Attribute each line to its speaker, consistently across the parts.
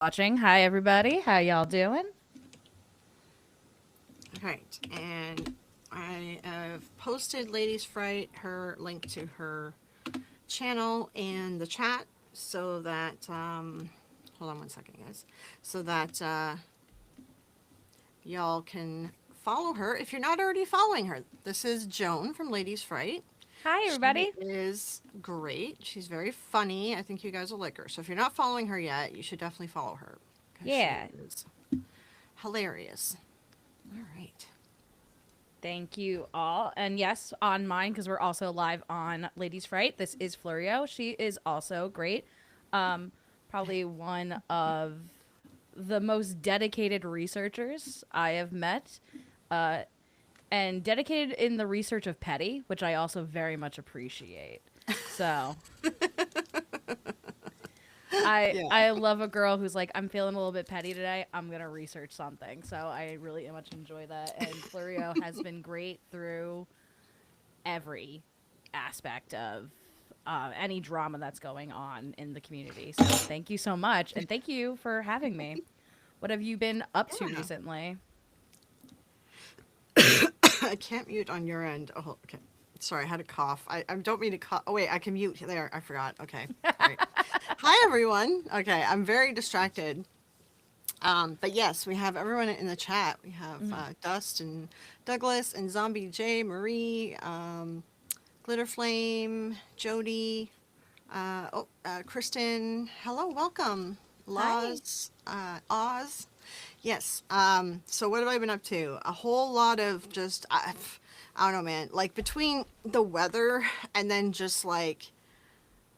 Speaker 1: Watching. Hi, everybody. How y'all doing?
Speaker 2: Right, and I have posted Ladies Fright, her link to her channel in the chat so that, hold on one second, guys, so that y'all can follow her if you're not already following her. This is Joan from Ladies Fright.
Speaker 1: Hi,
Speaker 2: She
Speaker 1: everybody.
Speaker 2: is great. She's very funny. I think you guys will like her. So if you're not following her yet, you should definitely follow her because she
Speaker 1: Yeah.
Speaker 2: is hilarious. All right.
Speaker 1: Thank you all. And yes, on mine, because we're also live on Ladies Fright. This is Fleureo. She is also great. Probably one of the most dedicated researchers I have met. Uh, and dedicated in the research of petty, which I also very much appreciate. So I
Speaker 2: Yeah.
Speaker 1: I love a girl who's like, I'm feeling a little bit petty today. I'm gonna research something. So I really much enjoy that. And Fleureo has been great through every aspect of any drama that's going on in the community. So thank you so much, and thank you for having me. What have you been up to
Speaker 2: Yeah.
Speaker 1: recently?
Speaker 2: I can't mute on your end. Oh, okay. Sorry, I had a cough. I don't mean to cough. Oh, wait, I can mute there. I forgot. Okay. All right. Hi, everyone. Okay, I'm very distracted. But yes, we have everyone in the chat. We have
Speaker 1: Mhm.
Speaker 2: Dust and Douglas and Zombie J, Marie, Glitter Flame, Jody, Kristen. Hello, welcome.
Speaker 1: Hi.
Speaker 2: Laws, Oz. Yes. So what have I been up to? A whole lot of just I don't know, man. Like between the weather and then just like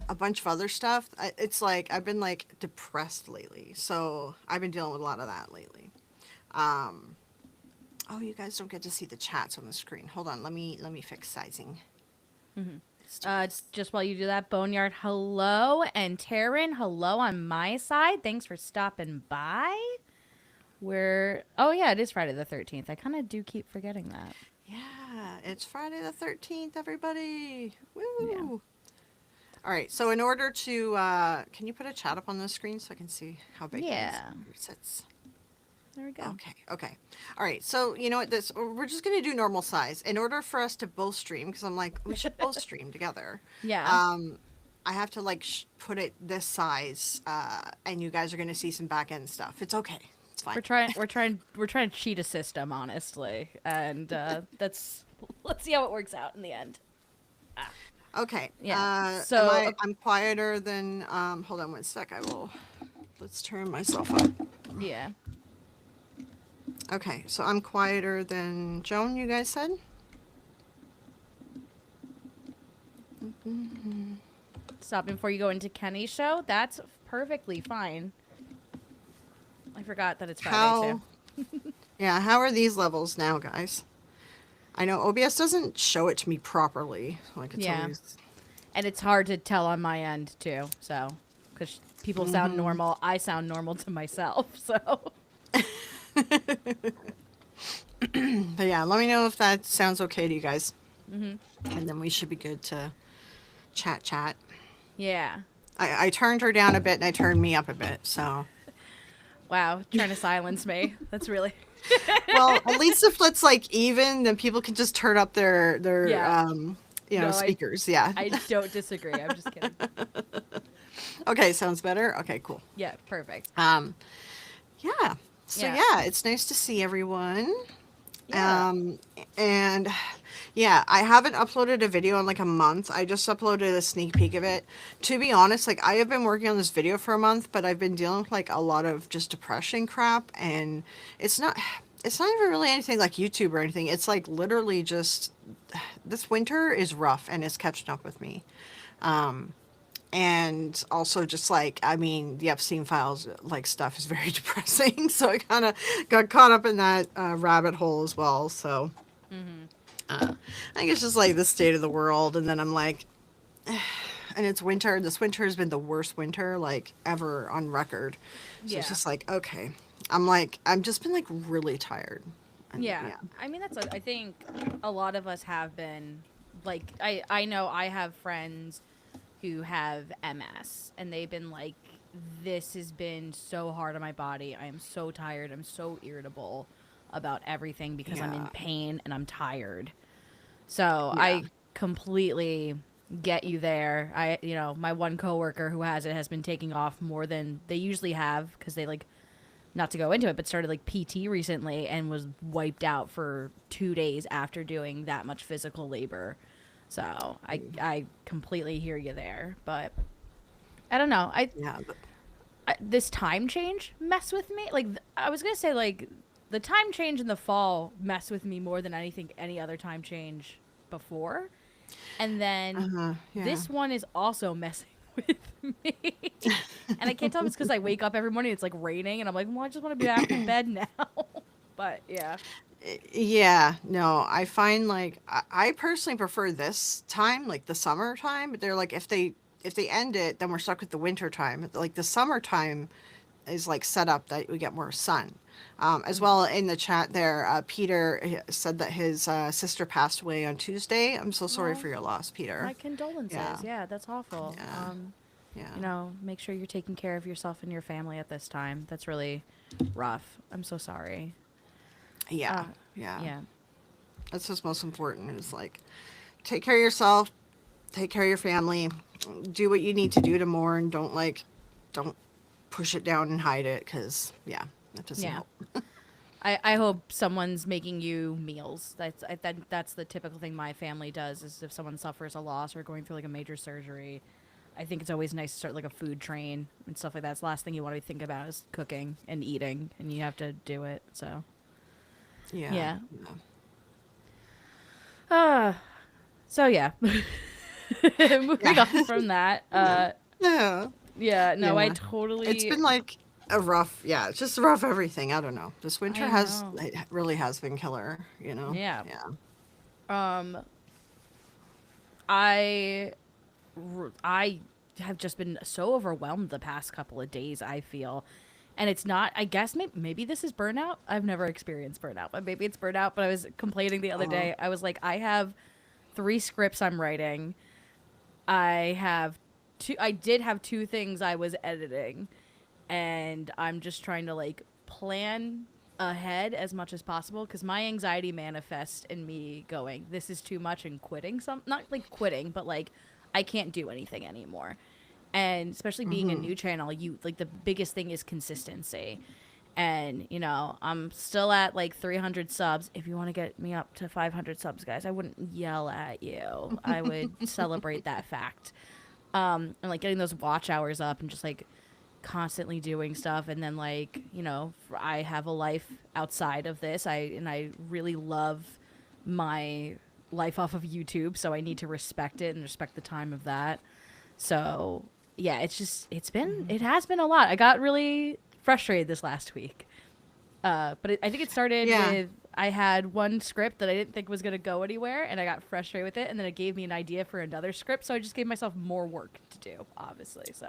Speaker 2: a bunch of other stuff, it's like I've been like depressed lately. So I've been dealing with a lot of that lately. Um, oh, you guys don't get to see the chats on the screen. Hold on. Let me fix sizing.
Speaker 1: Mhm.
Speaker 2: Let's do this.
Speaker 1: Just while you do that, Boneyard, hello, and Taryn, hello on my side. Thanks for stopping by. Oh yeah, it is Friday the 13th. I kind of do keep forgetting that.
Speaker 2: Yeah, it's Friday the 13th, everybody.
Speaker 1: Yeah.
Speaker 2: Woo! All right, so in order to, can you put a chat up on the screen so I can see how big it is?
Speaker 1: Yeah.
Speaker 2: Resets.
Speaker 1: There we go.
Speaker 2: Okay, okay. All right, so you know what, we're just gonna do normal size. In order for us to both stream, because I'm like, we should both stream together.
Speaker 1: Yeah.
Speaker 2: Um, I have to like put it this size, and you guys are gonna see some back end stuff. It's okay. It's fine.
Speaker 1: We're trying to cheat a system, honestly. And that's let's see how it works out in the end. Ah,
Speaker 2: Okay.
Speaker 1: yeah.
Speaker 2: I'm quieter than, hold on one sec. Let's turn myself up.
Speaker 1: Yeah.
Speaker 2: Okay, so I'm quieter than Joan, you guys said?
Speaker 1: Stopping before you go into Kenny's show. That's perfectly fine. I forgot that it's Friday too.
Speaker 2: How, yeah, how are these levels now, guys? I know OBS doesn't show it to me properly. Like it's
Speaker 1: Yeah.
Speaker 2: always.
Speaker 1: And it's hard to tell on my end too. So, because people sound
Speaker 2: Hmm.
Speaker 1: normal, I sound normal to myself. So,
Speaker 2: But yeah, let me know if that sounds okay to you guys.
Speaker 1: hmm,
Speaker 2: And then we should be good to chat.
Speaker 1: yeah.
Speaker 2: I turned her down a bit and I turned me up a bit, so.
Speaker 1: Wow, trying to silence me. That's really.
Speaker 2: Well, at least if it's like even, then people can just turn up their
Speaker 1: Yeah. No, I
Speaker 2: speakers. Yeah.
Speaker 1: I don't disagree. I'm just kidding.
Speaker 2: Okay, sounds better. Okay, cool.
Speaker 1: Yeah, perfect.
Speaker 2: Um, yeah. So
Speaker 1: Yeah.
Speaker 2: yeah, it's nice to see everyone.
Speaker 1: Yeah.
Speaker 2: Um, and yeah, I haven't uploaded a video in like a month. I just uploaded a sneak peek of it. To be honest, like I have been working on this video for a month, but I've been dealing with like a lot of just depression crap, and it's not it's not even really anything like YouTube or anything. It's like literally just this winter is rough and it's catching up with me. Um, and also just like I mean the Epstein files like stuff is very depressing, so I kind of got caught up in that rabbit hole as well. So
Speaker 1: Mm-hmm.
Speaker 2: I think it's just like the state of the world, and then I'm like, and it's winter. This winter has been the worst winter like ever on record. So it's
Speaker 1: Yeah.
Speaker 2: just like okay, I'm just been like really tired, and
Speaker 1: Yeah.
Speaker 2: yeah.
Speaker 1: I mean, I think a lot of us have been like I know I have friends who have MS and they've been like this has been so hard on my body. I am so tired. I'm so irritable about everything because I'm in
Speaker 2: Yeah.
Speaker 1: pain and I'm tired. So
Speaker 2: Yeah.
Speaker 1: I completely get you there. My one coworker who has it has been taking off more than they usually have because they like not to go into it, but started like PT recently and was wiped out for 2 days after doing that much physical labor. So I completely hear you there, but I don't know.
Speaker 2: Yeah.
Speaker 1: This time change mess with me. Like I was gonna say, like the time change in the fall messed with me more than anything any other time change before, and then
Speaker 2: Yeah.
Speaker 1: this one is also messing with me. And I can't tell if it's because I wake up every morning, it's like raining, and I'm like, well, I just want to be back in bed now. But yeah,
Speaker 2: Yeah, no, I find like I personally prefer this time, like the summer time. But they're like if they end it, then we're stuck with the winter time. Like the summertime is like set up that we get more sun. As well in the chat there, Peter said that his sister passed away on Tuesday. I'm so sorry
Speaker 1: well,
Speaker 2: for your loss, Peter.
Speaker 1: my condolences.
Speaker 2: Yeah,
Speaker 1: Yeah, that's awful.
Speaker 2: yeah, yeah,
Speaker 1: Make sure you're taking care of yourself and your family at this time. That's really rough. I'm so sorry.
Speaker 2: yeah,
Speaker 1: Uh,
Speaker 2: yeah.
Speaker 1: yeah.
Speaker 2: That's what's most important is like take care of yourself, take care of your family, do what you need to do to mourn. Don't push it down and hide it because, yeah, that doesn't
Speaker 1: Yeah.
Speaker 2: help.
Speaker 1: I hope someone's making you meals. That's the typical thing my family does is if someone suffers a loss or going through like a major surgery, I think it's always nice to start like a food train and stuff like that. It's the last thing you want to think about is cooking and eating, and you have to do it. So
Speaker 2: Yeah.
Speaker 1: yeah.
Speaker 2: Yeah.
Speaker 1: Uh, so yeah. Moving
Speaker 2: Yeah.
Speaker 1: on from that.
Speaker 2: Yeah.
Speaker 1: Yeah. No, I
Speaker 2: Yeah. It's
Speaker 1: totally.
Speaker 2: been like a rough, yeah, it's just rough everything. I don't know. This winter
Speaker 1: I know.
Speaker 2: it really has been killer, you know?
Speaker 1: Yeah.
Speaker 2: Yeah.
Speaker 1: Um. I I have just been so overwhelmed the past couple of days, I feel. And it's not, I guess maybe this is burnout. I've never experienced burnout, but maybe it's burnout. But I was complaining the other
Speaker 2: Uh,
Speaker 1: day. I was like, I have 3 scripts I'm writing. I did have 2 things I was editing. And I'm just trying to like plan ahead as much as possible because my anxiety manifests in me going, this is too much and quitting not like quitting, but like I can't do anything anymore. And especially being a
Speaker 2: mm-hmm.
Speaker 1: new channel, you like the biggest thing is consistency. And I'm still at like 300 subs. If you want to get me up to 500 subs, guys, I wouldn't yell at you. I would celebrate that fact. And like getting those watch hours up and just like constantly doing stuff. And then like I have a life outside of this. I really love my life off of YouTube, so I need to respect it and respect the time of that. So yeah, it has been a lot. I got really frustrated this last week. But I think it started
Speaker 2: Yeah.
Speaker 1: with I had one script that I didn't think was going to go anywhere, and I got frustrated with it, and then it gave me an idea for another script, so I just gave myself more work to do, obviously. So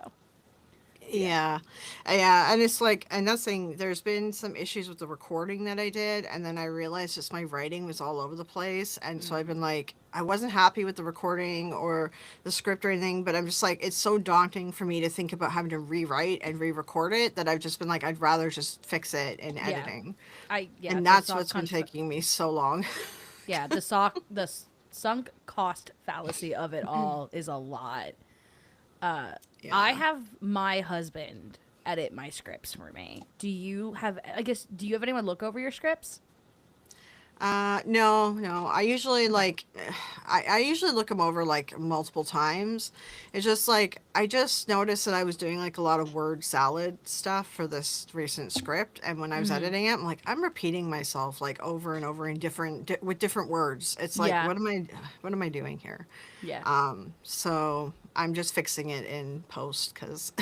Speaker 1: yeah.
Speaker 2: Yeah. Yeah. And it's like, and that's thing, there's been some issues with the recording that I did. And then I realized just my writing was all over the place. And so I've been like, I wasn't happy with the recording or the script or anything, but I'm just like, it's so daunting for me to think about having to rewrite and re record it that I've just been like, I'd rather just fix it in
Speaker 1: Yeah.
Speaker 2: editing.
Speaker 1: Yeah,
Speaker 2: And
Speaker 1: the
Speaker 2: that's
Speaker 1: soft
Speaker 2: what's been
Speaker 1: concept.
Speaker 2: taking me so long.
Speaker 1: Yeah, sunk cost fallacy of it all is a lot. I
Speaker 2: Yeah.
Speaker 1: have my husband edit my scripts for me. Do you have anyone look over your scripts?
Speaker 2: No, no. I usually
Speaker 1: Okay.
Speaker 2: like, I usually look them over like multiple times. It's just like, I just noticed that I was doing like a lot of word salad stuff for this recent script. And when I was
Speaker 1: Mm-hmm.
Speaker 2: editing it, I'm like, I'm repeating myself like over and over in with different words. It's like,
Speaker 1: Yeah.
Speaker 2: what am I doing here?
Speaker 1: Yeah.
Speaker 2: So I'm just fixing it in post because,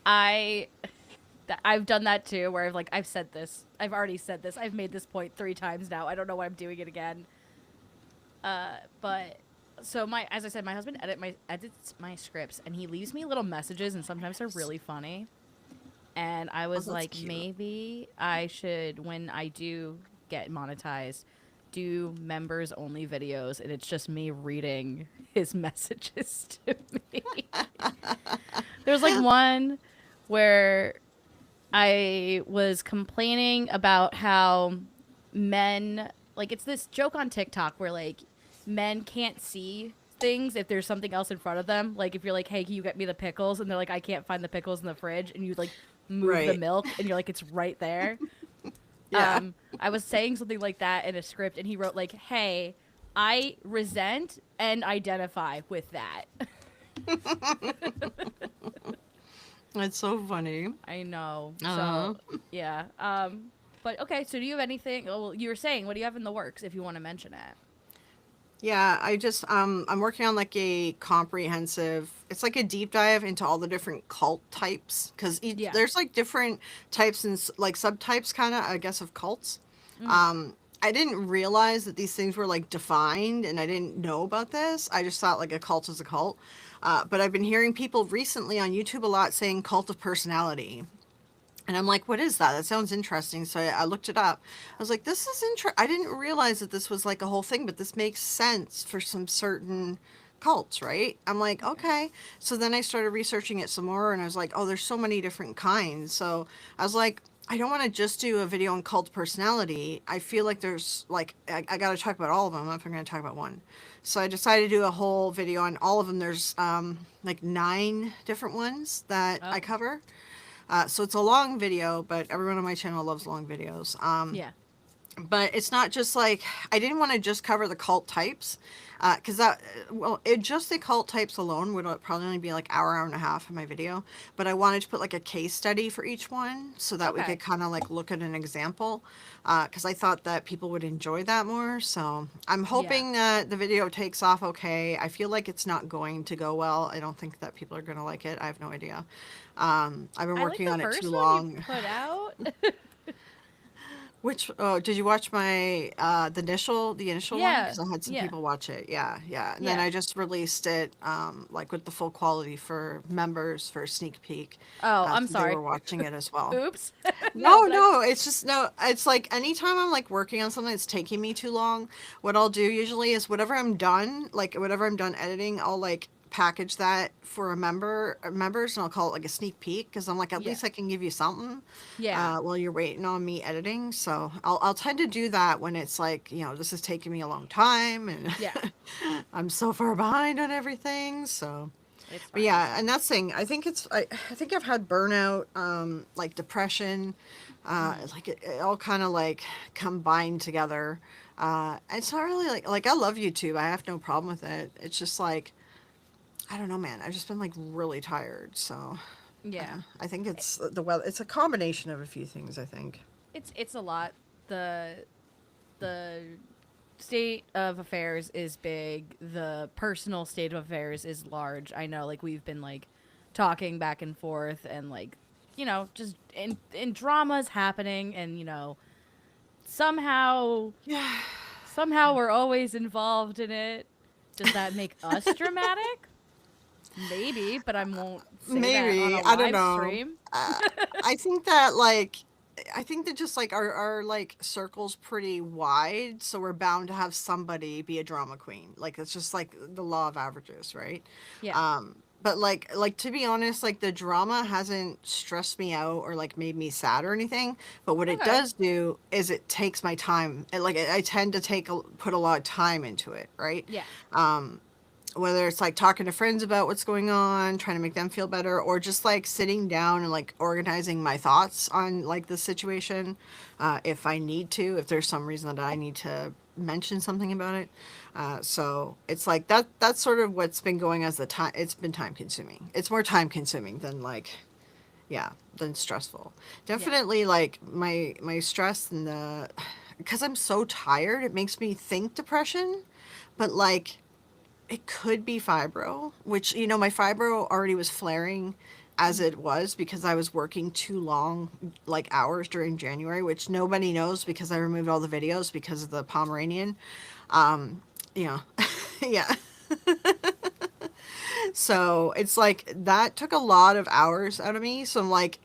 Speaker 1: I I've done that too where I've already said this. I've made this point 3 times now. I don't know why I'm doing it again. But so my as I said, my husband edits my scripts and he leaves me little messages and sometimes they're really funny. And I
Speaker 2: oh,
Speaker 1: was
Speaker 2: that's
Speaker 1: like,
Speaker 2: cute.
Speaker 1: maybe I should, when I do get monetized, do members only videos, and it's just me reading his messages to me. There's like one where I was complaining about how men, like, it's this joke on TikTok where like men can't see things if there's something else in front of them. Like if you're like, "Hey, can you get me the pickles?" and they're like, "I can't find the pickles in the fridge," and you like move the
Speaker 2: Right.
Speaker 1: milk and you're like, "It's right there."
Speaker 2: Yeah.
Speaker 1: I was saying something like that in a script, and he wrote like, "Hey, I resent and identify with that."
Speaker 2: It's so funny.
Speaker 1: I know.
Speaker 2: Uh,
Speaker 1: So yeah. But okay. So do you have anything? Oh, well, you were saying, what do you have in the works if you want to mention it?
Speaker 2: yeah, I just I'm working on like a comprehensive. It's like a deep dive into all the different cult types because
Speaker 1: Yeah.
Speaker 2: there's like different types and like subtypes, kind of I guess, of cults.
Speaker 1: Mm.
Speaker 2: I didn't realize that these things were like defined, and I didn't know about this. I just thought like a cult is a cult. But I've been hearing people recently on YouTube a lot saying cult of personality. And I'm like, what is that? That sounds interesting. So I looked it up. I was like, this is interesting. I didn't realize that this was like a whole thing, but this makes sense for some certain cults, right? I'm like,
Speaker 1: Okay.
Speaker 2: okay. So then I started researching it some more, and I was like, oh, there's so many different kinds. So I was like, I don't want to just do a video on cult personality. I feel like there's like, I got to talk about all of them if I'm going to talk about one. So I decided to do a whole video on all of them. There's like 9 different ones that I
Speaker 1: Oh.
Speaker 2: cover. So it's a long video, but everyone on my channel loves long videos.
Speaker 1: Yeah.
Speaker 2: But it's not just like I didn't want to just cover the cult types, because that well, it just the cult types alone would probably only be like hour and a half of my video. But I wanted to put like a case study for each one so that we
Speaker 1: Okay.
Speaker 2: could kind of like look at an example, because I thought that people would enjoy that more. So I'm
Speaker 1: Yeah.
Speaker 2: hoping that the video takes off okay. I feel like it's not going to go well. I don't think that people are going to like it. I have no idea. I've been
Speaker 1: I like
Speaker 2: working
Speaker 1: the
Speaker 2: on it too
Speaker 1: first one you
Speaker 2: long.
Speaker 1: put out.
Speaker 2: Which did you watch my the initial one?
Speaker 1: Yeah.
Speaker 2: Because I had some
Speaker 1: Yeah.
Speaker 2: people watch it. Yeah, yeah. And then
Speaker 1: Yeah.
Speaker 2: I just released it like with the full quality for members for a sneak peek,
Speaker 1: Oh, I'm
Speaker 2: so they
Speaker 1: sorry.
Speaker 2: were watching it as well.
Speaker 1: Oops. No,
Speaker 2: No,
Speaker 1: but I.
Speaker 2: no, it's just no. It's like anytime I'm like working on something that's taking me too long, what I'll do usually is whatever I'm done editing, I'll like package that for a members, and I'll call it like a sneak peek because I'm like at
Speaker 1: Yeah.
Speaker 2: least I can give you something
Speaker 1: Yeah.
Speaker 2: while you're waiting on me editing. So I'll tend to do that when it's like, this is taking me a long time and
Speaker 1: Yeah.
Speaker 2: I'm so far behind on everything. So,
Speaker 1: It's
Speaker 2: but
Speaker 1: fine.
Speaker 2: yeah, and that's the thing. I think I've had burnout, like depression,
Speaker 1: Mm.
Speaker 2: like it all kind of like combined together. It's not really like I love YouTube. I have no problem with it. It's just like I don't know, man. I've just been like really tired. So
Speaker 1: Yeah.
Speaker 2: I think it's the weather. It's a combination of a few things, I think.
Speaker 1: It's a lot. The state of affairs is big. The personal state of affairs is large. I know, like we've been like talking back and forth, and like just in dramas happening, and somehow
Speaker 2: Yeah,
Speaker 1: somehow we're always involved in it. Does that make us dramatic? Maybe, but I won't say that on
Speaker 2: maybe.
Speaker 1: a
Speaker 2: I don't
Speaker 1: live
Speaker 2: know.
Speaker 1: stream.
Speaker 2: Uh, I think that like I think that just like our like circle's pretty wide, so we're bound to have somebody be a drama queen. Like it's just like the law of averages, right?
Speaker 1: Yeah.
Speaker 2: But like to be honest, like the drama hasn't stressed me out or like made me sad or anything. But what it
Speaker 1: Okay.
Speaker 2: does do is it takes my time. I tend to put a lot of time into it, right?
Speaker 1: Yeah.
Speaker 2: Whether it's like talking to friends about what's going on, trying to make them feel better, or just like sitting down and like organizing my thoughts on like the situation, if I need to, if there's some reason that I need to mention something about it. So it's like that's sort of what's been going as the time. It's been time consuming. It's more time consuming than like, yeah, than stressful.
Speaker 1: Yeah.
Speaker 2: Definitely like my stress and because I'm so tired, it makes me think depression, but like it could be fibro, which, my fibro already was flaring as
Speaker 1: Mhm.
Speaker 2: it was because I was working too long, like hours during January, which nobody knows because I removed all the videos because of the Pomeranian. Yeah. Yeah. So it's like that took a lot of hours out of me. So I'm like,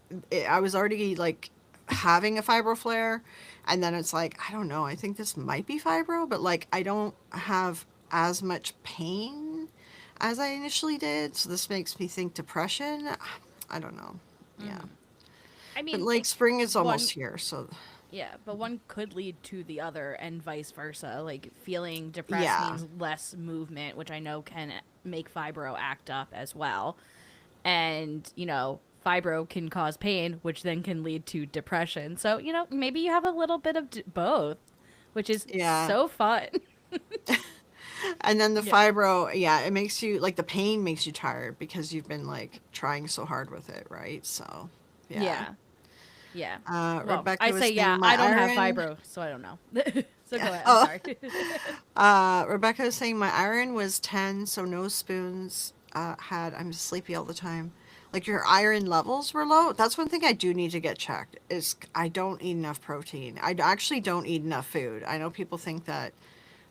Speaker 2: I was already like having a fibro flare. And then it's like, I don't know, I think this might be fibro, but like I don't have as much pain as I initially did. So this makes me think depression. I don't know. Yeah.
Speaker 1: I
Speaker 2: But
Speaker 1: mean,
Speaker 2: like
Speaker 1: it
Speaker 2: spring is
Speaker 1: one
Speaker 2: almost here, so
Speaker 1: yeah, but one could lead to the other and vice versa. Like feeling depressed
Speaker 2: yeah.
Speaker 1: means less movement, which I know can make fibro act up as well. And, fibro can cause pain, which then can lead to depression. So, maybe you have a little bit of both, which is
Speaker 2: Yeah.
Speaker 1: so fun.
Speaker 2: And then the
Speaker 1: Yeah.
Speaker 2: fibro, yeah, it makes you like the pain makes you tired because you've been like trying so hard with it, right? So, yeah.
Speaker 1: Yeah. Yeah. Well, I
Speaker 2: Rebecca was
Speaker 1: say
Speaker 2: saying
Speaker 1: yeah.
Speaker 2: my
Speaker 1: I don't have
Speaker 2: iron.
Speaker 1: fibro, so I don't know. So
Speaker 2: Yeah.
Speaker 1: go ahead. I'm
Speaker 2: Oh,
Speaker 1: sorry.
Speaker 2: Rebecca was saying my iron was 10, so no spoons. I'm sleepy all the time. Like your iron levels were low. That's one thing I do need to get checked. Is I don't eat enough protein. Actually don't eat enough food. I know people think that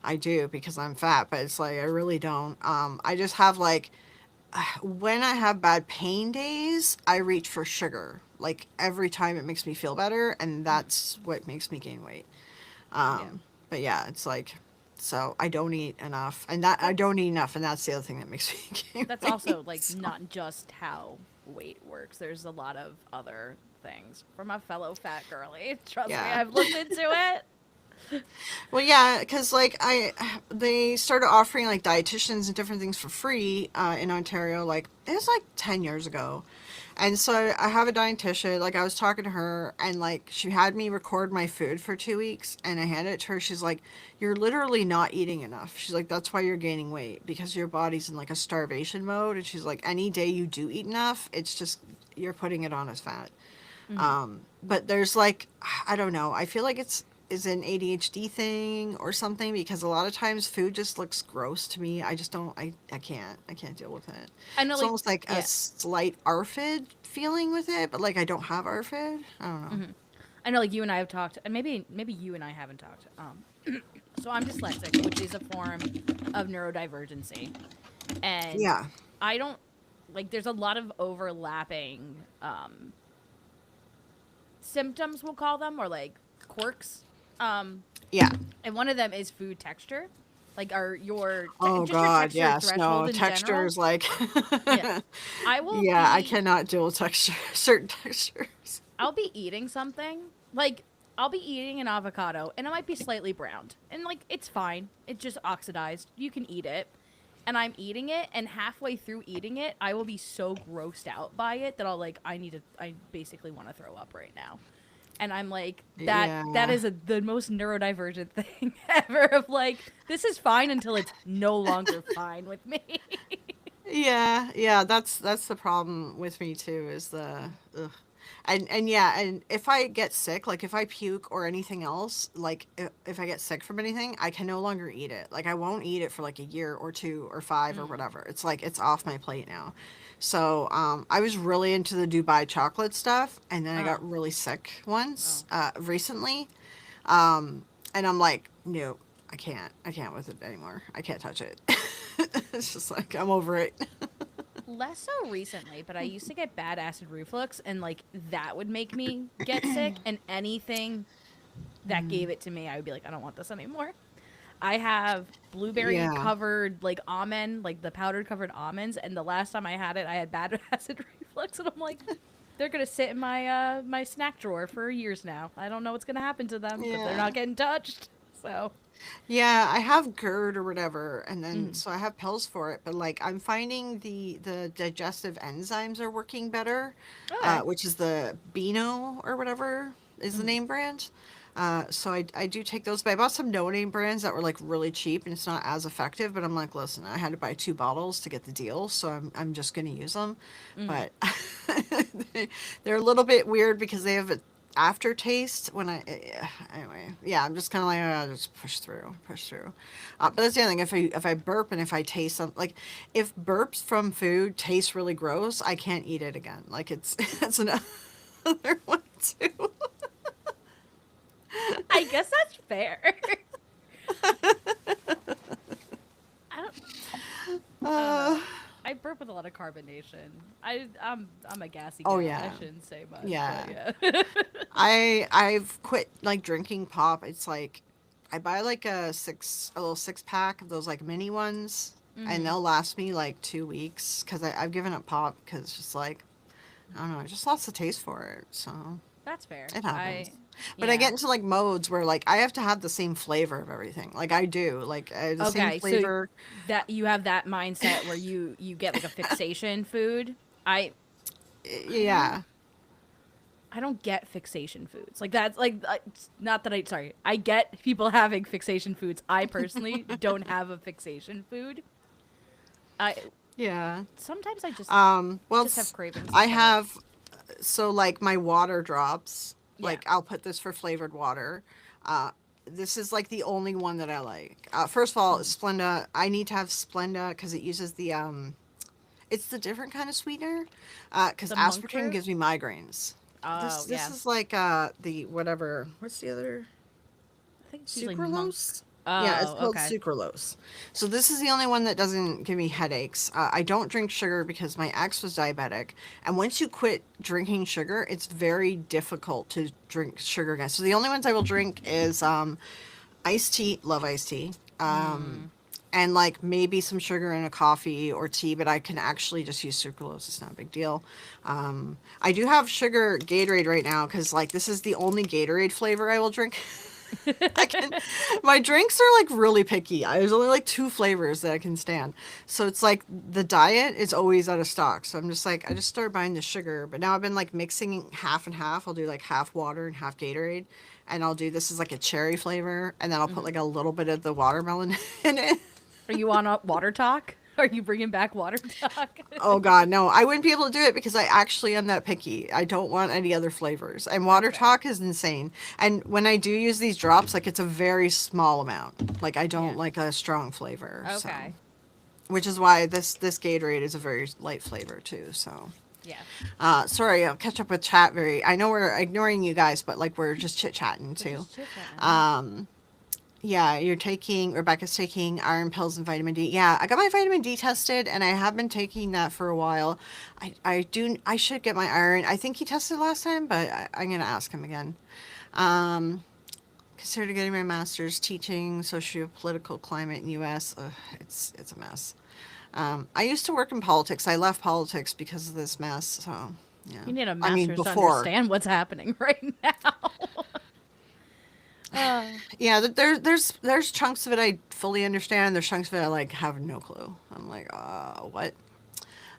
Speaker 2: I do because I'm fat, but it's like I really don't. I just have like when I have bad pain days, I reach for sugar. Like every time it makes me feel better, and that's what makes me gain weight.
Speaker 1: Yeah.
Speaker 2: But yeah, it's like so I don't eat enough, and that I
Speaker 1: That's
Speaker 2: don't eat enough, and that's the other thing that makes me gain
Speaker 1: that's
Speaker 2: weight.
Speaker 1: also like
Speaker 2: So,
Speaker 1: not just how weight works. There's a lot of other things from a fellow fat girly. Trust me,
Speaker 2: yeah.
Speaker 1: I've looked into it.
Speaker 2: Well, yeah, because like they started offering like dietitians and different things for free in Ontario. Like it was like 10 years ago, and so I have a dietitian. Like I was talking to her, and like she had me record my food for 2 weeks, and I handed it to her. She's like, "You're literally not eating enough." She's like, "That's why you're gaining weight because your body's in like a starvation mode." And she's like, "Any day you do eat enough, it's just you're putting it on as fat." But there's like, I don't know. I feel like it's is an ADHD thing or something because a lot of times food just looks gross to me. I just don't. I can't deal with it.
Speaker 1: I know,
Speaker 2: It's
Speaker 1: like,
Speaker 2: almost like a
Speaker 1: yeah.
Speaker 2: slight ARFID feeling with it, but like I don't have ARFID. I don't know.
Speaker 1: I know, like you and I have talked, and maybe you and I haven't talked. So I'm dyslexic, which is a form of neurodivergency, and
Speaker 2: Yeah.
Speaker 1: I don't like. There's a lot of overlapping symptoms, we'll call them, or like quirks. Um,
Speaker 2: Yeah.
Speaker 1: and one of them is food texture, like are
Speaker 2: Oh
Speaker 1: just your
Speaker 2: God,
Speaker 1: texture
Speaker 2: yes.
Speaker 1: threshold
Speaker 2: No,
Speaker 1: in general.
Speaker 2: textures like
Speaker 1: Yeah, I will
Speaker 2: yeah, I
Speaker 1: be
Speaker 2: cannot deal with texture certain textures.
Speaker 1: I'll be eating something like I'll be eating an avocado and it might be slightly browned and like it's fine. It's just oxidized. You can eat it. And I'm eating it and halfway through eating it, I will be so grossed out by it that I basically want to throw up right now. And I'm like that
Speaker 2: Yeah.
Speaker 1: is the most neurodivergent thing ever of like this is fine until it's no longer fine with me.
Speaker 2: Yeah, yeah, that's the problem with me too is the ugh. And yeah, and if I get sick, like if I puke or anything else, like if I get sick from anything, I can no longer eat it. Like I won't eat it for like a year or two or five or whatever. It's like it's off my plate now. So, I was really into the Dubai chocolate stuff, and then I
Speaker 1: Oh.
Speaker 2: got really sick once
Speaker 1: Oh.
Speaker 2: recently, and I'm like, no, I can't with it anymore. I can't touch it. It's just like I'm over it.
Speaker 1: Less so recently, but I used to get bad acid reflux, and like that would make me get sick. And anything that gave it to me, I would be like, I don't want this anymore. I have blueberry
Speaker 2: Yeah.
Speaker 1: covered like almond, like the powdered covered almonds, and the last time I had it, I had bad acid reflux, and I'm like, they're gonna sit in my snack drawer for years now. I don't know what's gonna happen to them, but they're
Speaker 2: Yeah.
Speaker 1: not getting touched. So,
Speaker 2: Yeah, I have GERD or whatever, and then
Speaker 1: mm,
Speaker 2: so I have pills for it. But like, I'm finding the digestive enzymes are working better,
Speaker 1: okay.
Speaker 2: which is the Beano or whatever is the
Speaker 1: Mm,
Speaker 2: name brand. So I do take those, but I bought some no name brands that were like really cheap and it's not as effective. But I'm like, listen, I had to buy 2 bottles to get the deal, so I'm just gonna use them.
Speaker 1: mm.
Speaker 2: But they're a little bit weird because they have a aftertaste when anyway, yeah, I'm just kind of like just push through. But that's the other thing. If I burp and if I taste some like if burps from food taste really gross, I can't eat it again. Like it's that's another one too.
Speaker 1: I guess that's fair. I don't. I don't
Speaker 2: Uh,
Speaker 1: know. I burp with a lot of carbonation. I'm a gassy
Speaker 2: Oh
Speaker 1: gal. I
Speaker 2: yeah.
Speaker 1: shouldn't say much, but
Speaker 2: Yeah.
Speaker 1: yeah.
Speaker 2: I've quit like drinking pop. It's like I buy like a little 6 pack of those like mini ones, and
Speaker 1: Mm-hmm.
Speaker 2: they'll last me like 2 weeks because I've given up pop because it's just like I don't know, I just lost the taste for it. So
Speaker 1: That's fair.
Speaker 2: it happens. But I
Speaker 1: Yeah.
Speaker 2: get into like modes where like I have to have the same flavor of everything. Like I do, like the same
Speaker 1: Okay, so
Speaker 2: flavor.
Speaker 1: that you have that mindset where you get like a fixation food. I don't
Speaker 2: Yeah.
Speaker 1: I don't get fixation foods. Like that's like not that I sorry. I get people having fixation foods. I personally don't have a fixation food. I
Speaker 2: Yeah.
Speaker 1: sometimes
Speaker 2: Well,
Speaker 1: just have cravings
Speaker 2: I
Speaker 1: for it.
Speaker 2: have so like my water drops.
Speaker 1: Yeah.
Speaker 2: Like I'll put this for flavored water. Uh, this is like the only one that I like. First of all,
Speaker 1: Mm.
Speaker 2: Splenda. I need to have Splenda because it uses the it's the different kind of sweetener. Because
Speaker 1: The monk
Speaker 2: aspartame
Speaker 1: fruit?
Speaker 2: gives me migraines.
Speaker 1: Oh,
Speaker 2: This
Speaker 1: yeah.
Speaker 2: is like the whatever. What's the other?
Speaker 1: I think it's usually monk.
Speaker 2: Sucralose? Yeah, it's
Speaker 1: Oh,
Speaker 2: called
Speaker 1: okay.
Speaker 2: sucralose. So this is the only one that doesn't give me headaches. I don't drink sugar because my ex was diabetic, and once you quit drinking sugar, it's very difficult to drink sugar again. So the only ones I will drink is iced tea. Love iced tea.
Speaker 1: Mm.
Speaker 2: And like maybe some sugar in a coffee or tea, but I can actually just use sucralose. It's not a big deal. I do have sugar Gatorade right now because like this is the only Gatorade flavor I will drink. I can. My drinks are like really picky. There's only like 2 flavors that I can stand. So it's like the diet is always out of stock. So I'm just like I just started buying the sugar, but now I've been like mixing half and half. I'll do like half water and half Gatorade, and I'll do this is like a cherry flavor, and then I'll put
Speaker 1: Hmm.
Speaker 2: like a little bit of the watermelon in it.
Speaker 1: Are you on a water talk? Are you bringing back water talk?
Speaker 2: Oh God, no! I wouldn't be able to do it because I actually am that picky. I don't want any other flavors. And
Speaker 1: That's
Speaker 2: water
Speaker 1: fair.
Speaker 2: talk is insane. And when I do use these drops, like it's a very small amount. Like I
Speaker 1: Yeah.
Speaker 2: don't like a strong flavor. So,
Speaker 1: Okay.
Speaker 2: which is why this Gatorade is a very light flavor too. So,
Speaker 1: Yeah.
Speaker 2: sorry, I'll catch up with chat. I know we're ignoring you guys, but like we're just chit chatting
Speaker 1: We're
Speaker 2: too.
Speaker 1: just chit chatting.
Speaker 2: Um, yeah, Rebecca's taking iron pills and vitamin D. Yeah, I got my vitamin D tested and I have been taking that for a while. I should get my iron. I think he tested last time, but I'm going to ask him again. Um, Consider getting my master's teaching socio-political climate in US. Ugh, it's a mess. I used to work in politics. I left politics because of this mess. So, yeah.
Speaker 1: You need a
Speaker 2: I mean,
Speaker 1: master's to
Speaker 2: before.
Speaker 1: understand what's happening right now.
Speaker 2: Yeah, there's chunks of it I fully understand. There's chunks of it I like have no clue. I'm like, what?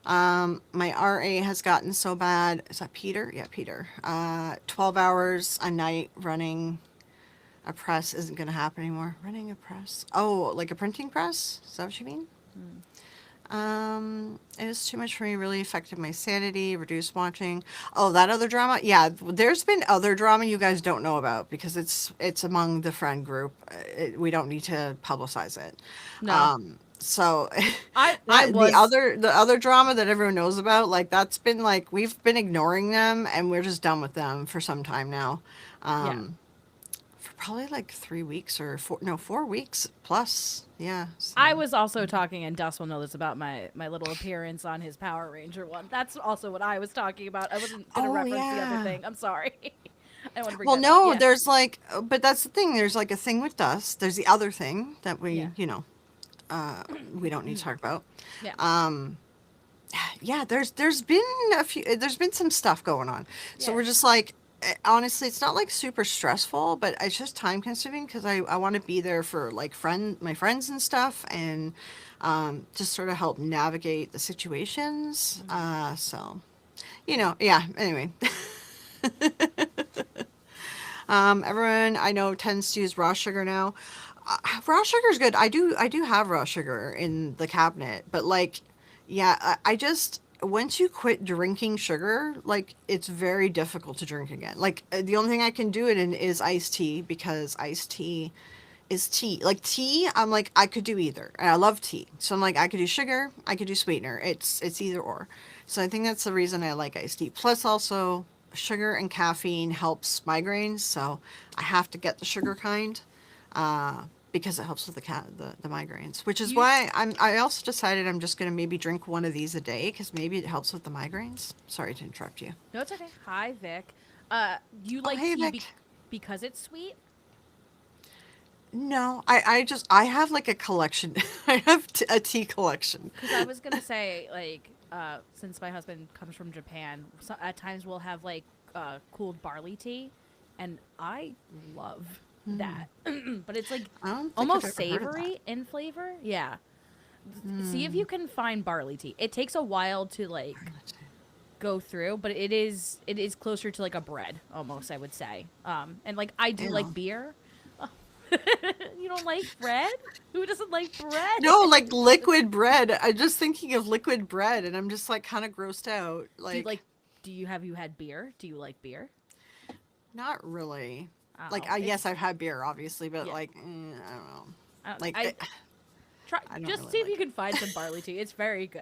Speaker 2: My RA has gotten so bad. Is that Peter? Yeah, Peter. 12 hours a night running a press isn't going to happen anymore. Running a press. Oh, like a printing press? Is that what you mean?
Speaker 1: Mm.
Speaker 2: It was too much for me, really affected my sanity, reduced watching. Oh, that other drama? Yeah, there's been other drama you guys don't know about because it's among the friend group. We don't need to publicize it.
Speaker 1: No.
Speaker 2: So
Speaker 1: I was
Speaker 2: the other drama that everyone knows about, like that's been like we've been ignoring them and we're just done with them for some time now.
Speaker 1: yeah.
Speaker 2: Um, for probably like 3 weeks or 4 weeks plus. Yeah.
Speaker 1: I
Speaker 2: So.
Speaker 1: was also talking, and Dust will know this about my little appearance on his Power Ranger one. That's also what I was talking about. I wasn't gonna
Speaker 2: Oh
Speaker 1: reference the other
Speaker 2: yeah.
Speaker 1: thing. I'm sorry. I want to bring
Speaker 2: Well,
Speaker 1: that up.
Speaker 2: no,
Speaker 1: Yeah.
Speaker 2: there's like, but that's the thing. There's like a thing with dust. There's the other thing that
Speaker 1: Yeah.
Speaker 2: we don't need to talk about.
Speaker 1: Yeah.
Speaker 2: Um, yeah, there's been there's been some stuff going on. So
Speaker 1: Yeah.
Speaker 2: we're just like, honestly, it's not like super stressful, but it's just time consuming because I want to be there for like my friends and stuff and just sort of help navigate the situations.
Speaker 1: Mhm.
Speaker 2: So, yeah. Anyway. Everyone I know tends to use raw sugar now. Raw sugar is good. I do have raw sugar in the cabinet, but like, yeah, I just once you quit drinking sugar, like it's very difficult to drink again. Like the only thing I can do it in is iced tea because iced tea is tea. Like tea, I'm like I could do either, and I love tea. So I'm like I could do sugar, I could do sweetener. It's either or. So I think that's the reason I like iced tea. Plus also sugar and caffeine helps migraines, so I have to get the sugar kind. because it helps with the migraines, which is why I also decided I'm just going to maybe drink one of these a day because maybe it helps with the migraines. Sorry to interrupt you.
Speaker 1: No, it's okay. Hi, Vic. You
Speaker 2: Oh,
Speaker 1: like
Speaker 2: hey,
Speaker 1: tea
Speaker 2: Vic.
Speaker 1: because it's sweet?
Speaker 2: No, I have like a collection. I have a tea collection.
Speaker 1: Because I was gonna say, like, since my husband comes from Japan, so at times we'll have like cooled barley tea, and I love that. But it's like
Speaker 2: I don't think I've
Speaker 1: almost
Speaker 2: ever heard of that.
Speaker 1: savory in flavor. Yeah. See if you can find barley tea. It takes a while to like go through, but it is closer to like a bread almost, I would say. And like I do like
Speaker 2: Ew.
Speaker 1: beer. You don't like bread? Who doesn't like bread?
Speaker 2: No, like liquid bread. I'm just thinking of liquid bread, and I'm just like kind of grossed out.
Speaker 1: Do you
Speaker 2: Like,
Speaker 1: like do you have you had beer? Do you like beer?
Speaker 2: not really. Like,
Speaker 1: Oh,
Speaker 2: yes,
Speaker 1: it's
Speaker 2: I've had beer, obviously, but
Speaker 1: yeah.
Speaker 2: like, I don't know. Like,
Speaker 1: I try
Speaker 2: I don't
Speaker 1: just
Speaker 2: really
Speaker 1: see if you
Speaker 2: like it.
Speaker 1: can find some barley tea. It's very good.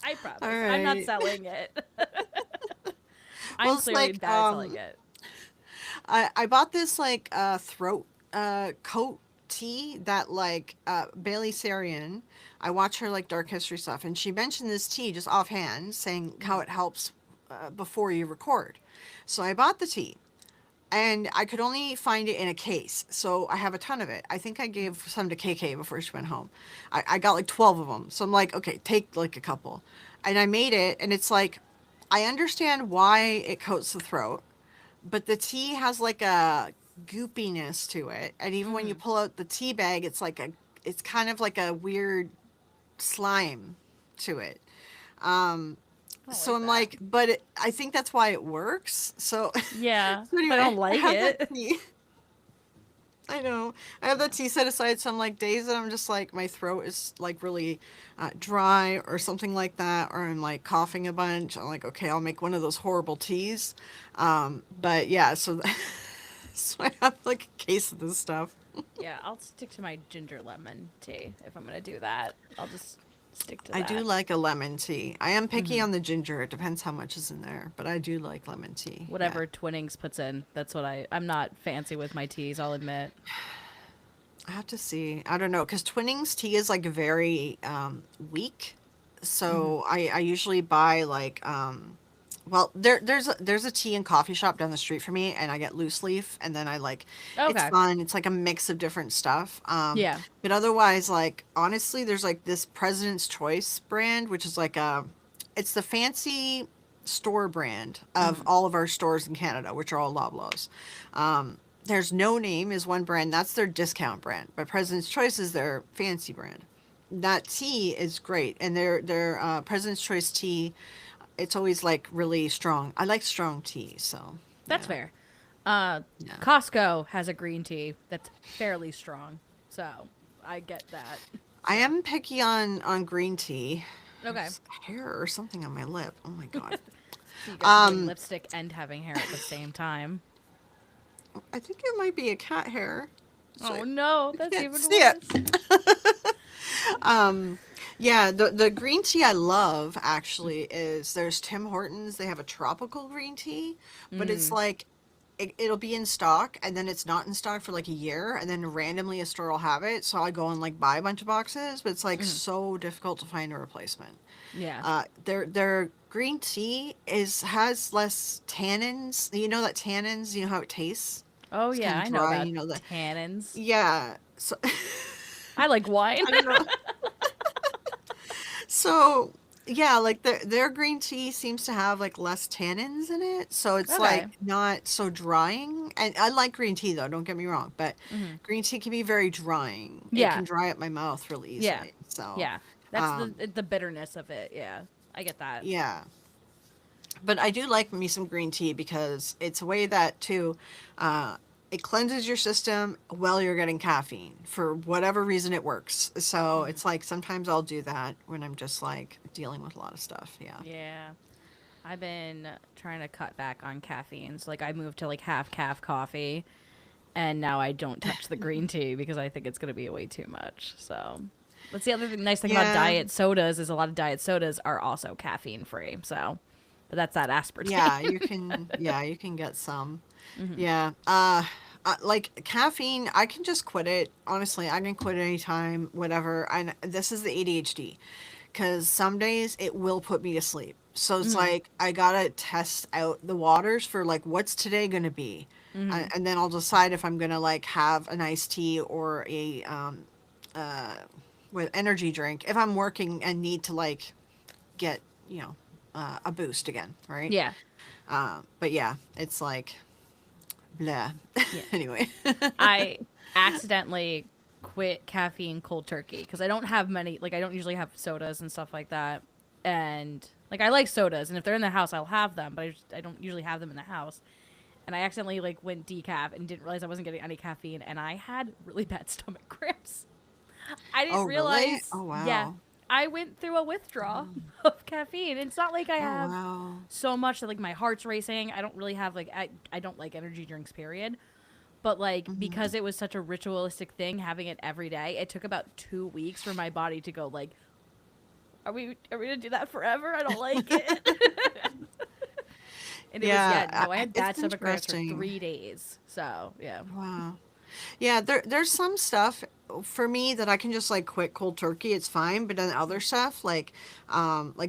Speaker 1: I
Speaker 2: All
Speaker 1: promise. I'm not
Speaker 2: right.
Speaker 1: selling it.
Speaker 2: Well,
Speaker 1: I'm
Speaker 2: it's
Speaker 1: clearly
Speaker 2: like,
Speaker 1: bad at selling it.
Speaker 2: I bought this like throat coat tea that like Bailey Sarian. I watch her like dark history stuff, and she mentioned this tea just offhand, saying how
Speaker 1: Mhm.
Speaker 2: it helps before you record. So I bought the tea, and I could only find it in a case, so I have a ton of it. I think I gave some to KK before she went home. I got like 12 of them, so I'm like, okay, take like a couple, and I made it, and it's like, I understand why it coats the throat, but the tea has like a goopiness to it, and even when you
Speaker 1: Mhm.
Speaker 2: pull out the tea bag, it's kind of like a weird slime to it.
Speaker 1: I don't
Speaker 2: So
Speaker 1: like
Speaker 2: I'm
Speaker 1: that.
Speaker 2: like, but I think that's why it works. So,
Speaker 1: Yeah,
Speaker 2: so
Speaker 1: but I
Speaker 2: anyway,
Speaker 1: don't
Speaker 2: I
Speaker 1: like
Speaker 2: have that
Speaker 1: it.
Speaker 2: tea. I know. I have that tea set aside. Some like days that I'm just like my throat is like really dry or something like that, or I'm like coughing a bunch. I'm like, okay, I'll make one of those horrible teas. But yeah, so so I have like a case of this stuff.
Speaker 1: Yeah, I'll stick to my ginger lemon tea if I'm gonna do that. I'll just stick to
Speaker 2: I do
Speaker 1: that.
Speaker 2: like a lemon tea. I am picky
Speaker 1: Hmm.
Speaker 2: on the ginger. It depends how much is in there, but I do like lemon tea. Yeah.
Speaker 1: Whatever Twinnings puts in, that's what I'm not fancy with my teas, I'll admit.
Speaker 2: I have to see. I don't know, because Twinings tea is like very weak.
Speaker 1: Hmm.
Speaker 2: So I usually buy like well there's a tea and coffee shop down the street from me, and I get loose leaf, and then I like, it's
Speaker 1: Okay.
Speaker 2: fun. It's like a mix of different stuff.
Speaker 1: Yeah.
Speaker 2: But otherwise, like, honestly, there's like this President's Choice brand, which is like it's the fancy store brand of
Speaker 1: Hmm.
Speaker 2: all of our stores in Canada, which are all Loblaws. There's No Name is one brand. That's their discount brand. But President's Choice is their fancy brand. That tea is great, and their President's Choice tea, it's always like really strong. I like strong tea, so
Speaker 1: That's
Speaker 2: yeah,
Speaker 1: fair. Uh,
Speaker 2: yeah.
Speaker 1: Costco has a green tea that's fairly strong, so I get that.
Speaker 2: I
Speaker 1: So
Speaker 2: am picky on green tea.
Speaker 1: okay,
Speaker 2: There's hair or something on my lip. Oh my god.
Speaker 1: so you guys are putting
Speaker 2: Um,
Speaker 1: lipstick and having hair at the same time.
Speaker 2: I think it might be a cat hair. So
Speaker 1: Oh no,
Speaker 2: I
Speaker 1: that's
Speaker 2: can't
Speaker 1: even
Speaker 2: see it.
Speaker 1: worse.
Speaker 2: Um, yeah, the green tea I love actually is, there's Tim Hortons. They have a tropical green tea, but it's
Speaker 1: Mm.
Speaker 2: like it'll be in stock, and then it's not in stock for like a year, and then randomly a store will have it. So I go and like buy a bunch of boxes, but it's like
Speaker 1: Mm.
Speaker 2: so difficult to find a replacement.
Speaker 1: Yeah.
Speaker 2: Their green tea has less tannins. You know that tannins. You know how it tastes.
Speaker 1: Oh
Speaker 2: It's kind
Speaker 1: yeah,
Speaker 2: of
Speaker 1: I know
Speaker 2: dry.
Speaker 1: about
Speaker 2: You know that.
Speaker 1: tannins.
Speaker 2: Yeah. So
Speaker 1: I like wine.
Speaker 2: I don't know. So yeah, like their green tea seems to have like less tannins in it, so it's
Speaker 1: Okay.
Speaker 2: like not so drying. And I like green tea though, don't get me wrong, but
Speaker 1: Hmm.
Speaker 2: green tea can be very drying. It
Speaker 1: Yeah.
Speaker 2: can dry up my mouth really
Speaker 1: Yeah.
Speaker 2: easily. So,
Speaker 1: Yeah. That's
Speaker 2: um,
Speaker 1: the bitterness of it. Yeah. I get that.
Speaker 2: yeah. But I do like me some green tea because it's a way that too, uh, it cleanses your system while you're getting caffeine. For whatever reason, it works. So
Speaker 1: Hmm.
Speaker 2: it's like sometimes I'll do that when I'm just like dealing with a lot of stuff. Yeah.
Speaker 1: Yeah. I've been trying to cut back on caffeine. So like I moved to like half calf coffee, and now I don't touch the green tea because I think it's going to be way too much. So that's the other nice thing about
Speaker 2: Yeah.
Speaker 1: diet sodas is a lot of diet sodas are also caffeine free. So, but that's that aspartame.
Speaker 2: Yeah, you can get some.
Speaker 1: Hmm.
Speaker 2: Yeah. like caffeine, I can just quit it. Honestly, I can quit anytime, whatever. And this is the ADHD, because some days it will put me to sleep. So it's
Speaker 1: Mm-hmm.
Speaker 2: like I gotta test out the waters for like what's today gonna be,
Speaker 1: Mm-hmm.
Speaker 2: and then I'll decide if I'm gonna like have an iced tea or a uh, with energy drink if I'm working and need to like get you know a boost again, right?
Speaker 1: Yeah.
Speaker 2: But yeah, it's like blah.
Speaker 1: Yeah.
Speaker 2: Anyway.
Speaker 1: I accidentally quit caffeine cold turkey because I don't have many, like, I don't usually have sodas and stuff like that. And, like, I like sodas, and if they're in the house, I'll have them, but I don't usually have them in the house. And I accidentally, like, went decaf and didn't realize I wasn't getting any caffeine, and I had really bad stomach cramps. I didn't
Speaker 2: Oh, really?
Speaker 1: realize,
Speaker 2: Oh,
Speaker 1: yeah,
Speaker 2: wow.
Speaker 1: I went through a withdrawal of caffeine. It's not like I
Speaker 2: Oh,
Speaker 1: have
Speaker 2: wow.
Speaker 1: so much that, like, my heart's racing. I don't really have, like, I don't like energy drinks, period. But like
Speaker 2: Hmm.
Speaker 1: because it was such a ritualistic thing, having it every day, it took about 2 weeks for my body to go like, are we gonna do that forever? I don't like it. And it was, yeah,
Speaker 2: Yeah,
Speaker 1: no, I had bad
Speaker 2: it's
Speaker 1: stomach cramps for
Speaker 2: interesting.
Speaker 1: 3 days. So yeah.
Speaker 2: Wow. Yeah, there's some stuff for me that I can just like quit cold turkey, it's fine, but then other stuff like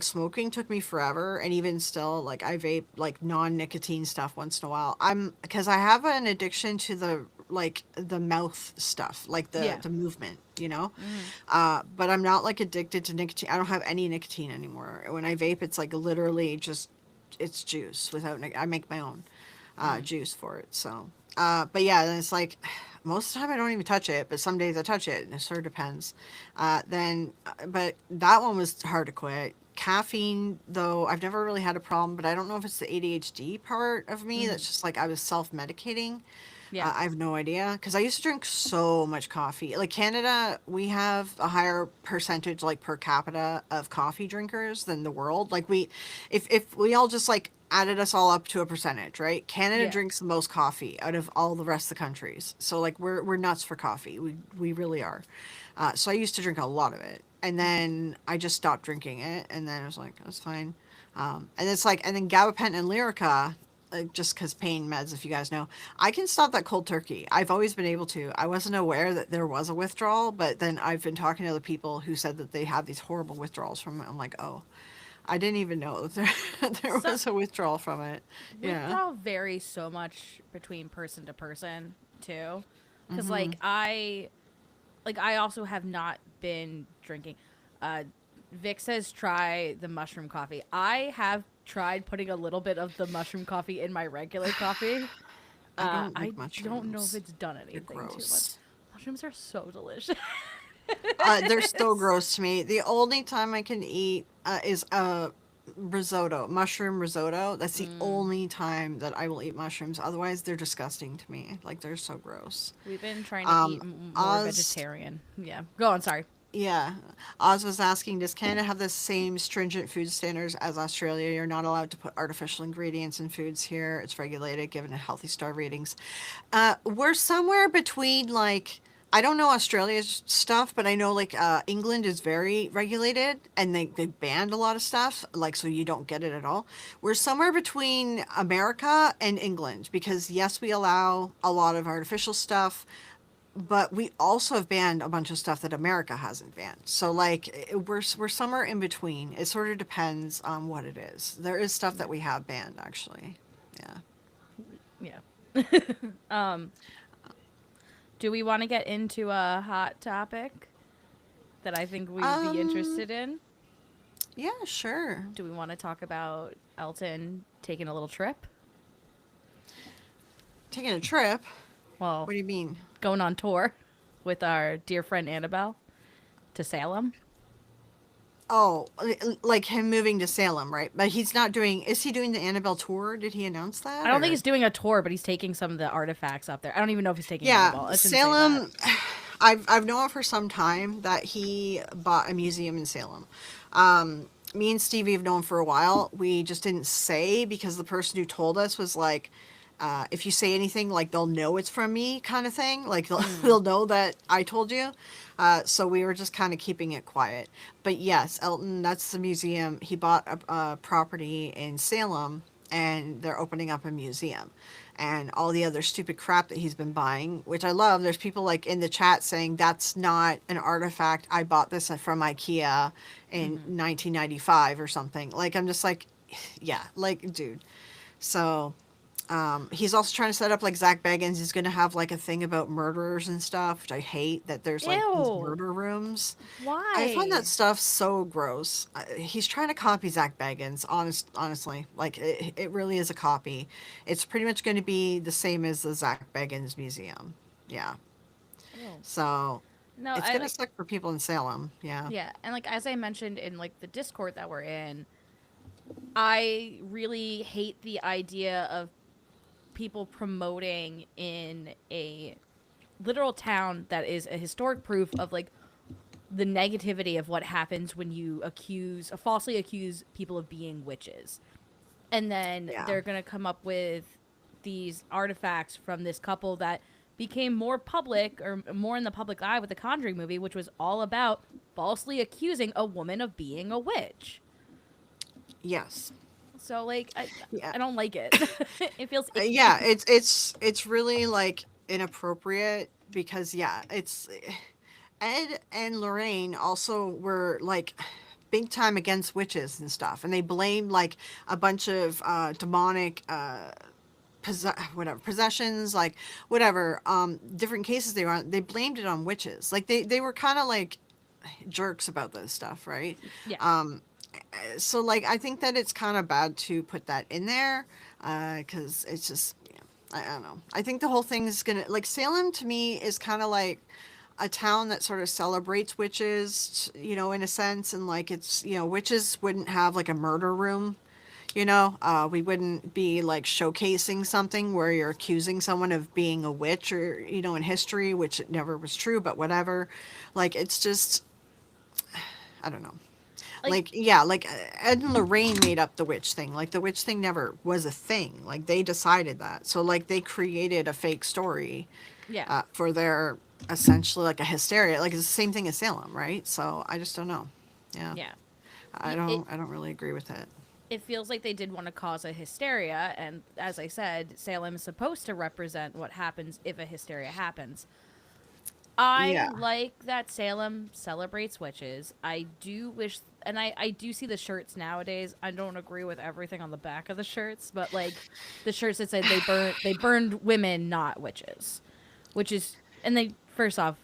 Speaker 2: smoking took me forever, and even still like I vape like non-nicotine stuff once in a while. I'm because I have an addiction to the like the mouth stuff, like
Speaker 1: Yeah.
Speaker 2: the movement, you know?
Speaker 1: Mm-hmm.
Speaker 2: But I'm not like addicted to nicotine. I don't have any nicotine anymore. When I vape, it's like literally just it's juice without I make my own
Speaker 1: Mm.
Speaker 2: juice for it. So, but yeah, then it's like most of the time I don't even touch it, but some days I touch it, and it sort of depends. But that one was hard to quit. Caffeine, though, I've never really had a problem, but I don't know if it's the ADHD part of me
Speaker 1: Mm-hmm.
Speaker 2: that's just like I was self medicating.
Speaker 1: Yeah.
Speaker 2: I have no idea because I used to drink so much coffee. Like Canada, we have a higher percentage, like per capita, of coffee drinkers than the world. Like if we all just like added us all up to a percentage, right? Canada
Speaker 1: Yeah.
Speaker 2: drinks the most coffee out of all the rest of the countries. So like we're nuts for coffee. We really are. So I used to drink a lot of it, and then I just stopped drinking it, and then I was like, that's fine. And it's like, and then gabapentin and Lyrica, just because pain meds, if you guys know, I can stop that cold turkey. I've always been able to. I wasn't aware that there was a withdrawal, but then I've been talking to other people who said that they have these horrible withdrawals from it. I'm like, oh, I didn't even know that there
Speaker 1: So
Speaker 2: was a withdrawal from it. Yeah.
Speaker 1: withdrawal varies so much between person to person too. Cause
Speaker 2: Mm-hmm.
Speaker 1: like I also have not been drinking. Uh, Vic says try the mushroom coffee. I have tried putting a little bit of the mushroom coffee in my regular coffee.
Speaker 2: I don't
Speaker 1: I
Speaker 2: like
Speaker 1: don't know if
Speaker 2: mushrooms.
Speaker 1: it's done
Speaker 2: They're
Speaker 1: anything too much.
Speaker 2: gross.
Speaker 1: Mushrooms are so delicious.
Speaker 2: They're so gross to me. The only time I can eat is risotto, mushroom risotto. That's the
Speaker 1: Mm,
Speaker 2: only time that I will eat mushrooms. Otherwise, they're disgusting to me. Like they're so gross.
Speaker 1: we've been trying to eat
Speaker 2: Um,
Speaker 1: more
Speaker 2: Oz,
Speaker 1: vegetarian. Yeah, go on. Sorry.
Speaker 2: yeah, Oz was asking, does Canada have the same stringent food standards as Australia? You're not allowed to put artificial ingredients in foods here. It's regulated, given a healthy star ratings. We're somewhere between like I don't know Australia's stuff, but I know like England is very regulated and they banned a lot of stuff, like so you don't get it at all. We're somewhere between America and England because yes, we allow a lot of artificial stuff, but we also have banned a bunch of stuff that America hasn't banned. So like we're somewhere in between. It sort of depends on what it is. There is stuff that we have banned actually. Yeah.
Speaker 1: Yeah. um, do we want to get into a hot topic that I think we'd be
Speaker 2: Um.
Speaker 1: interested in?
Speaker 2: Yeah. Sure.
Speaker 1: Do we want to talk about Elton taking a little trip?
Speaker 2: Taking a trip.
Speaker 1: Well,
Speaker 2: What do you mean?
Speaker 1: going on tour with our dear friend Annabelle to Salem.
Speaker 2: Oh, like him moving to Salem, right? But he's not doing. Is he doing the Annabelle tour? Did he announce
Speaker 1: I
Speaker 2: that
Speaker 1: don't think
Speaker 2: or?
Speaker 1: he's doing a tour, but he's taking some of the artifacts up there. I don't even know if he's taking
Speaker 2: Yeah,
Speaker 1: Annabelle. I shouldn't say that.
Speaker 2: Salem. I've known for some time that he bought a museum in Salem. Me and Stevie have known for a while. We just didn't say because the person who told us was like, if you say anything, like they'll know it's from me, kind of thing. Like they'll,
Speaker 1: Mm.
Speaker 2: they'll know that I told you. So we were just kind of keeping it quiet. But yes, Elton, that's the museum. He bought a property in Salem, and they're opening up a museum, and all the other stupid crap that he's been buying, which I love. There's people like in the chat saying that's not an artifact. I bought this from IKEA in
Speaker 1: Mm-hmm.
Speaker 2: 1995 or something. Like, I'm just like, yeah, like, dude. So he's also trying to set up like Zach Bagans is going to have like a thing about murderers and stuff, which I hate that there's like these
Speaker 1: Ew.
Speaker 2: murder rooms. I find that
Speaker 1: Why?
Speaker 2: stuff so gross. He's trying to copy Zach Bagans, honestly. Like, it really is a copy. It's pretty much going to be the same as the Zach Bagans Museum. Yeah.
Speaker 1: Ew.
Speaker 2: So
Speaker 1: No,
Speaker 2: it's
Speaker 1: I
Speaker 2: going to
Speaker 1: like.
Speaker 2: suck for people in Salem. Yeah.
Speaker 1: Yeah, and like as I mentioned in like the Discord that we're in, I really hate the idea of people promoting in a literal town that is a historic proof of like the negativity of what happens when you falsely accuse people of being witches. And then
Speaker 2: Yeah.
Speaker 1: they're going to come up with these artifacts from this couple that became more public or more in the public eye with the Conjuring movie, which was all about falsely accusing a woman of being a witch.
Speaker 2: Yes.
Speaker 1: So like
Speaker 2: Yeah.
Speaker 1: I don't like it. It feels
Speaker 2: Yeah,
Speaker 1: icky.
Speaker 2: it's really like inappropriate because yeah, it's Ed and Lorraine also were like big time against witches and stuff, and they blamed like a bunch of demonic whatever possessions, like whatever different cases they were on. They blamed it on witches. Like they were kind of like jerks about this stuff, right?
Speaker 1: Yeah.
Speaker 2: So like I think that it's kind of bad to put that in there because it's just yeah, I don't know. I think the whole thing is gonna like Salem to me is kind of like a town that sort of celebrates witches, you know, in a sense, and like it's you know witches wouldn't have like a murder room. You know, we wouldn't be like showcasing something where you're accusing someone of being a witch or, you know, in history, which it never was true, but whatever. Like, it's just, I don't know.
Speaker 1: Like
Speaker 2: Like, yeah, like Ed and Lorraine made up the witch thing. Like, the witch thing never was a thing. Like, they decided that. So, like, they created a fake story
Speaker 1: yeah.
Speaker 2: for their essentially like a hysteria. Like, it's the same thing as Salem, right? So, I just don't know. Yeah.
Speaker 1: Yeah.
Speaker 2: I
Speaker 1: It
Speaker 2: don't, I don't really agree with it.
Speaker 1: it feels like they did want to cause a hysteria, and as I said, Salem is supposed to represent what happens if a hysteria happens. I
Speaker 2: Yeah.
Speaker 1: like that Salem celebrates witches. I do wish, and I do see the shirts nowadays. I don't agree with everything on the back of the shirts, but like the shirts that said they burned women, not witches, which is, and they first off,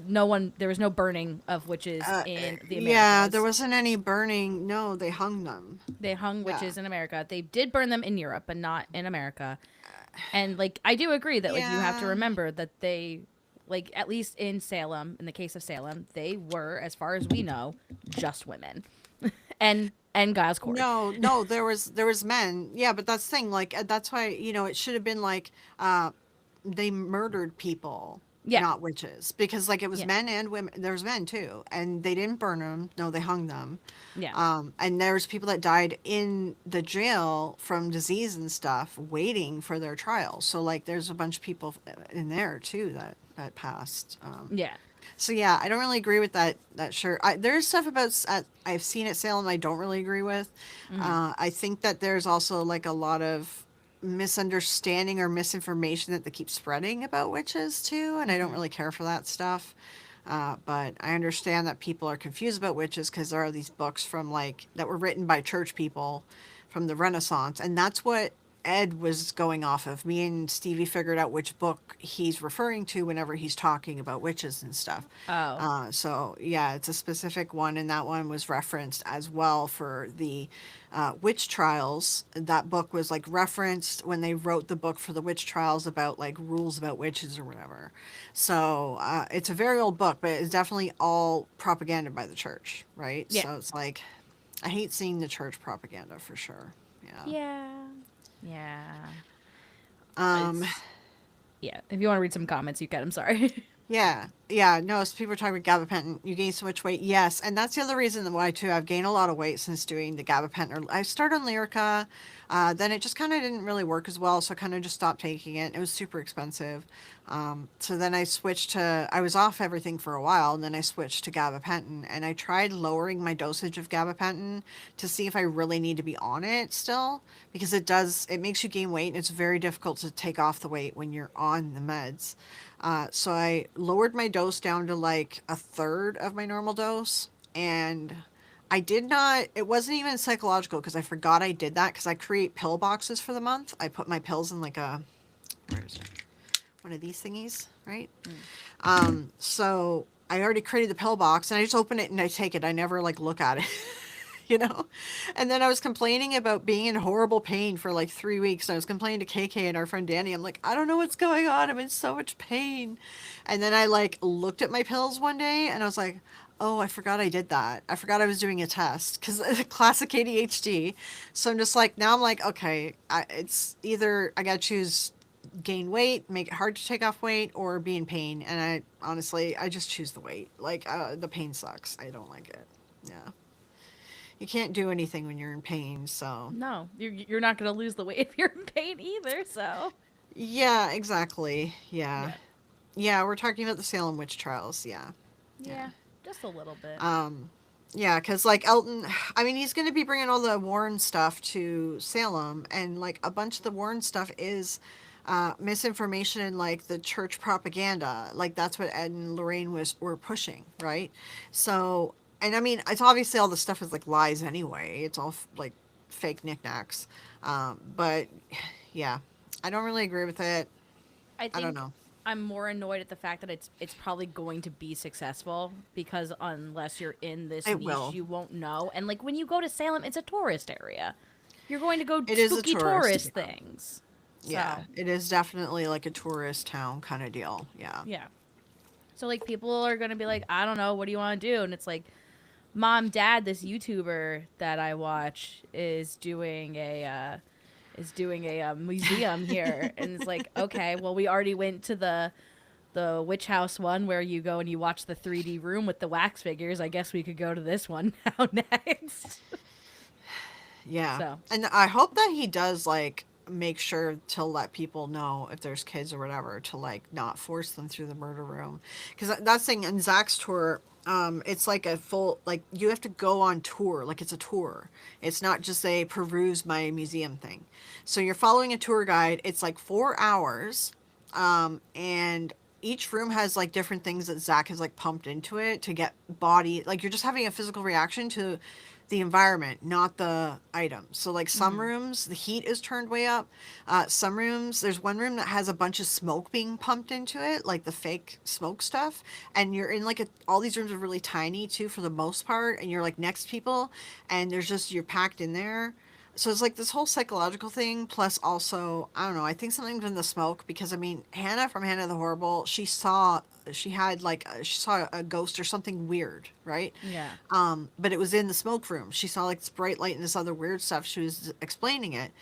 Speaker 1: no one there was no burning of witches
Speaker 2: Uh,
Speaker 1: in the
Speaker 2: yeah, there
Speaker 1: Americas.
Speaker 2: wasn't any burning. No, they hung them.
Speaker 1: They hung
Speaker 2: Yeah.
Speaker 1: witches in America. They did burn them in Europe, but not in America. And like I do agree that like you have to
Speaker 2: Yeah.
Speaker 1: remember that they like at least in Salem, in the case of Salem, they were as far as we know just women. And Giles Court.
Speaker 2: No, no, there was men. Yeah, but that's the thing. Like that's why you know it should have been like they murdered people,
Speaker 1: Yeah.
Speaker 2: not witches, because like it was
Speaker 1: Yeah.
Speaker 2: men and women. There was men too, and they didn't burn them. No, they hung them.
Speaker 1: Yeah.
Speaker 2: And there's people that died in the jail from disease and stuff, waiting for their trial. So like there's a bunch of people in there too that passed.
Speaker 1: Yeah.
Speaker 2: So yeah, I don't really agree with that shirt. There's stuff about I've seen at Salem I don't really agree with.
Speaker 1: Hmm.
Speaker 2: I think that there's also like a lot of misunderstanding or misinformation that they keep spreading about witches too, and I don't
Speaker 1: Hmm.
Speaker 2: really care for that stuff. But I understand that people are confused about witches because there are these books from like that were written by church people from the Renaissance, and that's what Ed was going off of. Me and Stevie figured out which book he's referring to whenever he's talking about witches and stuff.
Speaker 1: Oh.
Speaker 2: So yeah, it's a specific one, and that one was referenced as well for the witch trials. That book was like referenced when they wrote the book for the witch trials about like rules about witches or whatever. So it's a very old book, but it's definitely all propaganda by the church, right?
Speaker 1: Yeah.
Speaker 2: So it's like I hate seeing the church propaganda for sure. Yeah.
Speaker 1: Yeah. Yeah.
Speaker 2: Um,
Speaker 1: It's, yeah. If you want to read some comments, you can. I'm sorry.
Speaker 2: yeah. Yeah, no, so people are talking about gabapentin. You gain so much weight. Yes, and that's the other reason why too. I've gained a lot of weight since doing the gabapentin. I started on Lyrica, then it just kind of didn't really work as well, so I kind of just stopped taking it. It was super expensive. So then I switched to. I was off everything for a while, and then I switched to gabapentin, and I tried lowering my dosage of gabapentin to see if I really need to be on it still, because it does. It makes you gain weight, and it's very difficult to take off the weight when you're on the meds. So I lowered my dose down to like a third of my normal dose. And I did not, it wasn't even psychological because I forgot I did that because I create pill boxes for the month. I put my pills in like a, where is it? One of these thingies, right?
Speaker 1: Mm.
Speaker 2: So I already created the pill box and I just open it and I take it. I never like look at it. You know? And then I was complaining about being in horrible pain for like 3 weeks. I was complaining to KK and our friend Danny. I'm like, I don't know what's going on. I'm in so much pain. And then I like looked at my pills one day and I was like, oh, I forgot I did that. I forgot I was doing a test because classic ADHD. So I'm just like, now I'm like, okay, it's either I got to choose gain weight, make it hard to take off weight, or be in pain. And I honestly, I just choose the weight. Like, the pain sucks. I don't like it. Yeah. You can't do anything when you're in pain, so.
Speaker 1: No, you're not going to lose the weight if you're in pain either. So
Speaker 2: Yeah, exactly. Yeah.
Speaker 1: yeah,
Speaker 2: Yeah, we're talking about the Salem witch trials. Yeah. Yeah.
Speaker 1: yeah, just a little bit.
Speaker 2: Yeah, because like Elton, I mean, he's going to be bringing all the Warren stuff to Salem, and like a bunch of the Warren stuff is misinformation and like the church propaganda. Like that's what Ed and Lorraine were pushing, right? So, and I mean, it's obviously all the stuff is like lies anyway. It's all like fake knickknacks. But yeah, I don't really agree with it.
Speaker 1: I
Speaker 2: I don't
Speaker 1: think
Speaker 2: know.
Speaker 1: I'm more annoyed at the fact that it's probably going to be successful because unless you're in this
Speaker 2: It
Speaker 1: niche,
Speaker 2: will.
Speaker 1: you won't know. And like when you go to Salem, it's a tourist area. You're going to go
Speaker 2: It is a
Speaker 1: spooky
Speaker 2: tourist.
Speaker 1: tourist things.
Speaker 2: Yeah,
Speaker 1: So,
Speaker 2: it is definitely like a tourist town kind of deal. Yeah.
Speaker 1: yeah. So like people are going to be like, "I don't know, what do you want to do?" And it's like, "Mom, Dad, this YouTuber that I watch is doing a museum here." And it's like, "Okay, well we already went to the witch house one where you go and you watch the 3D room with the wax figures. I guess we could go to this one now next."
Speaker 2: Yeah.
Speaker 1: So,
Speaker 2: And I hope that he does like make sure to let people know if there's kids or whatever to like not force them through the murder room. Because that's thing in Zach's tour, it's like a full like you have to go on tour, like it's a tour. It's not just a peruse my museum thing. So you're following a tour guide. It's like 4 hours, and each room has like different things that Zach has like pumped into it to get body like you're just having a physical reaction to the environment, not the item. So like some
Speaker 1: mm,
Speaker 2: rooms, the heat is turned way up. Some rooms, there's one room that has a bunch of smoke being pumped into it, like the fake smoke stuff. And you're in like all these rooms are really tiny too for the most part, and you're like next to people, and there's just you're packed in there. So it's like this whole psychological thing, plus also, I don't know, I think something's in the smoke because I mean, Hannah from Hannah the Horrible, she had like, she saw a ghost or something weird, right?
Speaker 1: yeah.
Speaker 2: But it was in the smoke room. She saw like this bright light and this other weird stuff. She was explaining it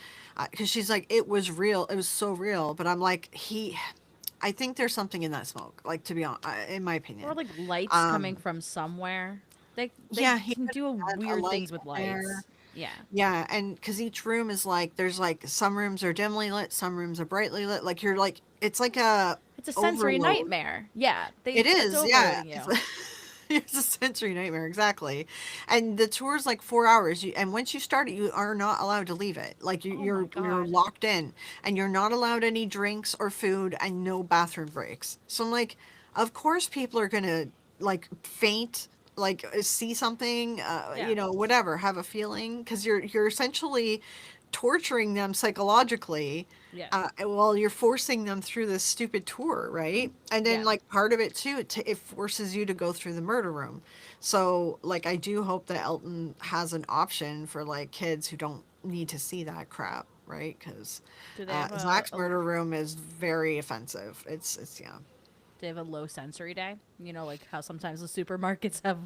Speaker 2: because she's like, it was real. It was so real. But I'm like, I think there's something in that smoke, like to be honest, in my
Speaker 1: Or
Speaker 2: opinion.
Speaker 1: like lights coming
Speaker 2: Um,
Speaker 1: from somewhere. They
Speaker 2: yeah, he
Speaker 1: can
Speaker 2: could
Speaker 1: do
Speaker 2: have had a
Speaker 1: weird
Speaker 2: light
Speaker 1: things with
Speaker 2: there.
Speaker 1: lights. Yeah.
Speaker 2: Yeah, and because each room is like, there's like some rooms are dimly lit, some rooms are brightly lit. Like you're like, it's like a
Speaker 1: It's a sensory
Speaker 2: overload.
Speaker 1: nightmare. Yeah.
Speaker 2: It
Speaker 1: It's
Speaker 2: is, yeah.
Speaker 1: overloading
Speaker 2: It's,
Speaker 1: you.
Speaker 2: it's a sensory nightmare, exactly. And the tour's like 4 hours. And once you start it, you are not allowed to leave it. Like
Speaker 1: Oh my
Speaker 2: you're
Speaker 1: god.
Speaker 2: locked in, and you're not allowed any drinks or food, and no bathroom breaks. So I'm like, of course people are gonna like faint, like see something,
Speaker 1: Yeah.
Speaker 2: whatever, have a feeling, because you're essentially torturing them psychologically
Speaker 1: Yeah.
Speaker 2: while you're forcing them through this stupid tour, right? And then
Speaker 1: Yeah.
Speaker 2: like part of it too, it forces you to go through the murder room. So like I do hope that Elton has an option for like kids who don't need to see that crap, right? Because
Speaker 1: Do they have
Speaker 2: Zach's murder room is very offensive. It's yeah.
Speaker 1: they have a low sensory day? You know, like how sometimes the supermarkets have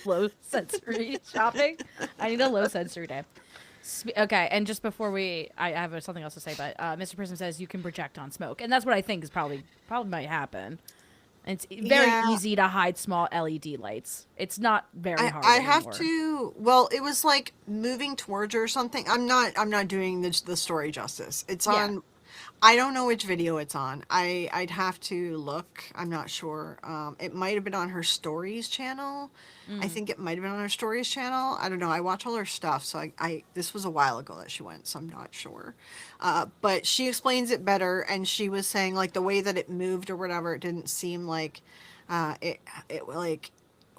Speaker 1: low sensory shopping. I need a low sensory day. Okay, and just before I have something else to say, but Mr. Prism says you can project on smoke, and that's what I think is probably might happen. It's very
Speaker 2: Yeah,
Speaker 1: easy to hide small LED lights. It's not very
Speaker 2: I
Speaker 1: hard
Speaker 2: have
Speaker 1: anymore.
Speaker 2: to. Well, it was like moving towards her or something. I'm not doing the story justice. It's
Speaker 1: Yeah.
Speaker 2: on. I don't know which video it's on. I'd have to look. I'm not sure. It might have been on her stories channel. I
Speaker 1: Mm.
Speaker 2: think it might have been on her stories channel. I don't know. I watch all her stuff, so I this was a while ago that she went, so I'm not sure. But she explains it better, and she was saying like the way that it moved or whatever, it didn't seem like it like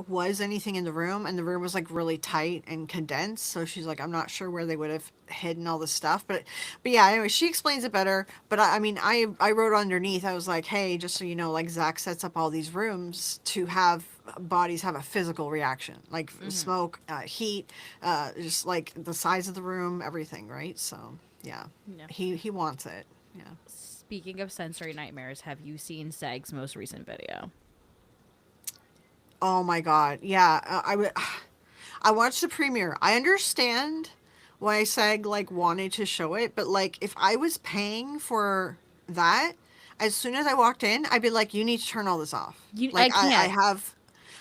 Speaker 2: was anything in the room, and the room was like really tight and condensed, so she's like, I'm not sure where they would have hidden all this stuff, but yeah, anyway, she explains it better. But I mean, I wrote underneath, I was like, hey, just so you know, like Zach sets up all these rooms to have bodies have a physical reaction, like
Speaker 1: Hmm.
Speaker 2: smoke, heat, just like the size of the room, everything, right? So yeah,
Speaker 1: Yeah.
Speaker 2: he wants it. Yeah.
Speaker 1: Speaking of sensory nightmares, have you seen Seg's most recent video?
Speaker 2: Oh my god, yeah. I watched the premiere. I understand why SAG like wanted to show it, but like if I was paying for that, as soon as I walked in, I'd be like, you need to turn all this off.
Speaker 1: I
Speaker 2: Like
Speaker 1: can't.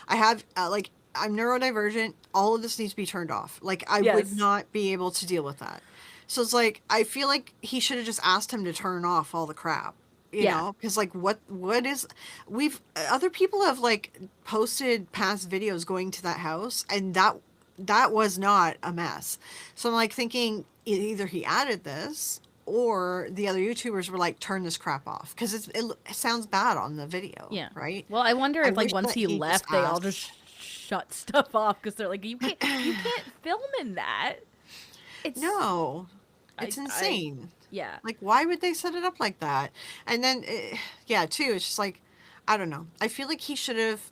Speaker 2: I have like I'm neurodivergent. All of this needs to be turned off. Like I would
Speaker 1: Yes.
Speaker 2: not be able to deal with that. So it's like I feel like he should have just asked him to turn off all the crap. You
Speaker 1: Yeah.
Speaker 2: know, because like what is we've other people have like posted past videos going to that house, and that was not a mess. So I'm like thinking either he added this or the other YouTubers were like, turn this crap off because it sounds bad on the video,
Speaker 1: Yeah.
Speaker 2: right?
Speaker 1: Well, I wonder
Speaker 2: I
Speaker 1: if like
Speaker 2: wish
Speaker 1: once
Speaker 2: that
Speaker 1: he
Speaker 2: he just
Speaker 1: left, they all just
Speaker 2: asked.
Speaker 1: shut stuff off because they're like, you can't film in that. It's
Speaker 2: No,
Speaker 1: I
Speaker 2: it's
Speaker 1: I
Speaker 2: insane.
Speaker 1: yeah.
Speaker 2: Like, why would they set it up like that? And then, yeah, too, it's just like, I don't know. I feel like he should have,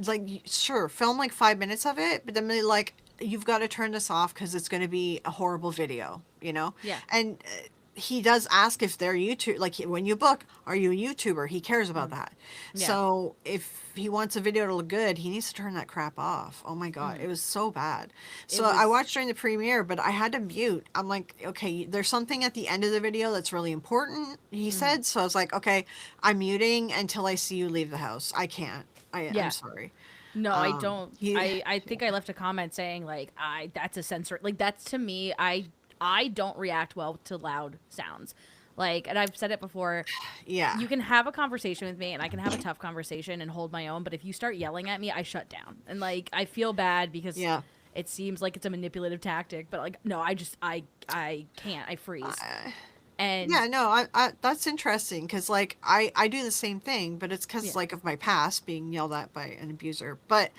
Speaker 2: like, sure, film like 5 minutes of it, but then be like, you've got to turn this off because it's going to be a horrible video, you know?
Speaker 1: Yeah.
Speaker 2: And he does ask if they're YouTube, like, when you book, are you a YouTuber? He cares about
Speaker 1: Mm.
Speaker 2: that.
Speaker 1: Yeah.
Speaker 2: So if he wants a video to look good, he needs to turn that crap off. Oh my God,
Speaker 1: Mm.
Speaker 2: it was so bad.
Speaker 1: It
Speaker 2: So I
Speaker 1: was
Speaker 2: watched during the premiere, but I had to mute. I'm like, okay, there's something at the end of the video that's really important, he
Speaker 1: mm.
Speaker 2: said. So I was like, okay, I'm muting until I see you leave the house. I can't. I'm
Speaker 1: Yeah.
Speaker 2: sorry.
Speaker 1: No, I don't.
Speaker 2: He,
Speaker 1: I
Speaker 2: yeah,
Speaker 1: think I left a comment saying like I that's a sensor like that's to me I don't react well to loud sounds. Like, and I've said it before,
Speaker 2: yeah,
Speaker 1: you can have a conversation with me and I can have a tough conversation and hold my own, but if you start yelling at me, I shut down. And like I feel bad because
Speaker 2: yeah.
Speaker 1: it seems like it's a manipulative tactic, but like no, I can't. I freeze.
Speaker 2: I,
Speaker 1: And
Speaker 2: Yeah, no, I that's interesting because like I do the same thing, but it's because
Speaker 1: yeah,
Speaker 2: like of my past being yelled at by an abuser. But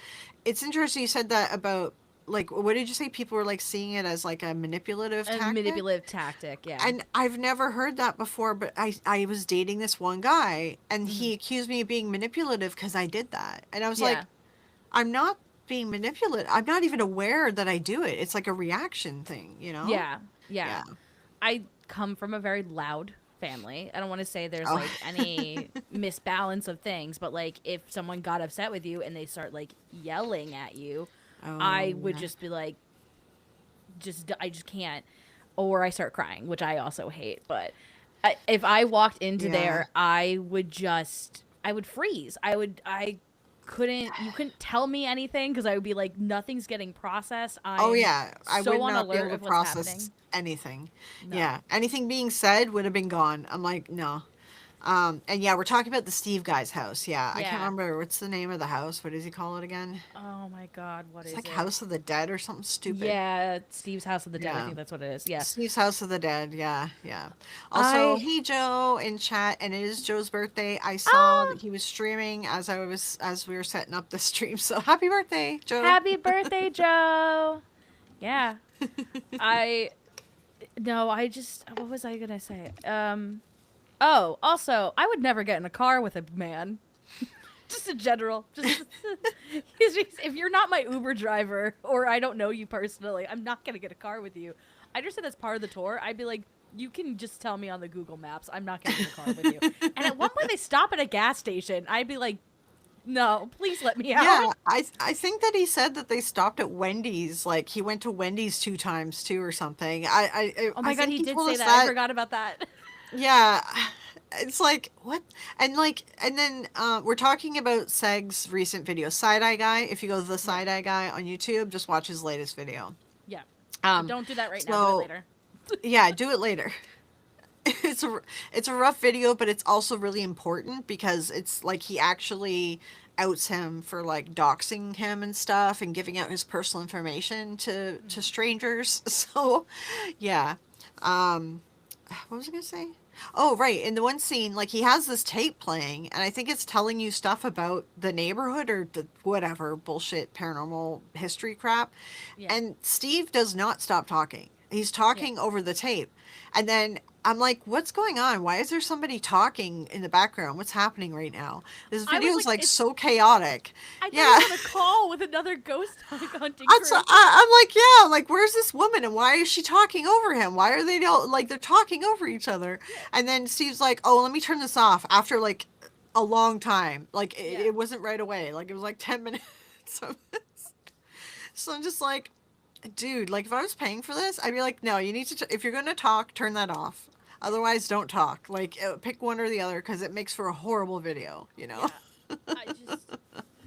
Speaker 2: it's interesting you said that about like what did you say? People were like seeing it as like a manipulative
Speaker 1: a
Speaker 2: tactic,
Speaker 1: manipulative tactic, yeah.
Speaker 2: and I've never heard that before. But I was dating this one guy, and
Speaker 1: Hmm.
Speaker 2: he accused me of being manipulative because I did that, and I was
Speaker 1: Yeah.
Speaker 2: like, I'm not being manipulative. I'm not even aware that I do it. It's like a reaction thing, you know?
Speaker 1: Yeah. Yeah.
Speaker 2: Yeah.
Speaker 1: I come from a very loud family. I don't want to say there's
Speaker 2: Oh.
Speaker 1: like any misbalance of things, but like if someone got upset with you and they start like yelling at you,
Speaker 2: Oh
Speaker 1: I would
Speaker 2: yeah.
Speaker 1: just be like, I just can't. Or I start crying, which I also hate. But if I walked into
Speaker 2: Yeah.
Speaker 1: there, I would freeze. I couldn't, you couldn't tell me anything because I would be like, nothing's getting processed.
Speaker 2: Oh
Speaker 1: I'm
Speaker 2: yeah, I would
Speaker 1: so on
Speaker 2: not be able
Speaker 1: alert
Speaker 2: to
Speaker 1: of what's
Speaker 2: process
Speaker 1: happening.
Speaker 2: anything.
Speaker 1: No.
Speaker 2: Yeah, anything being said would have been gone. I'm like, no. And yeah, we're talking about the Steve guy's house. Yeah, I can't
Speaker 1: Yeah.
Speaker 2: remember what's the name of the house. What does he call it again?
Speaker 1: Oh my God, what
Speaker 2: It's
Speaker 1: is
Speaker 2: like
Speaker 1: it?
Speaker 2: House of the Dead or something stupid.
Speaker 1: Yeah, Steve's House of the Dead. I
Speaker 2: Yeah.
Speaker 1: think that's what it is. Yeah.
Speaker 2: Steve's House of the Dead. Yeah, yeah. Also,
Speaker 1: I
Speaker 2: hey Joe in chat, and it is Joe's birthday. I saw
Speaker 1: ah
Speaker 2: that he was streaming as we were setting up the stream. So happy birthday, Joe.
Speaker 1: happy birthday, Joe. Yeah. I no, I just what was I gonna say? Oh, also, I would never get in a car with a man. Just in general. Just if you're not my Uber driver or I don't know you personally, I'm not gonna get a car with you. I just said as part of the tour, I'd be like, you can just tell me on the Google Maps. I'm not getting in a car with you. And at one point, they stop at a gas station. I'd be like, no, please let me out.
Speaker 2: Yeah, I think that he said that they stopped at Wendy's. Like he went to Wendy's 2 times too, or something.
Speaker 1: Oh
Speaker 2: I
Speaker 1: my god,
Speaker 2: think
Speaker 1: he
Speaker 2: he
Speaker 1: did
Speaker 2: told
Speaker 1: say
Speaker 2: us
Speaker 1: that. I
Speaker 2: that.
Speaker 1: forgot about that.
Speaker 2: Yeah, It's like what? And then we're talking about Seg's recent video, Side Eye Guy. If you go to the
Speaker 1: Yeah.
Speaker 2: Side Eye Guy on YouTube, just watch his latest video.
Speaker 1: Yeah. But
Speaker 2: Um,
Speaker 1: don't do that right now. Do it
Speaker 2: so
Speaker 1: later.
Speaker 2: yeah, do it later. It's a rough video, but it's also really important because it's like he actually outs him for like doxing him and stuff and giving out his personal information to strangers. So, yeah. Um, what was I gonna say? Oh, right. In the one scene, like he has this tape playing, and I think it's telling you stuff about the neighborhood or the whatever bullshit paranormal history crap.
Speaker 1: Yeah.
Speaker 2: And Steve does not stop talking. He's
Speaker 1: Yeah.
Speaker 2: talking over the tape. And then I'm like, what's going on? Why is there somebody talking in the background? What's happening right now? This
Speaker 1: I
Speaker 2: video
Speaker 1: was
Speaker 2: is
Speaker 1: like,
Speaker 2: like
Speaker 1: it's.
Speaker 2: so chaotic.
Speaker 1: I thought he
Speaker 2: Yeah.
Speaker 1: was on a call with another ghost hunting
Speaker 2: That's,
Speaker 1: crew.
Speaker 2: I'm like, yeah, like, where's this woman and why is she talking over him? Why are they all, like, they're talking over each other?
Speaker 1: Yeah.
Speaker 2: And then Steve's like, oh, let me turn this off after, like, a long time. Like,
Speaker 1: Yeah.
Speaker 2: it wasn't right away. Like, it was like 10 minutes of this. So I'm just like, dude, like, if I was paying for this, I'd be like, no, you need to, if you're going to talk, turn that off. Otherwise, don't talk. Like, pick one or the other because it makes for a horrible video, you know?
Speaker 1: Yeah. I just.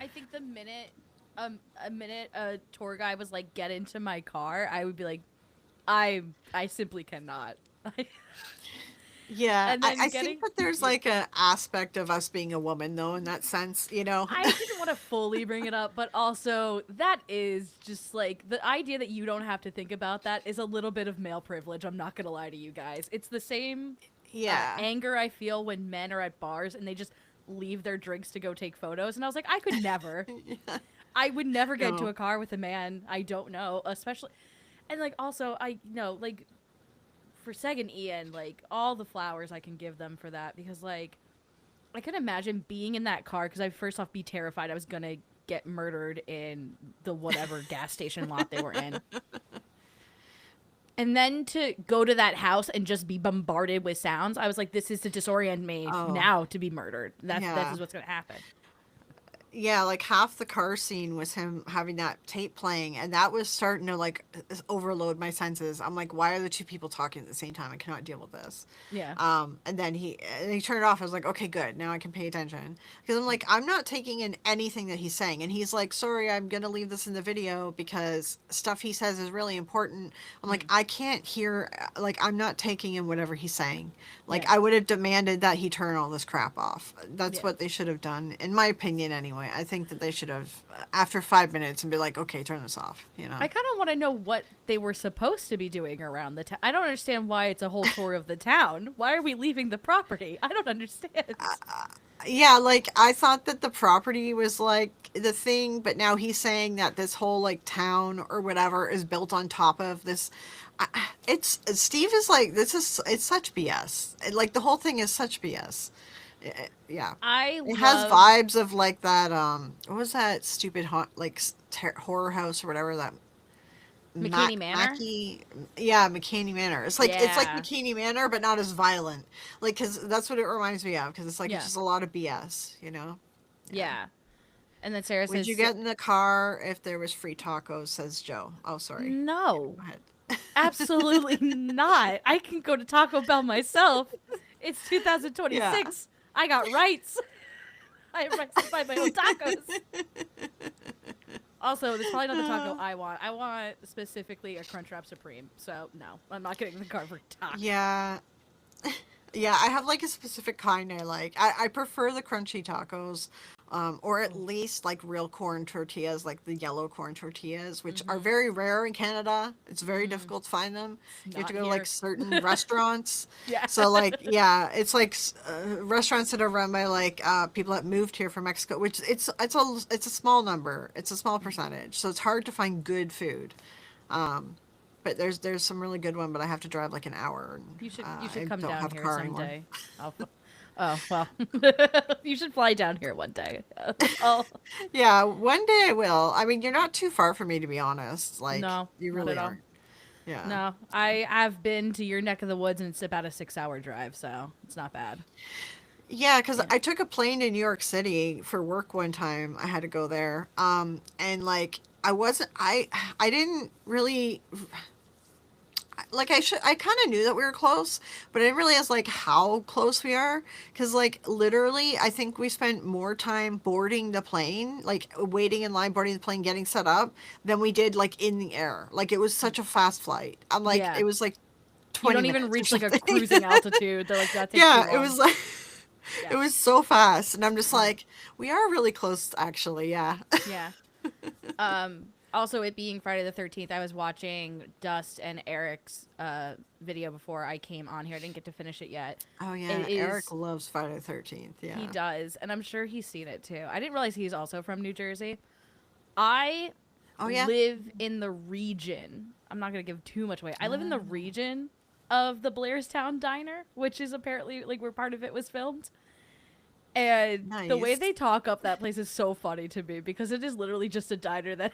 Speaker 1: I think the minute. A minute a tour guy was like, "Get into my car," I would be like, I simply cannot.
Speaker 2: Yeah,
Speaker 1: And then
Speaker 2: I think
Speaker 1: getting.
Speaker 2: that there's
Speaker 1: Yeah.
Speaker 2: like a aspect of us being a woman though in that sense, you know.
Speaker 1: I didn't want to fully bring it up, but also that is just like the idea that you don't have to think about that is a little bit of male privilege. I'm not gonna lie to you guys. It's the same
Speaker 2: Yeah.
Speaker 1: anger I feel when men are at bars and they just leave their drinks to go take photos. And I was like, I could never.
Speaker 2: Yeah.
Speaker 1: I would never get into
Speaker 2: No.
Speaker 1: a car with a man I don't know, especially. And like also, I know like for Seg and Ian, like all the flowers I can give them for that because like I could imagine being in that car because I first off be terrified I was gonna get murdered in the whatever gas station lot they were in. And then to go to that house and just be bombarded with sounds, I was like, this is to disorient me
Speaker 2: Oh,
Speaker 1: now to be murdered. This
Speaker 2: yeah.
Speaker 1: is what's gonna happen.
Speaker 2: Yeah, like half the car scene was him having that tape playing, and that was starting to like overload my senses. I'm like, why are the two people talking at the same time? I cannot deal with this.
Speaker 1: Yeah.
Speaker 2: And then he turned it off. I was like, okay, good. Now I can pay attention because I'm like, I'm not taking in anything that he's saying. And he's like, sorry, I'm gonna leave this in the video because stuff he says is really important. I'm like,
Speaker 1: Mm.
Speaker 2: I can't hear. Like, I'm not taking in whatever he's saying. Like,
Speaker 1: Yeah.
Speaker 2: I would have demanded that he turn all this crap off. That's
Speaker 1: Yeah.
Speaker 2: what they should have done, in my opinion. Anyway, I think that they should have after 5 minutes and be like, okay, turn this off. You know.
Speaker 1: I kind of want to know what they were supposed to be doing around the town. I don't understand why it's a whole tour of the town. Why are we leaving the property? I don't understand.
Speaker 2: Yeah, like I thought that the property was like the thing, but now he's saying that this whole like town or whatever is built on top of this. It's Steve is like this is it's such BS. Like the whole thing is such BS. Yeah,
Speaker 1: I
Speaker 2: it has
Speaker 1: love
Speaker 2: vibes of like that. What was that stupid like horror house or whatever that
Speaker 1: McKinney Manor.
Speaker 2: Mackie, yeah, McKinney Manor. It's like
Speaker 1: Yeah.
Speaker 2: McKinney Manor, but not as violent. Like, cause that's what it reminds me of. Cause it's like it's
Speaker 1: Yeah.
Speaker 2: just a lot of BS, you know. Yeah.
Speaker 1: Yeah. And then Sarah
Speaker 2: Would you
Speaker 1: says,
Speaker 2: get in the car if there was free tacos? Says Joe. Oh, sorry. Yeah,
Speaker 1: no,
Speaker 2: go ahead.
Speaker 1: absolutely not. I can go to Taco Bell myself. It's
Speaker 2: Yeah.
Speaker 1: 2026. I got rights. I have rights to buy my own tacos. Also, that's probably not the taco I want. I want specifically a Crunchwrap Supreme. So, no, I'm not getting in the car for tacos.
Speaker 2: Yeah. Yeah, I have like a specific kind I like. I prefer the crunchy tacos, or at least like real corn tortillas, like the yellow corn tortillas, which are
Speaker 1: Mm-hmm.
Speaker 2: very rare in Canada. It's very
Speaker 1: Mm,
Speaker 2: difficult to find them.
Speaker 1: it's
Speaker 2: You have to
Speaker 1: not
Speaker 2: go to like
Speaker 1: here.
Speaker 2: certain restaurants.
Speaker 1: Yeah.
Speaker 2: So like yeah, it's like restaurants that are run by like people that moved here from Mexico, which it's a small number. It's a small percentage, so it's hard to find good food. Um, but there's some really good one, but I have to drive like an hour, and
Speaker 1: You should
Speaker 2: I
Speaker 1: come
Speaker 2: don't
Speaker 1: down
Speaker 2: have a
Speaker 1: here
Speaker 2: car anymore.
Speaker 1: someday. I'll, oh well, you should fly down here one day. Oh
Speaker 2: Yeah, one day I will. I mean, you're not too far from me, to be honest. Like,
Speaker 1: no,
Speaker 2: you
Speaker 1: not
Speaker 2: really
Speaker 1: at all.
Speaker 2: aren't. Yeah.
Speaker 1: No, I have been to your neck of the woods, and it's about a 6-hour drive, so it's not bad.
Speaker 2: Yeah, because
Speaker 1: Yeah.
Speaker 2: I took a plane to New York City for work one time. I had to go there. And like, I wasn't, I didn't really, like I kind of knew that we were close, but I didn't realize like how close we are. Because like literally, I think we spent more time boarding the plane, like waiting in line, boarding the plane, getting set up, than we did like in the air. Like it was such a fast flight. I'm like,
Speaker 1: Yeah.
Speaker 2: it was like
Speaker 1: You
Speaker 2: 20
Speaker 1: don't even
Speaker 2: minutes or
Speaker 1: reach like a
Speaker 2: something.
Speaker 1: cruising altitude. They're like, that takes too
Speaker 2: Yeah, it
Speaker 1: long.
Speaker 2: was like
Speaker 1: Yeah.
Speaker 2: it was so fast, and I'm just like, we are really close, actually. Yeah.
Speaker 1: Yeah. Also, it being Friday the 13th, I was watching Dust and Eric's video before I came on here. I didn't get to finish it yet.
Speaker 2: Oh
Speaker 1: It
Speaker 2: yeah, Eric
Speaker 1: is,
Speaker 2: loves Friday the 13th.
Speaker 1: he
Speaker 2: Yeah.
Speaker 1: does, and I'm sure he's seen it too. I didn't realize he's also from New Jersey. I
Speaker 2: Oh yeah.
Speaker 1: live in the region. I'm not going to give too much away. I live in the
Speaker 2: Oh,
Speaker 1: region of the Blairstown Diner, which is apparently like where part of it was filmed. And the way
Speaker 2: nice.
Speaker 1: they talk up that place is so funny to me because it is literally just a diner that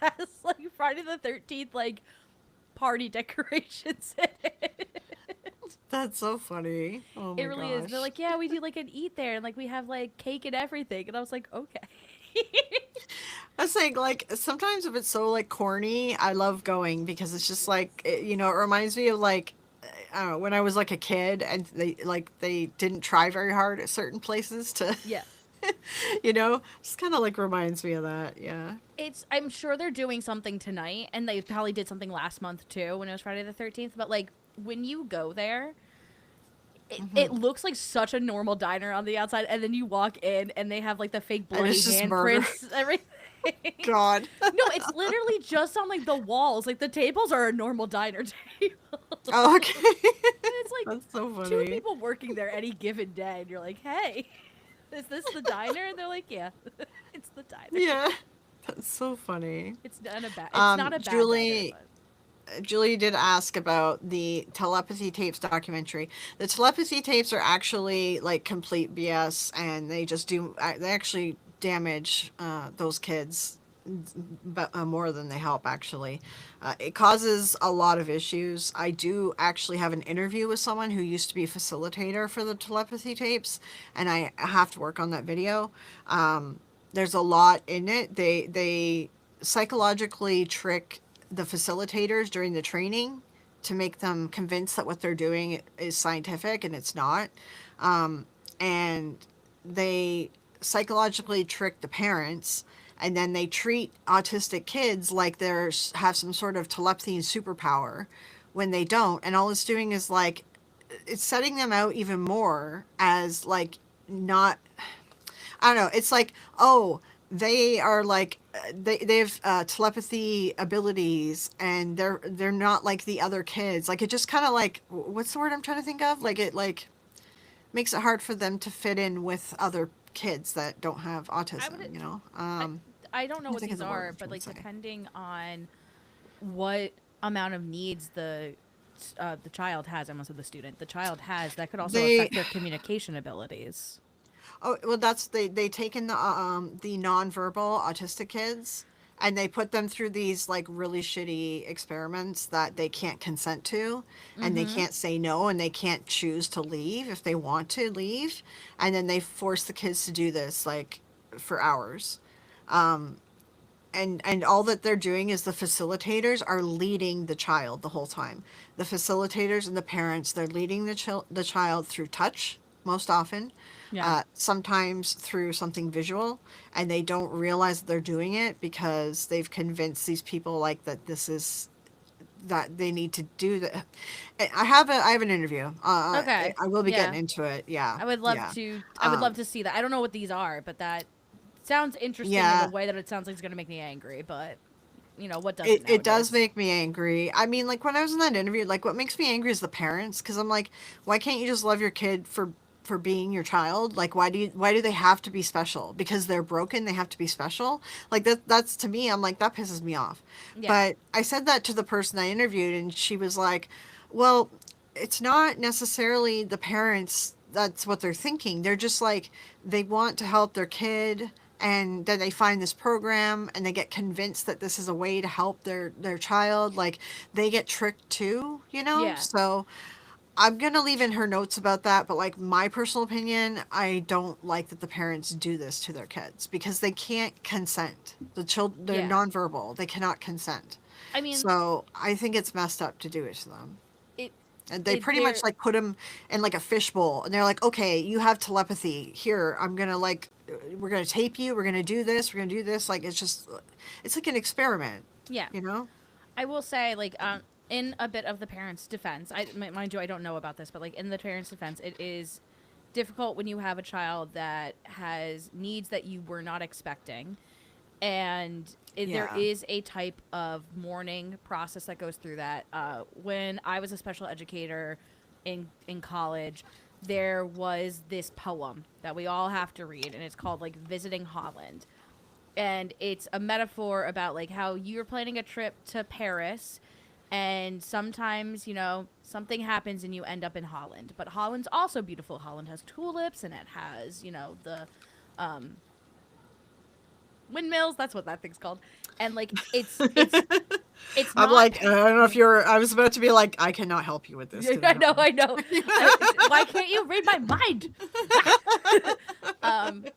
Speaker 1: has like Friday the 13th like party decorations in it.
Speaker 2: That's so funny. Oh
Speaker 1: It
Speaker 2: my
Speaker 1: really is. They're
Speaker 2: gosh.
Speaker 1: like, yeah, we do like an eat there and like we have like cake and everything. And I was like, okay.
Speaker 2: I was saying, like, sometimes if it's so, like, corny, I love going because it's just like, it reminds me of, like, I don't know, when I was, like, a kid and they didn't try very hard at certain places to,
Speaker 1: Yeah.
Speaker 2: just kind of, like, reminds me of that. Yeah.
Speaker 1: I'm sure they're doing something tonight and they probably did something last month too when it was Friday the 13th. But like when you go there, it
Speaker 2: Hmm.
Speaker 1: looks like such a normal diner on the outside, and then you walk in and they have like the fake
Speaker 2: And
Speaker 1: bloody
Speaker 2: it's just murder.
Speaker 1: handprints, everything.
Speaker 2: God.
Speaker 1: No, it's literally just on like the walls. Like the tables are a normal diner table.
Speaker 2: Oh, okay.
Speaker 1: It's like
Speaker 2: That's so
Speaker 1: two
Speaker 2: funny.
Speaker 1: people working there any given day, and you're like, "Hey, is this the diner?" And they're like, "Yeah, it's the diner."
Speaker 2: Yeah. That's so funny.
Speaker 1: It's not a bad diner,
Speaker 2: Julie
Speaker 1: but
Speaker 2: Julie did ask about the telepathy tapes documentary. The telepathy tapes are actually like complete BS, and they actually damage those kids, but more than they help. Actually, it causes a lot of issues. I do actually have an interview with someone who used to be a facilitator for the telepathy tapes, and I have to work on that video. There's a lot in it. They psychologically trick the facilitators during the training to make them convinced that what they're doing is scientific, and it's not. And they psychologically trick the parents, and then they treat autistic kids like they're have some sort of telepathy and superpower when they don't. And all it's doing is like it's setting them out even more as like not, I don't know. It's like, oh, they are like they have telepathy abilities, and they're not like the other kids. Like it just kind of like, what's the word I'm trying to think of? Like it like makes it hard for them to fit in with other kids that don't have
Speaker 1: I would.
Speaker 2: autism.
Speaker 1: I, I don't know
Speaker 2: I
Speaker 1: what
Speaker 2: think of
Speaker 1: these
Speaker 2: the word
Speaker 1: are,
Speaker 2: I'm
Speaker 1: but
Speaker 2: trying to
Speaker 1: like
Speaker 2: say.
Speaker 1: depending on what amount of needs the child has, I almost said the student, the child has, that could also
Speaker 2: They
Speaker 1: affect their communication abilities.
Speaker 2: Oh, well, that's they taken the nonverbal autistic kids, and they put them through these like really shitty experiments that they can't consent to, and they
Speaker 1: Mm-hmm.
Speaker 2: can't say no, and they can't choose to leave if they want to leave, and then they force the kids to do this like for hours. And all that they're doing is the facilitators are leading the child the whole time. The facilitators and the parents, they're leading the child through touch most often,
Speaker 1: Yeah.
Speaker 2: sometimes through something visual, and they don't realize that they're doing it because they've convinced these people like that this is that they need to do that. I have an interview.
Speaker 1: Okay.
Speaker 2: I will be getting
Speaker 1: Yeah.
Speaker 2: into it. Yeah,
Speaker 1: I would love
Speaker 2: yeah,
Speaker 1: to. I would love
Speaker 2: um,
Speaker 1: to see that. I don't know what these are, but that sounds interesting in the
Speaker 2: yeah.
Speaker 1: way that it sounds like it's going to make me angry. But what doesn't
Speaker 2: It does
Speaker 1: nowadays?
Speaker 2: make me angry. I mean, like when I was in that interview, like what makes me angry is the parents, because I'm like, why can't you just love your kid for being your child? Like why do they have to be special? Because they're broken, they have to be special? Like that's to me, I'm like that pisses me off.
Speaker 1: Yeah.
Speaker 2: But I said that to the person I interviewed, and she was like, "Well, it's not necessarily the parents that's what they're thinking. They're just like they want to help their kid, and then they find this program and they get convinced that this is a way to help their child. Like they get tricked too, you know?
Speaker 1: Yeah.
Speaker 2: So I'm going to leave in her notes about that, but like my personal opinion, I don't like that the parents do this to their kids because they can't consent. They're
Speaker 1: Yeah.
Speaker 2: nonverbal. They cannot consent.
Speaker 1: I mean,
Speaker 2: So I think it's messed up to do it to them.
Speaker 1: it
Speaker 2: And they pretty much
Speaker 1: there.
Speaker 2: like put him in like a fishbowl, and they're like, okay, you have telepathy. Here, I'm gonna like, we're gonna tape you. We're gonna do this. We're gonna do this. Like, it's just, it's like an experiment,
Speaker 1: Yeah,
Speaker 2: you know?
Speaker 1: I will say, like, in a bit of the parents' defense, mind you, I don't know about this, but like in the parents' defense, it is difficult when you have a child that has needs that you were not expecting, and there
Speaker 2: Yeah.
Speaker 1: is a type of mourning process that goes through that. When I was a special educator in college, there was this poem that we all have to read, and it's called like "Visiting Holland," and it's a metaphor about like how you're planning a trip to Paris, and sometimes, something happens and you end up in Holland, but Holland's also beautiful. Holland has tulips, and it has, the um windmills. That's what that thing's called. And like it's
Speaker 2: I'm
Speaker 1: not
Speaker 2: like, I don't know if you're. I was about to be like, I cannot help you with this
Speaker 1: I
Speaker 2: today.
Speaker 1: know, I know. Why can't you read my mind?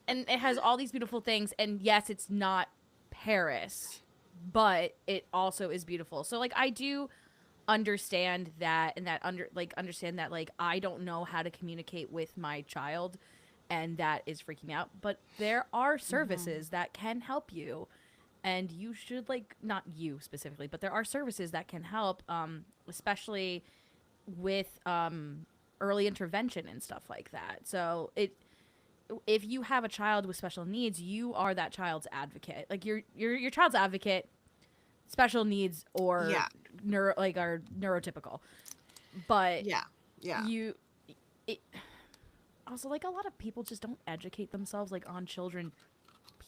Speaker 1: And it has all these beautiful things, and yes, it's not Paris, but it also is beautiful. So like I do understand that, and understand that like I don't know how to communicate with my child, and that is freaking me out. But there are services that can help you, and you should, like, not you specifically, but there are services that can help, especially with early intervention and stuff like that. So if you have a child with special needs, you are that child's advocate. Like you're your child's advocate, special needs or
Speaker 2: Yeah.
Speaker 1: are neurotypical. But
Speaker 2: Yeah. Yeah.
Speaker 1: you it, also, like, a lot of people just don't educate themselves like on children,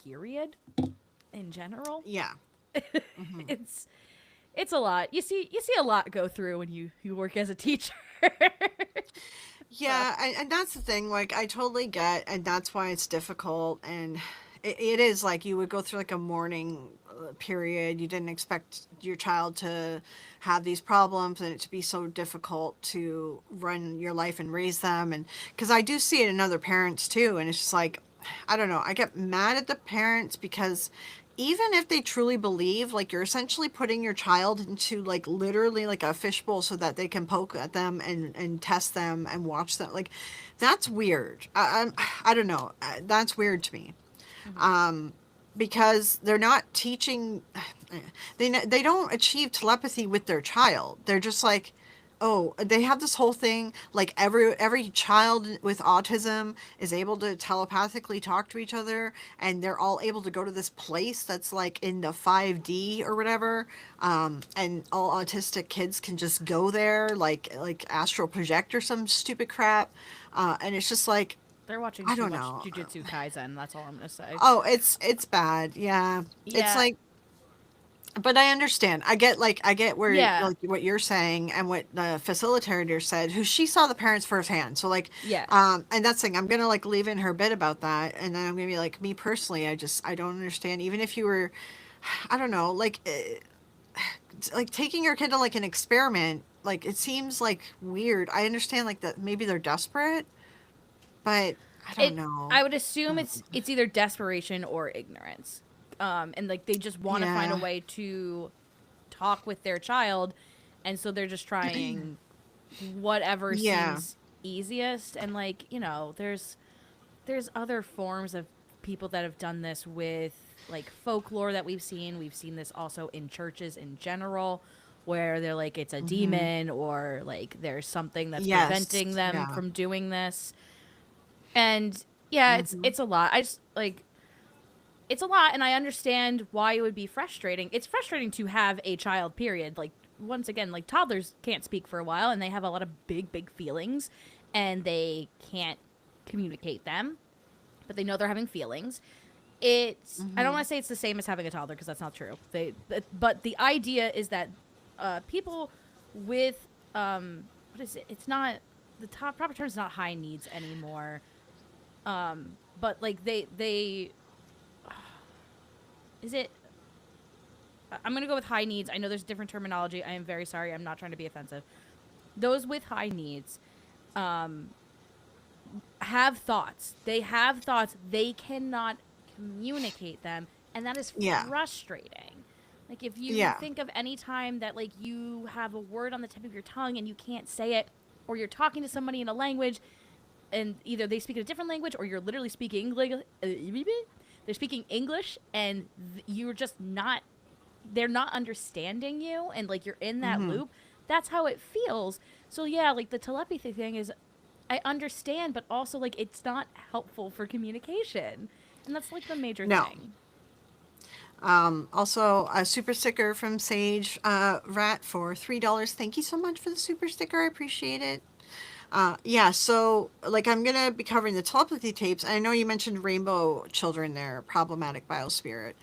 Speaker 1: period, in general.
Speaker 2: Yeah.
Speaker 1: it's it's a lot. You see a lot go through when you work as a teacher. So,
Speaker 2: Yeah, and that's the thing. Like, I totally get, and that's why it's difficult. And it is like you would go through like a mourning period. You didn't expect your child to have these problems and it to be so difficult to run your life and raise them. And because I do see it in other parents too, and it's just like, I don't know. I get mad at the parents because even if they truly believe, like, you're essentially putting your child into like literally like a fishbowl so that they can poke at them and test them and watch them, like, that's weird. I don't know. That's weird to me.
Speaker 1: mhm.
Speaker 2: Because they're not teaching, they don't achieve telepathy with their child. They're just like, oh, they have this whole thing like every child with autism is able to telepathically talk to each other, and they're all able to go to this place that's like in the 5D or whatever, and all autistic kids can just go there, like astral project or some stupid crap, and it's just like,
Speaker 1: They're watching
Speaker 2: I
Speaker 1: too
Speaker 2: don't
Speaker 1: much
Speaker 2: know.
Speaker 1: Jujutsu Kaisen. That's all I'm gonna say.
Speaker 2: Oh, it's bad. Yeah. It's
Speaker 1: Yeah,
Speaker 2: like, but I understand. I get where
Speaker 1: yeah,
Speaker 2: like what you're saying and what the facilitator said, who she saw the parents firsthand. So like,
Speaker 1: yeah.
Speaker 2: and that's the thing. I'm gonna like leave in her bit about that, and then I'm gonna be like, me personally, I don't understand. Even if you were, I don't know, like taking your kid to like an experiment, like it seems like weird. I understand like that maybe they're desperate, but I don't
Speaker 1: It.
Speaker 2: know.
Speaker 1: I would assume it's either desperation or ignorance, and like they just want to find a
Speaker 2: Yeah.
Speaker 1: way to talk with their child, and so they're just trying whatever
Speaker 2: Yeah.
Speaker 1: seems easiest. And like, there's other forms of people that have done this with like folklore that we've seen this also in churches in general, where they're like it's a
Speaker 2: Mm-hmm.
Speaker 1: demon, or like there's something that's
Speaker 2: Yes.
Speaker 1: preventing them
Speaker 2: Yeah.
Speaker 1: from doing this. And yeah, it's
Speaker 2: Mm-hmm.
Speaker 1: it's a lot. I just like it's a lot, and I understand why it would be frustrating. It's frustrating to have a child, period. Like, once again, like, toddlers can't speak for a while, and they have a lot of big feelings, and they can't communicate them, but they know they're having feelings. I don't
Speaker 2: Mm-hmm.
Speaker 1: want to say it's the same as having a toddler, because that's not true. But the idea is that people with what is it? It's not the top proper term is not high needs anymore. But like they is it I'm going to go with high needs. I know there's different terminology. I am very sorry. I'm not trying to be offensive. Those with high needs um, have thoughts. They have thoughts. They cannot communicate them, and that is
Speaker 2: Yeah.
Speaker 1: frustrating. Like if you
Speaker 2: Yeah.
Speaker 1: think of any time that like you have a word on the tip of your tongue and you can't say it, or you're talking to somebody in a language and either they speak a different language or you're literally speaking English, they're speaking English and you're just not, they're not understanding you and like you're in that
Speaker 2: Mm-hmm.
Speaker 1: loop. That's how it feels. So yeah, like the telepathy thing is, I understand, but also like it's not helpful for communication. And that's like the major
Speaker 2: No.
Speaker 1: thing.
Speaker 2: Also, a super sticker from Sage Rat for $3. Thank you so much for the super sticker. I appreciate it. Yeah, so like I'm gonna be covering the telepathy tapes. I know you mentioned rainbow children there, problematic biospirit.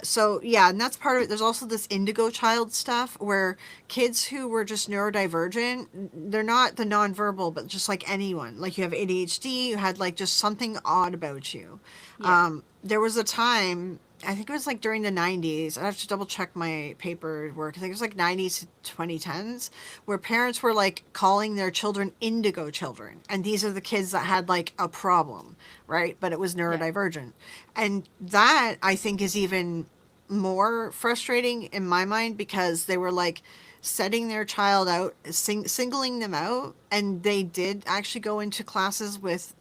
Speaker 2: So yeah, and that's part of it. There's also this indigo child stuff where kids who were just neurodivergent, they're not the nonverbal, but just like anyone. Like you have ADHD, you had like just something odd about you.
Speaker 1: Yeah.
Speaker 2: There was a time, I think it was like during the 90s. I have to double check my paperwork. I think it was like 90s to 2010s, where parents were like calling their children indigo children. And these are the kids that had like a problem, right? But it was
Speaker 1: Yeah.
Speaker 2: neurodivergent. And that I think is even more frustrating in my mind because they were like setting their child out, singling them out, and they did actually go into classes with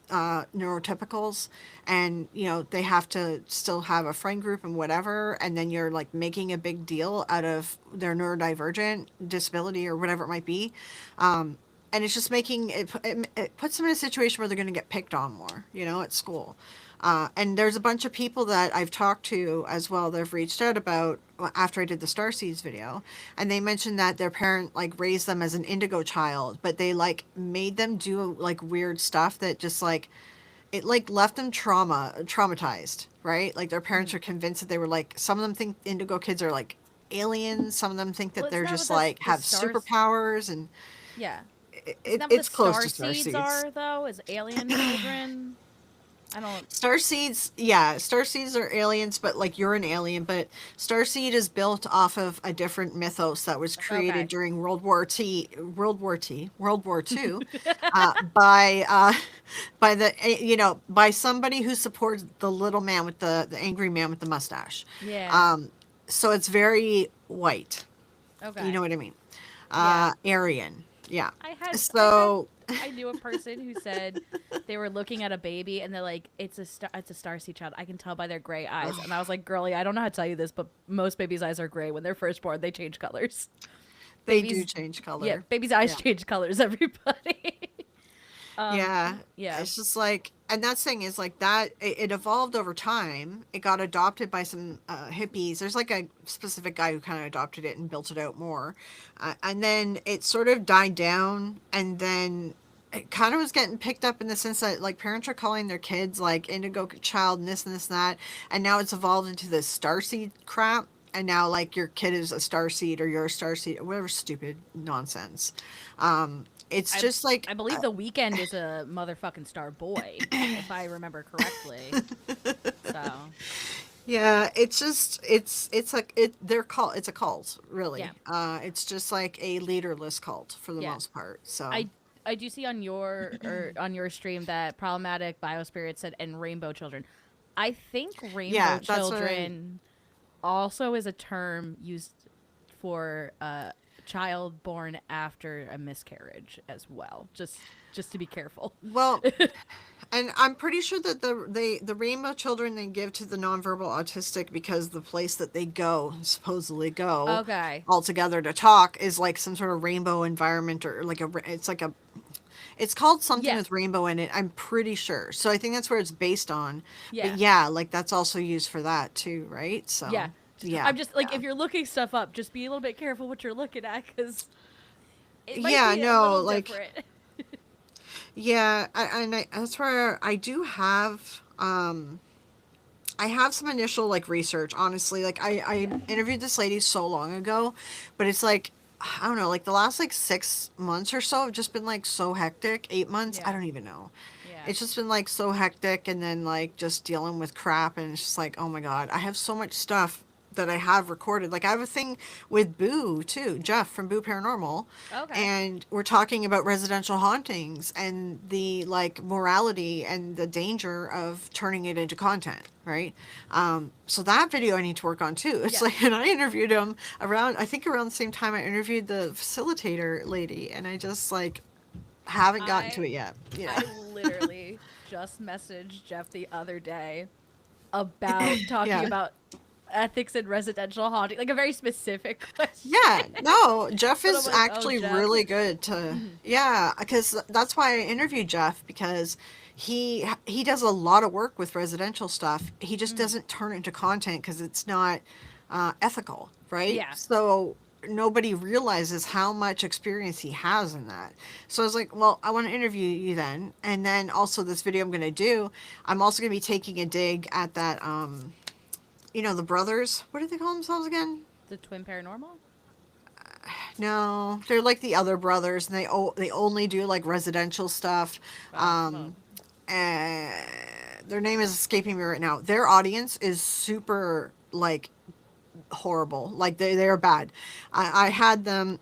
Speaker 2: neurotypicals, and you know they have to still have a friend group and whatever, and then you're like making a big deal out of their neurodivergent disability or whatever it might be. And it's just making it puts them in a situation where they're going to get picked on more, you know, at school. And there's a bunch of people that I've talked to as well that have reached out about after I did the Starseeds video, and they mentioned that their parent like raised them as an indigo child, but they like made them do like weird stuff that just like it like left them traumatized, right? Like their parents
Speaker 1: Mm.
Speaker 2: are convinced that they were like, some of them think indigo kids are like aliens, some of them think
Speaker 1: Well,
Speaker 2: that
Speaker 1: isn't
Speaker 2: they're
Speaker 1: that what
Speaker 2: just like
Speaker 1: the
Speaker 2: have
Speaker 1: stars?
Speaker 2: superpowers, and
Speaker 1: Yeah. Isn't
Speaker 2: it,
Speaker 1: that what the
Speaker 2: it's close
Speaker 1: star
Speaker 2: to
Speaker 1: seeds
Speaker 2: Starseeds.
Speaker 1: are though? Is alien children? I don't.
Speaker 2: Starseeds, yeah, starseeds are aliens, but like you're an alien. But Starseed is built off of a different mythos that was created
Speaker 1: Okay.
Speaker 2: during World War Two, by by the you know by somebody who supports the little man with the angry man with the mustache.
Speaker 1: Yeah.
Speaker 2: Um, so it's very white. You know
Speaker 1: Okay.
Speaker 2: what I mean?
Speaker 1: Yeah.
Speaker 2: Aryan, yeah.
Speaker 1: I had
Speaker 2: So
Speaker 1: I knew a person who said they were looking at a baby and they're like, it's a starseed child. I can tell by their gray eyes. And I was like, girlie, I don't know how to tell you this, but most babies' eyes are gray when they're first born. They change colors.
Speaker 2: they do
Speaker 1: Babies,
Speaker 2: change
Speaker 1: yeah,
Speaker 2: color.
Speaker 1: babies' eyes
Speaker 2: Yeah.
Speaker 1: change colors. Everybody.
Speaker 2: Yeah,
Speaker 1: Yeah.
Speaker 2: it's just like, and that's thing is like that. It evolved over time. It got adopted by some hippies. There's like a specific guy who kind of adopted it and built it out more, and then it sort of died down. And then it kind of was getting picked up in the sense that like parents are calling their kids like indigo child and this and that, and now it's evolved into this starseed crap. And now like your kid is a starseed or you're a starseed or whatever stupid nonsense. It's
Speaker 1: I
Speaker 2: just like
Speaker 1: I believe the weekend is a motherfucking star boy, if I remember correctly. So
Speaker 2: yeah, it's just it's like they're called it's a cult, really.
Speaker 1: yeah,
Speaker 2: It's just like a leaderless cult for the
Speaker 1: yeah.
Speaker 2: most part. So
Speaker 1: I I do see on your or on your stream that problematic biospirit said and rainbow children. I think rainbow
Speaker 2: yeah, that's what I
Speaker 1: children also is a term used for a child born after a miscarriage as well. Just to be careful.
Speaker 2: well, and I'm pretty sure that the rainbow children they give to the nonverbal autistic because the place that they go supposedly go
Speaker 1: Okay.
Speaker 2: all together to talk is like some sort of rainbow environment or like it's like a it's called something
Speaker 1: Yeah.
Speaker 2: with rainbow in it. I'm pretty sure. So I think that's where it's based on. But
Speaker 1: Yeah.
Speaker 2: yeah, like that's also used for that too, right?
Speaker 1: Yeah.
Speaker 2: So yeah,
Speaker 1: I'm just like
Speaker 2: yeah,
Speaker 1: if you're looking stuff up, just be a little bit careful what you're looking at cuz it might
Speaker 2: yeah.
Speaker 1: be a
Speaker 2: No,
Speaker 1: little
Speaker 2: like
Speaker 1: different.
Speaker 2: yeah, that's where I do have. I have some initial like research. Honestly, like I interviewed this lady so long ago, but it's like I don't know, like the last like 6 months or so have just been like so hectic. 8 months, I
Speaker 1: Yeah.
Speaker 2: don't even know.
Speaker 1: Yeah.
Speaker 2: It's just been like so hectic, and then like just dealing with crap, and it's just like oh my god, I have so much stuff that I have recorded. Like I have a thing with Boo too, Jeff from Boo Paranormal,
Speaker 1: Okay.
Speaker 2: and we're talking about residential hauntings and the like morality and the danger of turning it into content, right? So that video I need to work on too. It's
Speaker 1: Yes.
Speaker 2: like, and I interviewed him around, I think around the same time I interviewed the facilitator lady, and I just like haven't gotten to
Speaker 1: I
Speaker 2: it yet. Yeah.
Speaker 1: I literally just messaged Jeff the other day about talking
Speaker 2: Yeah.
Speaker 1: about ethics in residential haunting, like a very specific question.
Speaker 2: Yeah, no, Jeff
Speaker 1: But I'm
Speaker 2: is
Speaker 1: like, oh,
Speaker 2: actually
Speaker 1: Jeff.
Speaker 2: really good to, yeah, because that's why I interviewed Jeff because he does a lot of work with residential stuff. He just doesn't turn it into content because it's not ethical, right?
Speaker 1: Yeah.
Speaker 2: So nobody realizes how much experience he has in that. So I was like, well, I want to interview you then, and then also this video I'm going to do. I'm also going to be taking a dig at that, the brothers. What do they call themselves again?
Speaker 1: The twin paranormal?
Speaker 2: No, they're like the other brothers, and they only do like residential stuff.
Speaker 1: Oh, well,
Speaker 2: And their name is escaping me right now. Their audience is super like horrible. Like they're bad. I had them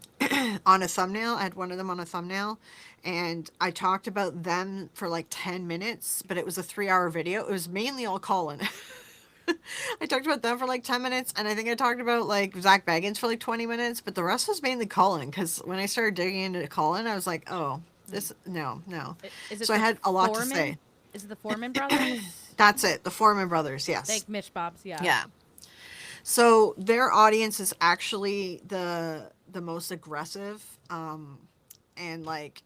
Speaker 2: on a thumbnail. I had one of them on a thumbnail, and I talked about them for like 10 minutes. But it was a 3 hour video. It was mainly all Colin. I talked about them for like 10 minutes, and I think I talked about like Zach Baggins for like 20 minutes, but the rest was mainly Colin, because when I started digging into Colin, I was like, oh, this, no, no.
Speaker 1: is it
Speaker 2: So I
Speaker 1: the
Speaker 2: had a lot to
Speaker 1: Foreman?
Speaker 2: say.
Speaker 1: Is it the Foreman brothers?
Speaker 2: That's it, the Foreman brothers, yes.
Speaker 1: Thank Mitch Bobs. Yeah.
Speaker 2: Yeah. So their audience is actually the most aggressive, and like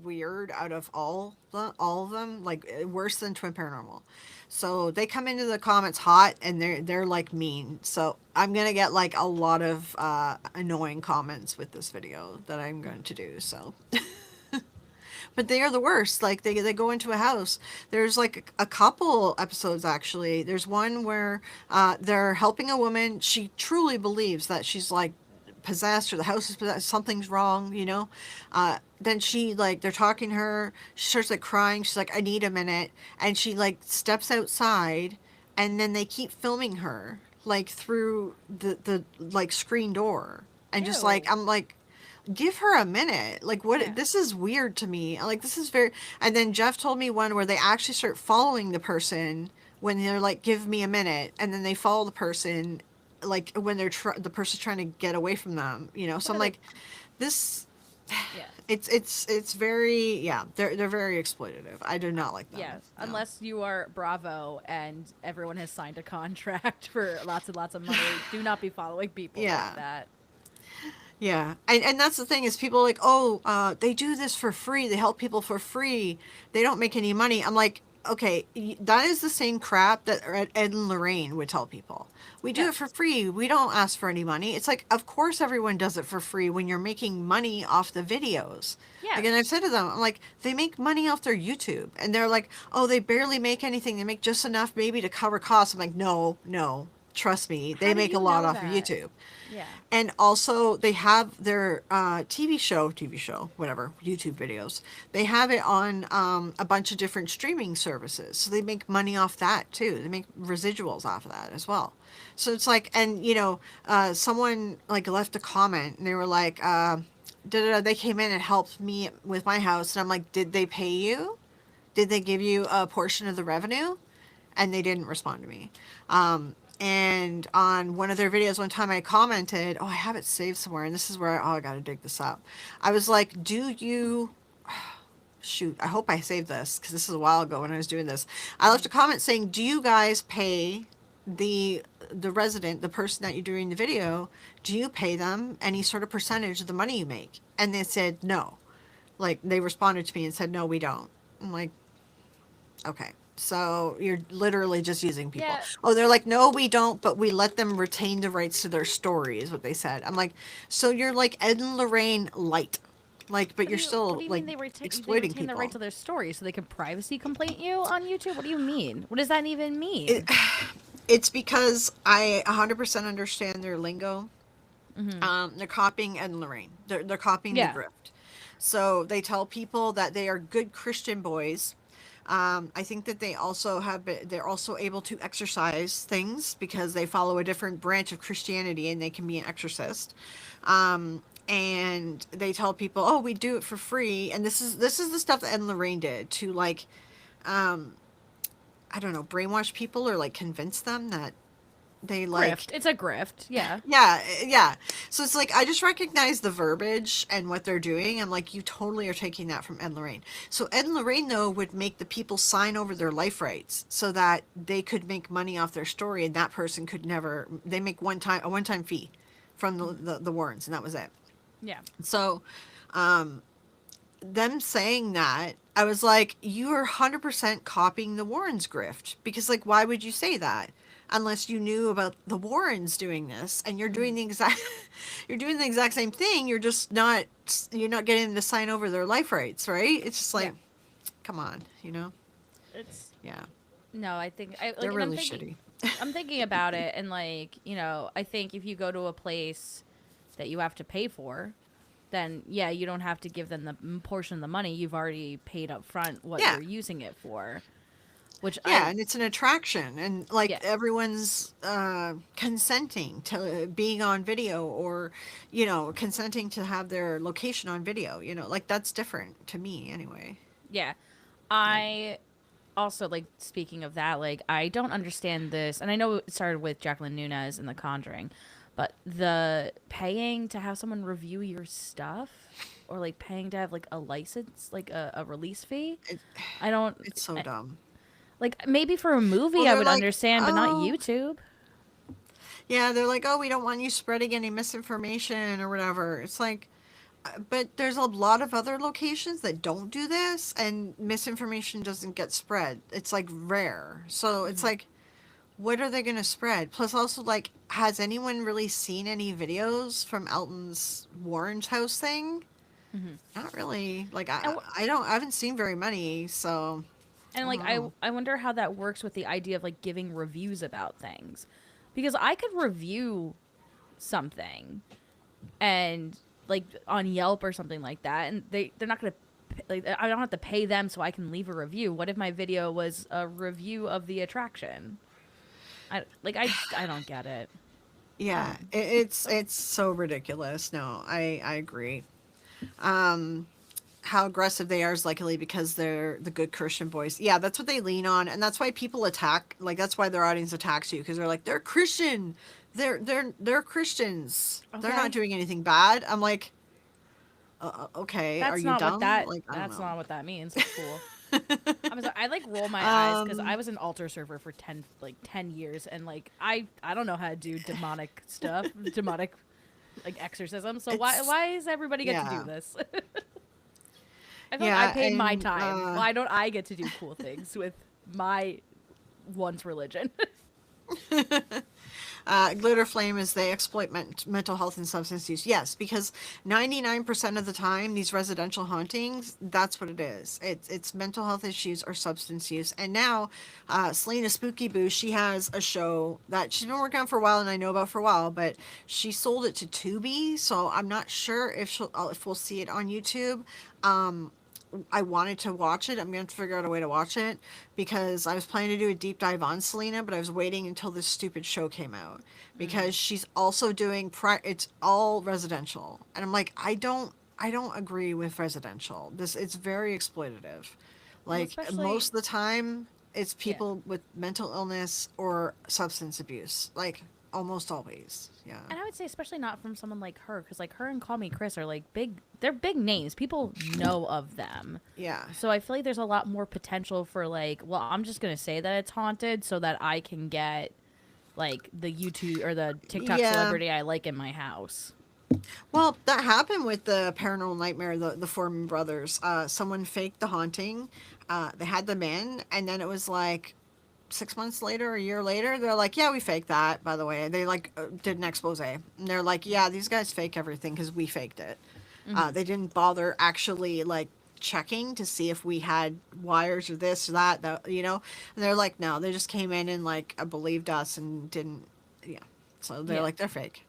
Speaker 2: weird out of all of them, like worse than Twin Paranormal. So they come into the comments hot, and they're like mean. So I'm gonna get like a lot of annoying comments with this video that I'm going to do. So but they are the worst. Like they go into a house. There's like a couple episodes actually. There's one where they're helping a woman. She truly believes that she's like possessed, or the house is possessed, something's wrong. Then she like, they're talking to her, she starts like crying, she's like, I need a minute, and she like steps outside, and then they keep filming her like through the like screen door, and just like,
Speaker 1: Ew.
Speaker 2: I'm like, give her a minute. Like, what?
Speaker 1: Yeah.
Speaker 2: This is weird to me. Like, this is very. And then Jeff told me one where they actually start following the person when they're like, give me a minute, and then they follow the person like when the person's trying to get away from them. So
Speaker 1: What
Speaker 2: I'm
Speaker 1: are the?
Speaker 2: like, this.
Speaker 1: Yeah.
Speaker 2: It's very, yeah, they're very exploitative. I do not like them.
Speaker 1: Yes,
Speaker 2: No.
Speaker 1: unless you are Bravo and everyone has signed a contract for lots and lots of money, do not be following people like
Speaker 2: Yeah.
Speaker 1: that.
Speaker 2: Yeah, and that's the thing is people are like, oh, they do this for free. They help people for free. They don't make any money. I'm like, okay, that is the same crap that Ed and Lorraine would tell people. We do it for
Speaker 1: Yes.
Speaker 2: free. We don't ask for any money. It's like, of course everyone does it for free when you're making money off the videos. Like, and I've
Speaker 1: Yes.
Speaker 2: said to them, I'm like, they make money off their YouTube. And they're like, oh, they barely make anything. They make just enough maybe to cover costs. I'm like, no, no, trust me. They
Speaker 1: How do
Speaker 2: make a
Speaker 1: you
Speaker 2: lot
Speaker 1: know
Speaker 2: off of
Speaker 1: that?
Speaker 2: YouTube.
Speaker 1: Yeah.
Speaker 2: And also, they have their TV show, whatever, YouTube videos. They have it on a bunch of different streaming services. So they make money off that too. They make residuals off of that as well. So it's like, and someone like left a comment, and they were like, they came in and helped me with my house. And I'm like, did they pay you? Did they give you a portion of the revenue? And they didn't respond to me. And on one of their videos one time I commented, oh, I have it saved somewhere, and this is where, I gotta dig this up. I was like, do you, shoot, I hope I saved this, because this is a while ago when I was doing this. I left a comment saying, do you guys pay the resident, the person that you're doing the video, do you pay them any sort of percentage of the money you make? And they said no. Like, they responded to me and said, no, we don't. I'm like, okay. So you're literally just using people.
Speaker 1: Yeah.
Speaker 2: Oh, they're like, no, we don't, but we let them retain the rights to their story, is what they said. I'm like, so you're like Ed and Lorraine light. Like, but you're
Speaker 1: What
Speaker 2: still
Speaker 1: do you
Speaker 2: like
Speaker 1: mean they
Speaker 2: exploiting
Speaker 1: retain the
Speaker 2: people.
Speaker 1: right to their story so they can privacy complaint you on YouTube? What do you mean? What does that even mean?
Speaker 2: It's because I 100% understand their lingo. They're copying Ed and Lorraine. They're copying the
Speaker 1: Yeah.
Speaker 2: grift. So they tell people that they are good Christian boys, I think that they're also able to exorcise things because they follow a different branch of Christianity and they can be an exorcist. And they tell people, "Oh, we do it for free." And this is the stuff that Ed and Lorraine did to like, I don't know, brainwash people or like convince them that they like,
Speaker 1: Grift. It's a grift. Yeah.
Speaker 2: yeah. So it's like I just recognize the verbiage and what they're doing. I'm like, you totally are taking that from Ed and Lorraine. So Ed and Lorraine though would make the people sign over their life rights so that they could make money off their story, and that person could never. They make a one time fee from the Warrens, and that was it.
Speaker 1: Yeah.
Speaker 2: So them saying that, I was like, you are 100% copying the Warrens grift, because like why would you say that unless you knew about the Warrens doing this, and you're doing the exact you're doing the exact same thing, you're not getting them to sign over their life rights, right? It's just
Speaker 1: Yeah.
Speaker 2: like, come on, you know.
Speaker 1: It's
Speaker 2: Yeah,
Speaker 1: no. I think I like.
Speaker 2: they're
Speaker 1: And I'm
Speaker 2: really
Speaker 1: thinking.
Speaker 2: shitty.
Speaker 1: I'm thinking about it, and like I think if you go to a place that you have to pay for, then yeah, you don't have to give them the portion of the money. You've already paid up front what
Speaker 2: Yeah,
Speaker 1: you're using it for, which
Speaker 2: yeah,
Speaker 1: I
Speaker 2: and it's an attraction, and like
Speaker 1: yeah.
Speaker 2: everyone's consenting to being on video, or consenting to have their location on video, like that's different to me anyway.
Speaker 1: Yeah.
Speaker 2: Yeah.
Speaker 1: I also like, speaking of that, like I don't understand this, and I know it started with Jacqueline Nunez in The Conjuring, but the paying to have someone review your stuff, or like paying to have like a license, like a release fee.
Speaker 2: it,
Speaker 1: I don't
Speaker 2: it's so
Speaker 1: I,
Speaker 2: dumb.
Speaker 1: like, maybe for a
Speaker 2: Well,
Speaker 1: movie I
Speaker 2: they're
Speaker 1: would
Speaker 2: like,
Speaker 1: understand, but not
Speaker 2: oh,
Speaker 1: YouTube.
Speaker 2: yeah, they're like, oh, we don't want you spreading any misinformation or whatever. It's like, but there's a lot of other locations that don't do this, and misinformation doesn't get spread. It's like rare. So it's
Speaker 1: Hmm.
Speaker 2: like, what are they going to spread? Plus, also, like, has anyone really seen any videos from Elton's Warren's house thing?
Speaker 1: Hmm.
Speaker 2: Not really. Like,
Speaker 1: And
Speaker 2: I haven't seen very many, so
Speaker 1: and
Speaker 2: I
Speaker 1: like
Speaker 2: don't know.
Speaker 1: I wonder how that works with the idea of like giving reviews about things, because I could review something and like on Yelp or something like that, and they're not gonna like, I don't have to pay them so I can leave a review. What if my video was a review of the attraction? I don't get it.
Speaker 2: Yeah,
Speaker 1: Um,
Speaker 2: it's so ridiculous. No, I agree. Um, how aggressive they are is likely because they're the good Christian boys. Yeah, that's what they lean on, and that's why people attack. Like that's why their audience attacks you, because they're like, they're Christian, they're Christians. They're not
Speaker 1: okay,
Speaker 2: doing anything bad. I'm like, okay, are
Speaker 1: that's
Speaker 2: you
Speaker 1: not what
Speaker 2: dumb?
Speaker 1: that
Speaker 2: Like I don't
Speaker 1: that's
Speaker 2: know.
Speaker 1: not what that means. That's cool. I'm sorry. I like roll my eyes because I
Speaker 2: Um,
Speaker 1: was an altar server for 10 years, and like I don't know how to do demonic stuff, demonic like exorcism. So why
Speaker 2: it's
Speaker 1: why does everybody get to do
Speaker 2: yeah,
Speaker 1: this? I feel like I
Speaker 2: yeah,
Speaker 1: paid my
Speaker 2: and
Speaker 1: time. Why don't I get to do cool things with my once religion?
Speaker 2: Glitter Flame is they exploit mental health and substance use. Yes, because 99% of the time, these residential hauntings, that's what it is. It's mental health issues or substance use. And now, Selena Spooky Boo, she has a show that she's been working on for a while, and I know about for a while, but she sold it to Tubi, so I'm not sure if we'll see it on YouTube. Um, I wanted to watch it. I'm going to have to figure out a way to watch it because I was planning to do a deep dive on Selena, but I was waiting until this stupid show came out
Speaker 1: Mm.
Speaker 2: because she's also doing it's all residential. And I'm like, I don't agree with residential. It's very exploitative.
Speaker 1: Well,
Speaker 2: Like most
Speaker 1: especially
Speaker 2: of the time it's
Speaker 1: yeah.
Speaker 2: people with mental illness or substance abuse. Like almost always. Yeah.
Speaker 1: And I would say especially not from someone like her, because like her and Call Me Chris are like big. They're big names. People know of them.
Speaker 2: Yeah.
Speaker 1: So I feel like there's a lot more potential for like, well, I'm just gonna say that it's haunted so that I can get like the YouTube or the TikTok
Speaker 2: Yeah.
Speaker 1: celebrity I like in my house.
Speaker 2: Well, that happened with the Paranormal Nightmare, the Foreman brothers. Someone faked the haunting. They had them in, and then it was like 6 months later, a year later, they're like, "Yeah, we faked that." By the way, they like did an expose, and they're like, "Yeah, these guys fake everything because we faked it."
Speaker 1: Hmm.
Speaker 2: They didn't bother actually like checking to see if we had wires or this or that. And they're like, no, they just came in and like believed us and didn't. Yeah, so they're
Speaker 1: Yeah.
Speaker 2: like they're fake.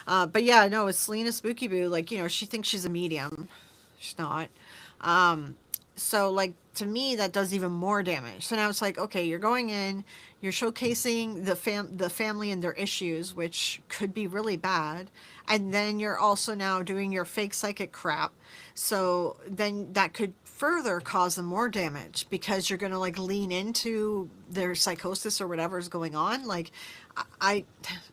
Speaker 2: But yeah, no, it's Selena Spooky Boo. Like, she thinks she's a medium. She's not. So like to me that does even more damage. So now it's like, okay, you're going in, you're showcasing the family and their issues, which could be really bad, and then you're also now doing your fake psychic crap. So then that could further cause them more damage because you're going to like lean into their psychosis or whatever's going on. Like I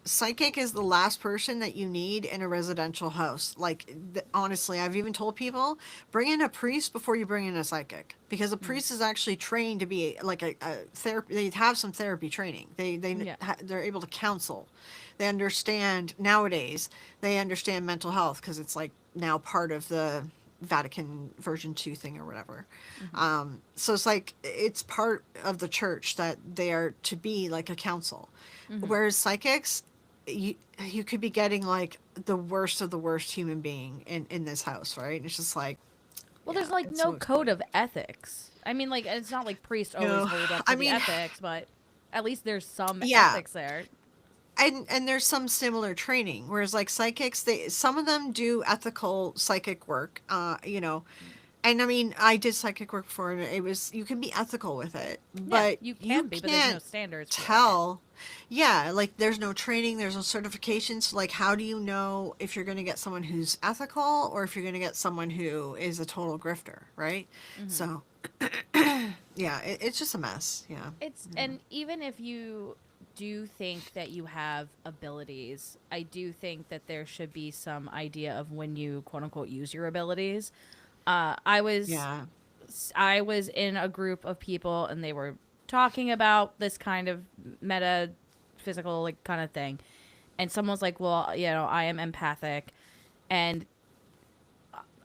Speaker 2: psychic is the last person that you need in a residential house. Like honestly, I've even told people bring in a priest before you bring in a psychic, because a
Speaker 1: Mm.
Speaker 2: priest is actually trained to be like a therapy. They have some therapy training.
Speaker 1: Yeah.
Speaker 2: They're able to counsel. They understand nowadays. They understand mental health because it's like now part of the Vatican version 2 thing or whatever.
Speaker 1: Hmm.
Speaker 2: So it's like it's part of the church that they are to be like a council.
Speaker 1: Hmm.
Speaker 2: Whereas psychics, you could be getting like the worst of the worst human being in this house, right? And it's just like,
Speaker 1: Well,
Speaker 2: yeah,
Speaker 1: there's like
Speaker 2: it's
Speaker 1: no
Speaker 2: so
Speaker 1: code
Speaker 2: explained.
Speaker 1: of ethics. I mean, like it's not like priests
Speaker 2: You
Speaker 1: always
Speaker 2: know,
Speaker 1: hold up
Speaker 2: I
Speaker 1: to the
Speaker 2: mean,
Speaker 1: ethics, but at least there's some
Speaker 2: yeah,
Speaker 1: ethics there.
Speaker 2: and there's some similar training, whereas like psychics, they some of them do ethical psychic work, and I mean, I did psychic work before, and it was, you can be ethical with it,
Speaker 1: Yeah,
Speaker 2: but
Speaker 1: you
Speaker 2: you
Speaker 1: can be, but there's no
Speaker 2: can't
Speaker 1: standards for it.
Speaker 2: tell. Yeah, like there's no training, there's no certifications. So, like, how do you know if you're going to get someone who's ethical or if you're going to get someone who is a total grifter, right?
Speaker 1: Hmm.
Speaker 2: So, yeah, it's just a mess. Yeah.
Speaker 1: It's, and even if you do think that you have abilities, I do think that there should be some idea of when you quote unquote use your abilities. Uh, I was
Speaker 2: Yeah.
Speaker 1: I was in a group of people and they were talking about this kind of meta physical like kind of thing. And someone's like, "Well, I am empathic." And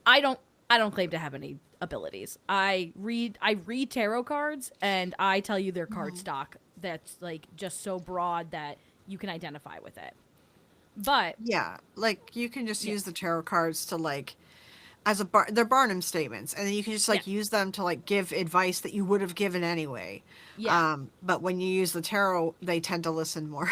Speaker 1: I don't I don't claim to have any abilities. I read tarot cards and I tell you their card stock that's like just so broad that you can identify with it. But
Speaker 2: Yeah. Like, you can just
Speaker 1: yeah.
Speaker 2: use the tarot cards to, like, as they're Barnum statements, and then you can just
Speaker 1: Yeah.
Speaker 2: like use them to like give advice that you would have given anyway.
Speaker 1: Yeah.
Speaker 2: But when you use the tarot, they tend to listen more.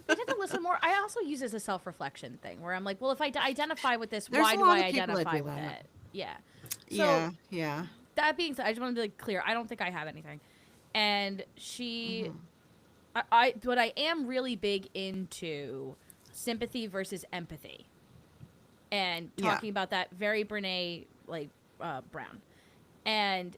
Speaker 1: They tend to listen more. I also use it as a self-reflection thing where I'm like, well, if I identify with this,
Speaker 2: There's
Speaker 1: why
Speaker 2: a
Speaker 1: do
Speaker 2: lot
Speaker 1: I
Speaker 2: of people that
Speaker 1: identify
Speaker 2: do
Speaker 1: with
Speaker 2: that.
Speaker 1: it? Yeah. So
Speaker 2: Yeah, yeah.
Speaker 1: that being said, I just want to be like clear. I don't think I have anything. And I what I am really big into sympathy versus empathy, and
Speaker 2: Yeah.
Speaker 1: talking about that very Brene like Brown, and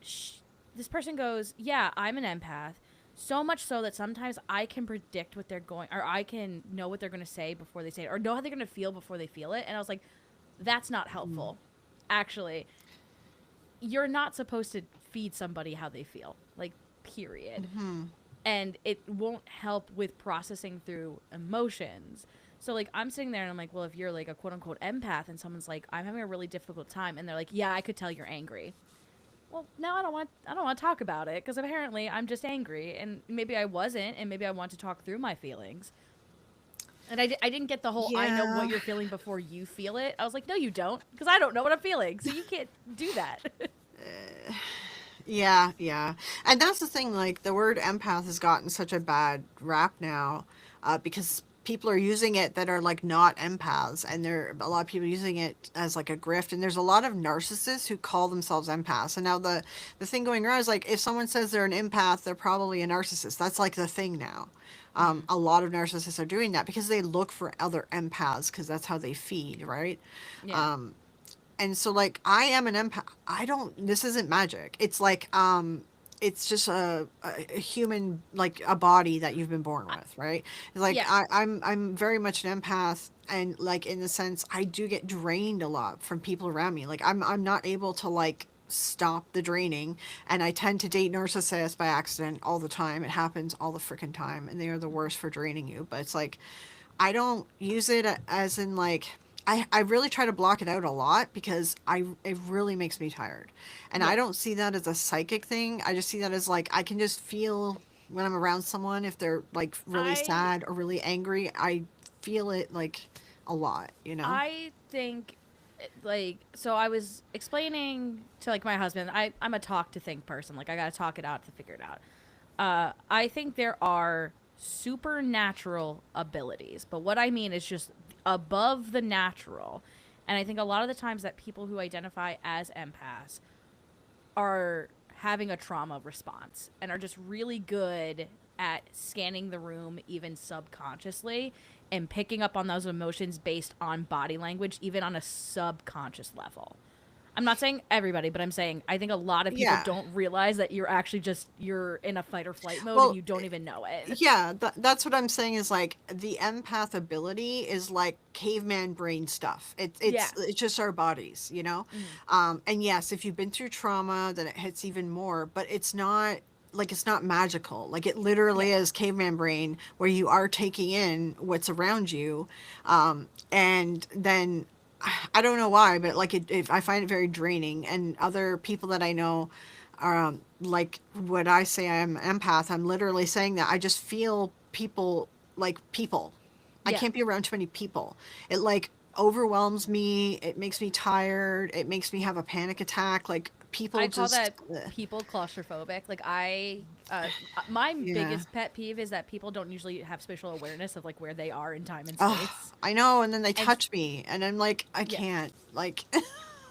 Speaker 1: this person goes, "Yeah, I'm an empath." So much so that sometimes I can predict what they're going, or I can know what they're going to say before they say it, or know how they're going to feel before they feel it. And I was like, that's not helpful. Actually, you're not supposed to feed somebody how they feel, like, period. And it won't help with processing through emotions. So, like, I'm sitting there and I'm like, well, if you're like a quote unquote empath and someone's like, I'm having a really difficult time, and they're like, yeah, I could tell you're angry. Well, now I don't want to talk about it because apparently I'm just angry, and maybe I wasn't, and maybe I want to talk through my feelings. And I didn't get the whole I know what
Speaker 2: Yeah.
Speaker 1: you're feeling before you feel it. I was like, no, you don't, because I don't know what I'm feeling, so you can't do that.
Speaker 2: Yeah, yeah. And that's the thing, like, the word empath has gotten such a bad rap now, because people are using it that are, like, not empaths, and there are a lot of people using it as, like, a grift, and there's a lot of narcissists who call themselves empaths. And now the thing going around is, like, if someone says they're an empath, they're probably a narcissist. That's, like, the thing now.
Speaker 1: Mm-hmm.
Speaker 2: A lot of narcissists are doing that because they look for other empaths because that's how they feed, right?
Speaker 1: Yeah.
Speaker 2: And so, like, I am an empath. I don't, this isn't magic. It's like, it's just a human, like a body that you've been born
Speaker 1: I,
Speaker 2: with, right? Like,
Speaker 1: yeah.
Speaker 2: I'm very much an empath, and like in the sense I do get drained a lot from people around me. Like, I'm not able to like stop the draining, and I tend to date narcissists by accident all the time. It happens all the freaking time, and they are the worst for draining you. But it's like, I don't use it as in like, I really try to block it out a lot because it really makes me tired. And I
Speaker 1: Yeah.
Speaker 2: don't see that as a psychic thing. I just see that as like I can just feel when I'm around someone if they're like really
Speaker 1: I
Speaker 2: sad or really angry, I feel it like a lot, you know?
Speaker 1: I think like, so I was explaining to like my husband, I'm a talk to think person. Like, I got to talk it out to figure it out. I think there are supernatural abilities, but what I mean is just above the natural. And I think a lot of the times that people who identify as empaths are having a trauma response and are just really good at scanning the room even subconsciously and picking up on those emotions based on body language even on a subconscious level. I'm not saying everybody, but I'm saying I think a lot of people
Speaker 2: Yeah.
Speaker 1: don't realize that you're actually just you're in a fight or flight mode and
Speaker 2: Well,
Speaker 1: you don't even know it.
Speaker 2: yeah, that's what I'm saying is like the empath ability is like caveman brain stuff.
Speaker 1: Yeah.
Speaker 2: It's just our bodies, you know?
Speaker 1: Mhm.
Speaker 2: And yes, if you've been through trauma, then it hits even more, but it's not like it's not magical. Like it literally
Speaker 1: Yeah.
Speaker 2: is caveman brain where you are taking in what's around you. And then I don't know why, but like I find it very draining. And other people that I know, like when I say I'm empath, I'm literally saying that I just feel people like people. I
Speaker 1: Yeah.
Speaker 2: can't be around too many people. It like overwhelms me. It makes me tired. It makes me have a panic attack. Like people
Speaker 1: I call
Speaker 2: just,
Speaker 1: that people claustrophobic. Like my
Speaker 2: yeah.
Speaker 1: biggest pet peeve is that people don't usually have spatial awareness of like where they are in time and
Speaker 2: Oh,
Speaker 1: space.
Speaker 2: I know. And then they
Speaker 1: And
Speaker 2: touch me, and I'm like, I
Speaker 1: yeah,
Speaker 2: can't. Like,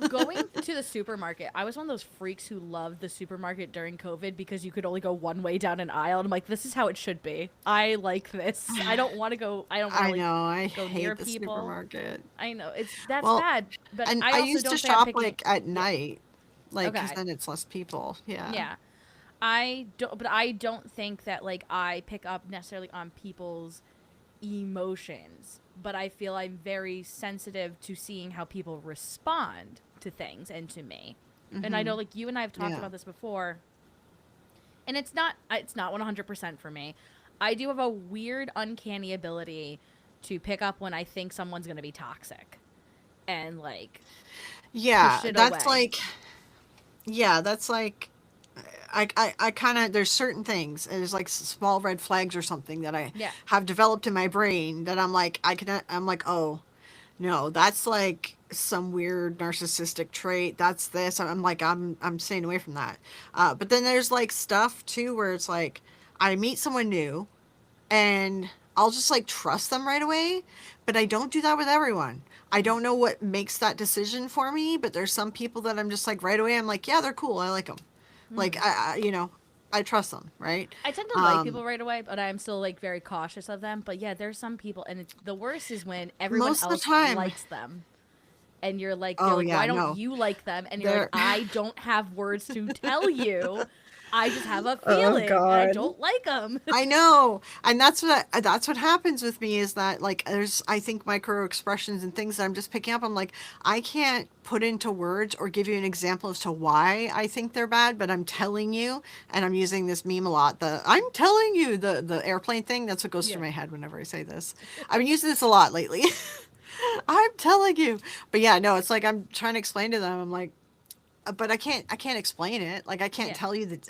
Speaker 1: going to the supermarket, I was one of those freaks who loved the supermarket during COVID because you could only go one way down an aisle. And I'm like, this is how it should be. I like this. I don't want to go. I don't want to
Speaker 2: I
Speaker 1: like
Speaker 2: know. I
Speaker 1: go near
Speaker 2: hate the
Speaker 1: people.
Speaker 2: supermarket.
Speaker 1: I know that's
Speaker 2: Well,
Speaker 1: bad, but
Speaker 2: and
Speaker 1: I
Speaker 2: I
Speaker 1: also
Speaker 2: used to
Speaker 1: don't think I'm
Speaker 2: shop
Speaker 1: picking.
Speaker 2: like at
Speaker 1: Yeah.
Speaker 2: night, like, because
Speaker 1: Okay.
Speaker 2: then it's less people. Yeah.
Speaker 1: Yeah. I don't, but I don't think that like I pick up necessarily on people's emotions, but I feel I'm very sensitive to seeing how people respond to things and to me. And I know like you and I have talked
Speaker 2: Yeah.
Speaker 1: about this before, and it's not 100% for me. I do have a weird uncanny ability to pick up when I think someone's going to be toxic and like push
Speaker 2: Yeah.
Speaker 1: it away.
Speaker 2: That's like, I kind of, there's certain things, and there's like small red flags or something that I
Speaker 1: Yeah.
Speaker 2: have developed in my brain that I'm like, I'm like, oh, no, that's like some weird narcissistic trait. That's this. I'm like, I'm staying away from that. But then there's like stuff too where it's like, I meet someone new and I'll just like trust them right away. But I don't do that with everyone. I
Speaker 1: Mm-hmm.
Speaker 2: don't know what makes that decision for me, but there's some people that I'm just like right away. I'm like, yeah, they're cool. I like them. Like
Speaker 1: Mm-hmm.
Speaker 2: I trust them, right?
Speaker 1: I tend to like
Speaker 2: Um,
Speaker 1: people right away, but I'm still like very cautious of them. But yeah, there's some people, and the worst is when everyone
Speaker 2: Most of the
Speaker 1: else
Speaker 2: time,
Speaker 1: likes them, and they're
Speaker 2: oh
Speaker 1: like, why
Speaker 2: yeah,
Speaker 1: don't
Speaker 2: no,
Speaker 1: you like them? And you're like,
Speaker 2: they're.
Speaker 1: I don't have words to tell you. I just have a
Speaker 2: Oh
Speaker 1: feeling, and I
Speaker 2: God.
Speaker 1: don't like them.
Speaker 2: I know, and that's what happens with me is that like there's I think micro expressions and things that I'm just picking up. I'm like I can't put into words or give you an example as to why I think they're bad, but I'm telling you, and I'm using this meme a lot. The I'm telling you the airplane thing. That's what goes through
Speaker 1: Yeah,
Speaker 2: my head whenever I say this. I've been using this a lot lately. I'm telling you, but yeah, no, it's like I'm trying to explain to them. I'm like, but I can't explain it. Like I can't
Speaker 1: yeah.
Speaker 2: tell you that.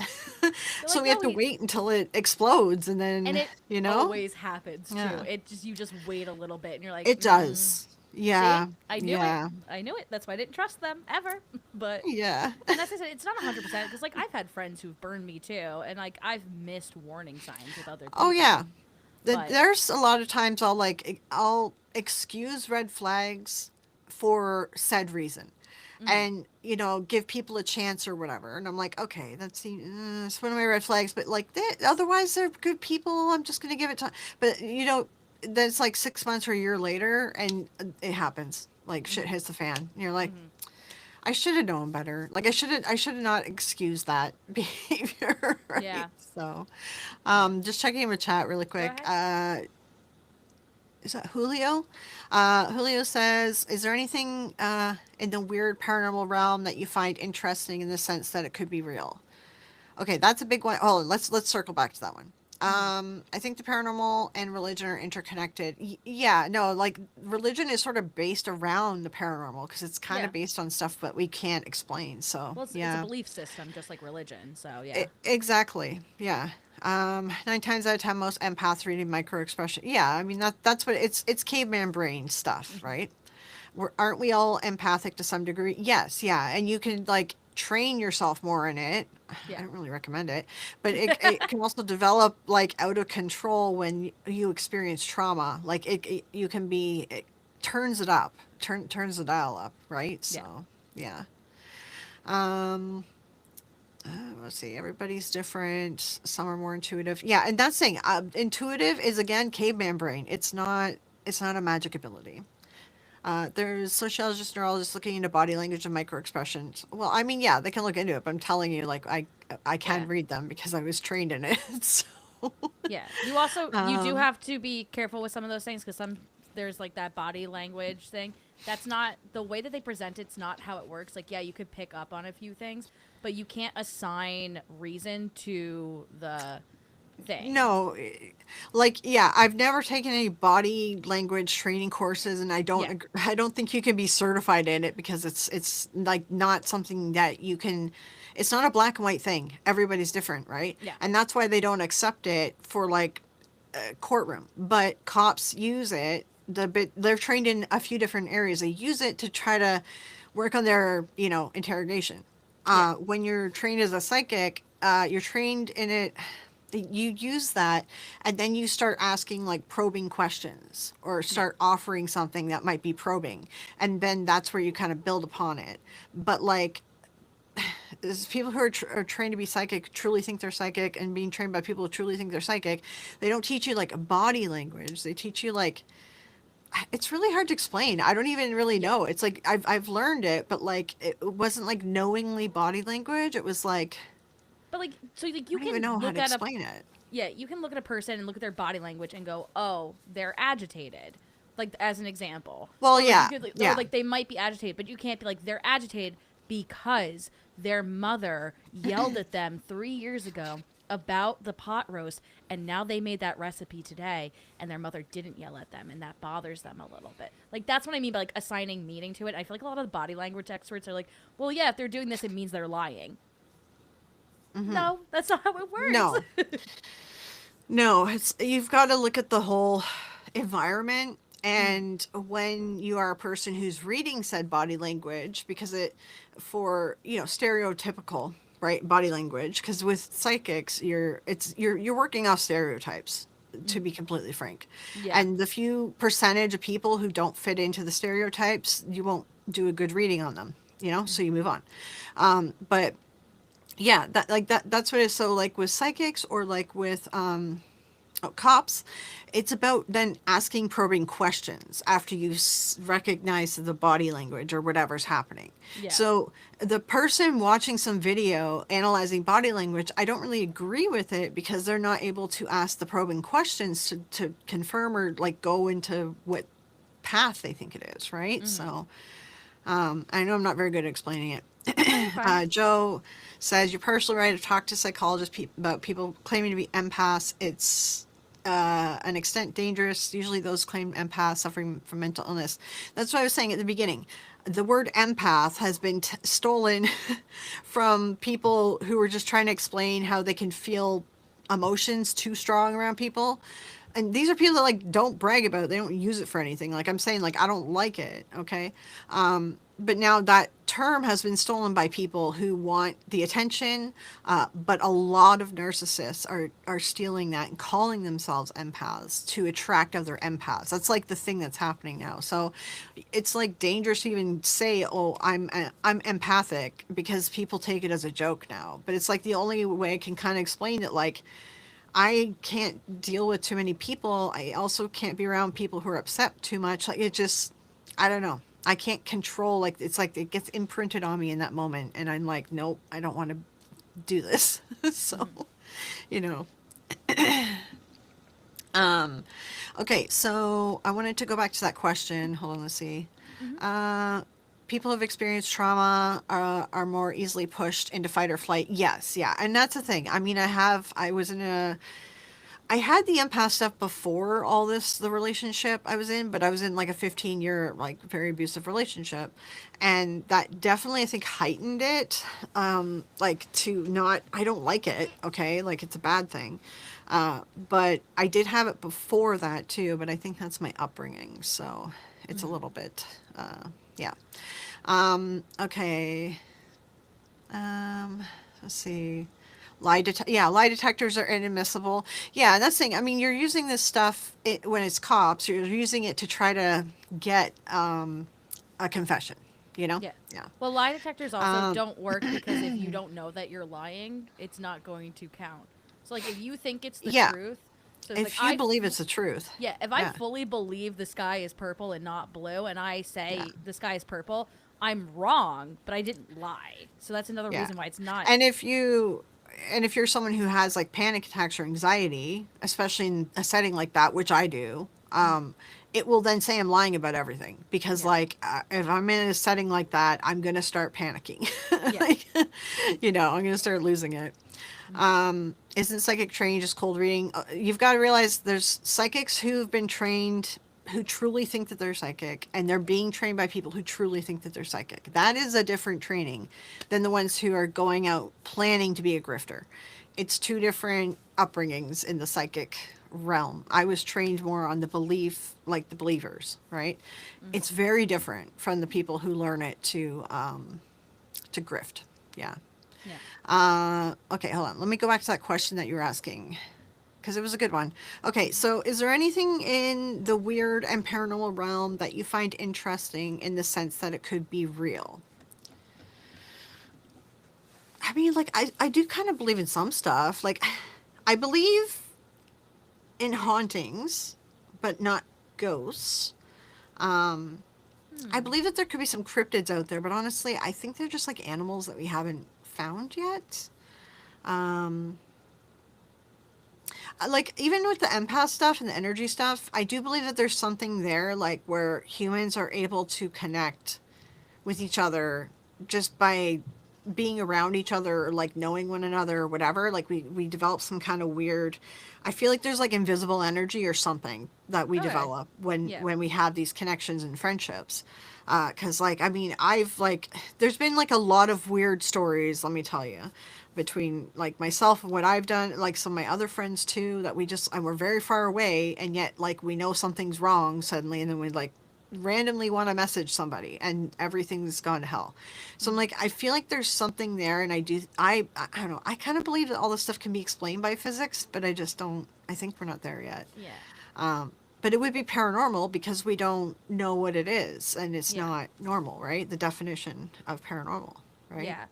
Speaker 1: You're
Speaker 2: So
Speaker 1: like,
Speaker 2: we have
Speaker 1: no,
Speaker 2: to wait until it explodes and
Speaker 1: and
Speaker 2: then,
Speaker 1: it
Speaker 2: you know?
Speaker 1: always happens too.
Speaker 2: Yeah.
Speaker 1: It just you just wait a little bit, and you're like,
Speaker 2: It does.
Speaker 1: see,
Speaker 2: Yeah.
Speaker 1: I knew it.
Speaker 2: Yeah.
Speaker 1: I knew it. That's why I didn't trust them ever. But
Speaker 2: Yeah.
Speaker 1: and as I said, it's not 100% because like I've had friends who've burned me too, and like I've missed warning signs with other
Speaker 2: Oh yeah.
Speaker 1: people. But
Speaker 2: There's a lot of times I'll excuse red flags for said reason.
Speaker 1: mhm,
Speaker 2: And give people a chance or whatever, and I'm like, okay, it's one of my red flags, but like otherwise they're good people. I'm just gonna give it time, but that's like 6 months or a year later, and it happens. Like shit
Speaker 1: mhm,
Speaker 2: hits the fan. And you're like,
Speaker 1: mhm,
Speaker 2: I should have known better. Like I should have not excused that behavior, right?
Speaker 1: yeah,
Speaker 2: So,
Speaker 1: yeah.
Speaker 2: just checking in with chat really
Speaker 1: Go
Speaker 2: quick.
Speaker 1: ahead.
Speaker 2: Is that Julio? Julio says, is there anything in the weird paranormal realm that you find interesting in the sense that it could be real? Okay, that's a big one. Oh, let's circle back to that one.
Speaker 1: Mhm,
Speaker 2: I think the paranormal and religion are interconnected. Yeah, no, like religion is sort of based around the paranormal because it's kind
Speaker 1: yeah.
Speaker 2: of based on stuff that we can't explain. So
Speaker 1: Well, it's a
Speaker 2: yeah,
Speaker 1: belief system, just like religion. So yeah.
Speaker 2: Exactly. Yeah. 9 times out of 10, most empaths reading micro expression. Yeah, I mean that's what it's caveman brain stuff,
Speaker 1: Mhm,
Speaker 2: right? Aren't we all empathic to some degree? Yes, yeah, and you can like train yourself more in it. I
Speaker 1: yeah.
Speaker 2: don't really recommend it, but it can also develop like out of control when you experience trauma. Like you can be it turns it up, turns the dial up, right?
Speaker 1: Yeah.
Speaker 2: So yeah. Um, let's see, everybody's different. Some are more intuitive. Yeah, and that's saying intuitive is again caveman brain. It's not a magic ability. There's sociologists, neurologists looking into body language and micro expressions. Well, I mean, yeah, they can look into it, but I'm telling you, like, I
Speaker 1: Yeah.
Speaker 2: can read them because I was trained in it. So,
Speaker 1: Yeah. You do
Speaker 2: um,
Speaker 1: have to be careful with some of those things because there's like that body language thing. That's not the way that they present it's not how it works. Like, yeah, you could pick up on a few things, but you can't assign reason to the thing.
Speaker 2: no, like, yeah, I've never taken any body language training courses, and
Speaker 1: Yeah.
Speaker 2: I don't think you can be certified in it because it's like not something that you can. It's not a black and white thing. Everybody's different, right?
Speaker 1: Yeah.
Speaker 2: And that's why they don't accept it for like courtroom, but cops use it. They're trained in a few different areas. They use it to try to work on their, interrogation.
Speaker 1: Yeah.
Speaker 2: When you're trained as a psychic, you're trained in it. You use that, and then you start asking like probing questions, or
Speaker 1: Yeah.
Speaker 2: start offering something that might be probing, and then that's where you kind of build upon it. But like, is people who are trained to be psychic truly think they're psychic, and being trained by people who truly think they're psychic, they don't teach you like body language. They teach you like, it's really hard to explain. I don't even really
Speaker 1: Yeah.
Speaker 2: know. It's like I've learned it, but like it wasn't like knowingly body language. It was like,
Speaker 1: But like so like
Speaker 2: I
Speaker 1: you
Speaker 2: don't even
Speaker 1: can
Speaker 2: know how
Speaker 1: look
Speaker 2: to
Speaker 1: at a
Speaker 2: explain it.
Speaker 1: yeah, you can look at a person and look at their body language and go, "Oh, they're agitated." Like as an example.
Speaker 2: Well,
Speaker 1: Or like you
Speaker 2: yeah,
Speaker 1: could or
Speaker 2: yeah.
Speaker 1: like they might be agitated, but you can't be like they're agitated because their mother yelled at them 3 years ago about the pot roast and now they made that recipe today and their mother didn't yell at them and that bothers them a little bit. Like that's what I mean by like assigning meaning to it. I feel like a lot of the body language experts are like, "Well, yeah, if they're doing this it means they're lying." No, that's not how it
Speaker 2: No,
Speaker 1: works.
Speaker 2: no. It's, you've got to look at the whole environment.
Speaker 1: Mm,
Speaker 2: And when you are a person who's reading said body language, because it, for, stereotypical, right, body language, because with psychics, you're working off stereotypes, to
Speaker 1: mm,
Speaker 2: be completely frank.
Speaker 1: yeah.
Speaker 2: And the few percentage of people who don't fit into the stereotypes, you won't do a good reading on them, so
Speaker 1: Mhm.
Speaker 2: you move on. But yeah, that's what it is. So like with psychics, or like with cops, it's about then asking probing questions after you recognize the body language or whatever's happening.
Speaker 1: Yeah.
Speaker 2: So the person watching some video analyzing body language, I don't really agree with it because they're not able to ask the probing questions to confirm or like go into what path they think it is, right?
Speaker 1: Mhm.
Speaker 2: So I know I'm not very good at explaining it.
Speaker 1: No, you're fine.
Speaker 2: Joe says, "You're partially right. I've talked to psychologists about people claiming to be empaths. It's an extent dangerous. Usually those claimed empaths suffering from mental illness." That's what I was saying at the beginning. The word empath has been stolen from people who are just trying to explain how they can feel emotions too strong around people. And these are people that like don't brag about it. They don't use it for anything. Like I'm saying, like I don't like it. Okay. But now that term has been stolen by people who want the attention. But a lot of narcissists are stealing that and calling themselves empaths to attract other empaths. That's like the thing that's happening now. So it's like dangerous to even say, "Oh, I'm empathic," because people take it as a joke now. But it's like the only way I can kind of explain it. Like, I can't deal with too many people. I also can't be around people who are upset too much. Like it just, I don't know. I can't control. Like it's like it gets imprinted on me in that moment, and I'm like, nope, I don't want to do this. So,
Speaker 1: Mhm.
Speaker 2: you know. Um, okay, so I wanted to go back to that question. Hold on, let's see.
Speaker 1: Mhm.
Speaker 2: Uh, People who have experienced trauma are more easily pushed into fight or flight. Yes, yeah, and that's the thing. I mean, I had the empath stuff before all this, the relationship I was in, but I was in like a 15-year, like very abusive relationship. And that definitely, I think, heightened it. Like to not, I don't like it. Okay. Like it's a bad thing. But I did have it before that too, but I think that's my upbringing. So it's a
Speaker 1: Mhm.
Speaker 2: little bit, yeah. Okay. Um, let's see. Lie detectors are inadmissible. Yeah, that's the thing. I mean, you're using this stuff when it's cops. You're using it to try to get a confession. you know?
Speaker 1: Yeah.
Speaker 2: Yeah.
Speaker 1: Well, lie detectors also
Speaker 2: Um,
Speaker 1: don't work because if you don't know that you're lying, it's not going to count. So like if you think it's the
Speaker 2: yeah.
Speaker 1: truth, so it's like
Speaker 2: If you believe it's the truth.
Speaker 1: yeah, if I
Speaker 2: Yeah.
Speaker 1: fully believe the sky is purple and not blue and I
Speaker 2: Yeah.
Speaker 1: say the sky is purple, I'm wrong, but I didn't lie. So that's another
Speaker 2: Yeah.
Speaker 1: reason why it's not.
Speaker 2: And if you're someone who has like panic attacks or anxiety, especially in a setting like that, which I do, it will then say I'm lying about everything because
Speaker 1: Yeah.
Speaker 2: like if I'm in a setting like that, I'm gonna start panicking.
Speaker 1: Yeah.
Speaker 2: Like, I'm gonna start losing it. Isn't psychic training just cold reading? You've got to realize there's psychics who've been trained who truly think that they're psychic, and they're being trained by people who truly think that they're psychic. That is a different training than the ones who are going out planning to be a grifter. It's two different upbringings in the psychic realm. I was trained more on the belief, like the believers, right? It's very different from the people who learn it to grift. Yeah.
Speaker 1: Yeah.
Speaker 2: Okay, hold on. Let me go back to that question that you were asking because it was a good one. Okay, so is there anything in the weird and paranormal realm that you find interesting in the sense that it could be real? I mean, like, I do kind of believe in some stuff. Like, I believe in hauntings, but not ghosts. I believe that there could be some cryptids out there, but honestly, I think they're just like animals that we haven't found yet. Um, like even with the empath stuff and the energy stuff, I do believe that there's something there, like where humans are able to connect with each other just by being around each other or like knowing one another or whatever. Like we develop some kind of weird. I feel like there's like invisible energy or something that we
Speaker 1: Okay.
Speaker 2: develop when
Speaker 1: Yeah.
Speaker 2: we have these connections and friendships. Because like I mean I've like there's been like a lot of weird stories. Let me tell you between like myself and what I've done, like some of my other friends too, that we just, and we're very far away, and yet like we know something's wrong suddenly, and then we like randomly want to message somebody, and everything's gone to hell. So I'm like, I feel like there's something there, and I don't know, I kind of believe that all this stuff can be explained by physics, but I just don't. I think we're not there yet.
Speaker 1: Yeah.
Speaker 2: But it would be paranormal because we don't know what it is, and it's
Speaker 1: Yeah.
Speaker 2: not normal, right? The definition of paranormal, right?
Speaker 1: Yeah.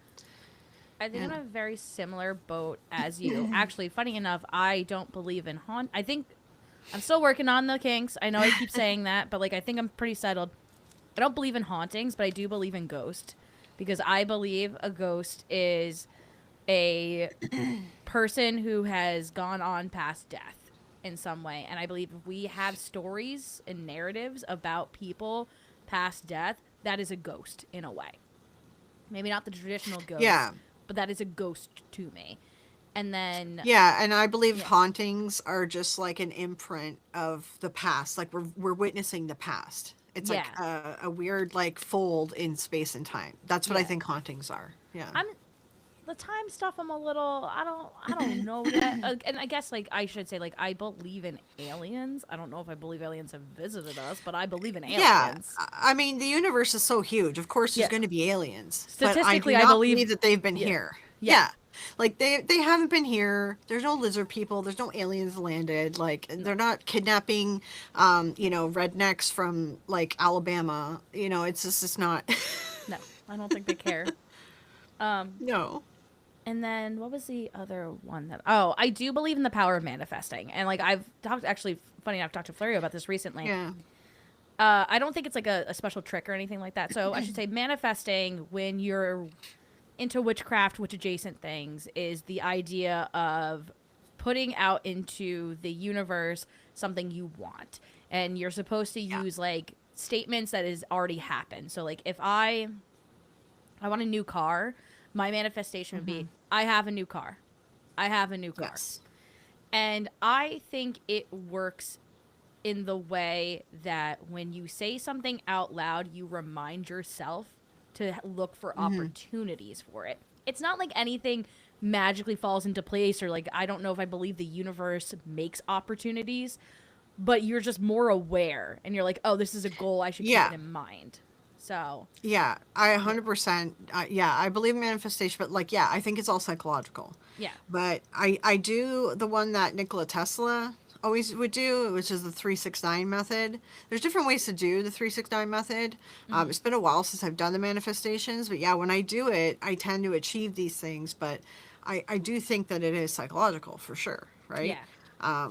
Speaker 1: I think
Speaker 2: Yeah.
Speaker 1: I'm in a very similar boat as you. Actually, funny enough, I don't believe in haunt. I think I'm still working on the kinks. I know I keep saying that, but like I think I'm pretty settled. I don't believe in hauntings, but I do believe in ghosts because I believe a ghost is a person who has gone on past death in some way. And I believe if we have stories and narratives about people past death, that is a ghost in a way. Maybe not the traditional ghost,
Speaker 2: Yeah.
Speaker 1: but that is a ghost to me. And then,
Speaker 2: Yeah, and I believe
Speaker 1: yeah,
Speaker 2: hauntings are just like an imprint of the past. Like we're witnessing the past. It's like
Speaker 1: yeah,
Speaker 2: a weird like fold in space and time. That's what I
Speaker 1: yeah.
Speaker 2: think hauntings are. Yeah.
Speaker 1: I'm the time stuff. I'm a little. I don't know yet. And I guess like I should say like I believe in aliens. I don't know if I believe aliens have visited us, but I believe in
Speaker 2: Yeah.
Speaker 1: aliens.
Speaker 2: I mean, the universe is so huge. Of course there's
Speaker 1: Yeah.
Speaker 2: going to be aliens, but I do
Speaker 1: Statistically, I
Speaker 2: not
Speaker 1: believe.
Speaker 2: believe that they've been
Speaker 1: Yeah.
Speaker 2: here.
Speaker 1: Yeah.
Speaker 2: Yeah. Like they haven't been here. There's no lizard people. There's no aliens landed. Like
Speaker 1: No.
Speaker 2: they're not kidnapping rednecks from like Alabama. It's just it's not
Speaker 1: No. I don't think they care. Um.
Speaker 2: no.
Speaker 1: And then what was the other one that? Oh, I do believe in the power of manifesting, and like I've talked. Actually, funny enough, talked to Fleureo about this recently.
Speaker 2: Yeah.
Speaker 1: I don't think it's like a special trick or anything like that. So I should say manifesting when you're into witchcraft, witch adjacent things, is the idea of putting out into the universe something you want. And you're supposed to
Speaker 2: Yeah.
Speaker 1: use like statements that has already happened. So like if I want a new car, my manifestation would be I have a new car. I have a new car.
Speaker 2: Yes.
Speaker 1: And I think it works in the way that when you say something out loud, you remind yourself to look for opportunities for it. It's not like anything magically falls into place or like I don't know if I believe the universe makes opportunities, but you're just more aware and you're like, "Oh, this is a goal. I should keep
Speaker 2: Yeah.
Speaker 1: it in mind." So,
Speaker 2: Yeah. I
Speaker 1: yeah.
Speaker 2: 100%. Yeah. I believe in manifestation, but like, yeah, I think it's all psychological.
Speaker 1: Yeah.
Speaker 2: But I do the one that Nikola Tesla always would do, which is the 369 method. There's different ways to do the 369 method.
Speaker 1: Mm-hmm.
Speaker 2: It's been a while since I've done the manifestations, but yeah, when I do it, I tend to achieve these things. But I do think that it is psychological for sure, right?
Speaker 1: Yeah.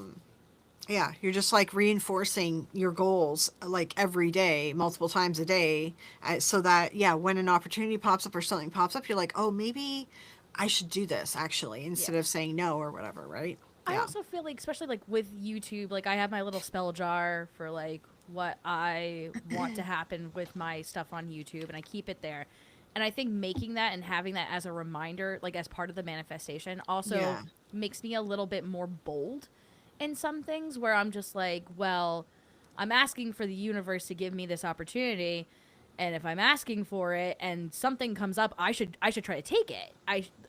Speaker 2: Yeah, you're just like reinforcing your goals like every day, multiple times a day, so that, yeah, when an opportunity pops up or something pops up, you're like, oh, maybe I should do this actually,
Speaker 1: Yeah.
Speaker 2: instead of saying no or whatever, right?
Speaker 1: I
Speaker 2: Yeah.
Speaker 1: also feel like, especially like with YouTube, like I have my little spell jar for like what I want to happen with my stuff on YouTube, and I keep it there. And I think making that and having that as a reminder, like as part of the manifestation, also
Speaker 2: Yeah.
Speaker 1: makes me a little bit more bold in some things where I'm just like, well, I'm asking for the universe to give me this opportunity, and if I'm asking for it and something comes up, I should try to take it.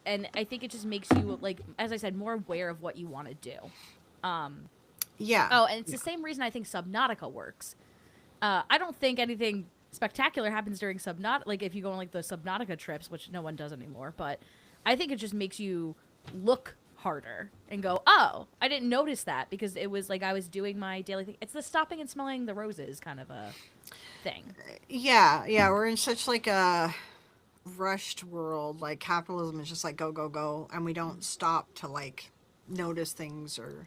Speaker 1: And I think it just makes you, like, as I said, more aware of what you want to do. Um
Speaker 2: Yeah.
Speaker 1: oh, and it's
Speaker 2: Yeah.
Speaker 1: the same reason I think Subnautica works. I don't think anything spectacular happens during Subnautica, like if you go on like the Subnautica trips, which no one does anymore, but I think it just makes you look harder and go, oh, I didn't notice that because it was like I was doing my daily thing. It's the stopping and smelling the roses kind of a thing.
Speaker 2: Yeah. Yeah. We're in such like a rushed world. Like capitalism is just like go, go, go. And we don't stop to like notice things or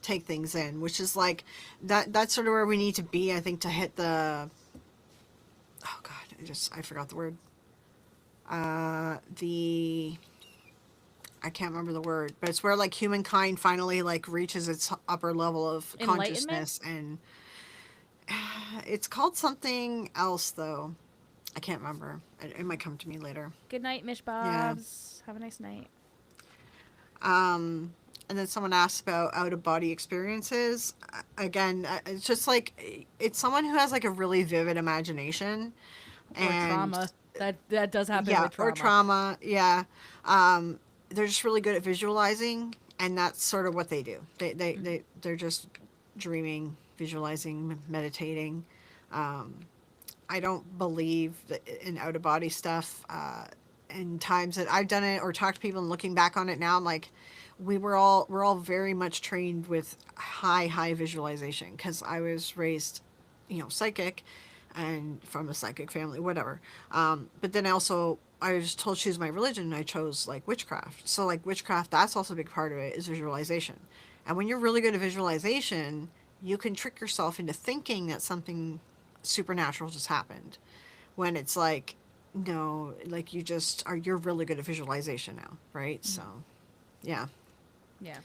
Speaker 2: take things in, which is like that's sort of where we need to be, I think, to hit the, oh God, I forgot the word. The I can't remember the word, but it's where like humankind finally like reaches its upper level of
Speaker 1: Enlightenment.
Speaker 2: consciousness, and it's called something else though. I can't remember. It might come to me later.
Speaker 1: Good night, Mish
Speaker 2: Yeah.
Speaker 1: Bobs. Have a nice night.
Speaker 2: And then someone asked about out of body experiences. Again, it's just like it's someone who has like a really vivid imagination,
Speaker 1: Or
Speaker 2: and
Speaker 1: trauma. That does happen
Speaker 2: yeah,
Speaker 1: with
Speaker 2: or
Speaker 1: trauma.
Speaker 2: trauma. Yeah. They're just really good at visualizing, and that's sort of what they do. They're just dreaming, visualizing, meditating. I don't believe that in out of body stuff. In times that I've done it or talked to people and looking back on it now, I'm like, we're all very much trained with high visualization because I was raised, psychic, and from a psychic family, whatever. But then also I was told choose my religion, and I chose like witchcraft. So like witchcraft, that's also a big part of it is visualization. And when you're really good at visualization, you can trick yourself into thinking that something supernatural just happened, when it's like, no, like you're really good at visualization now, right? So yeah.
Speaker 1: Yeah.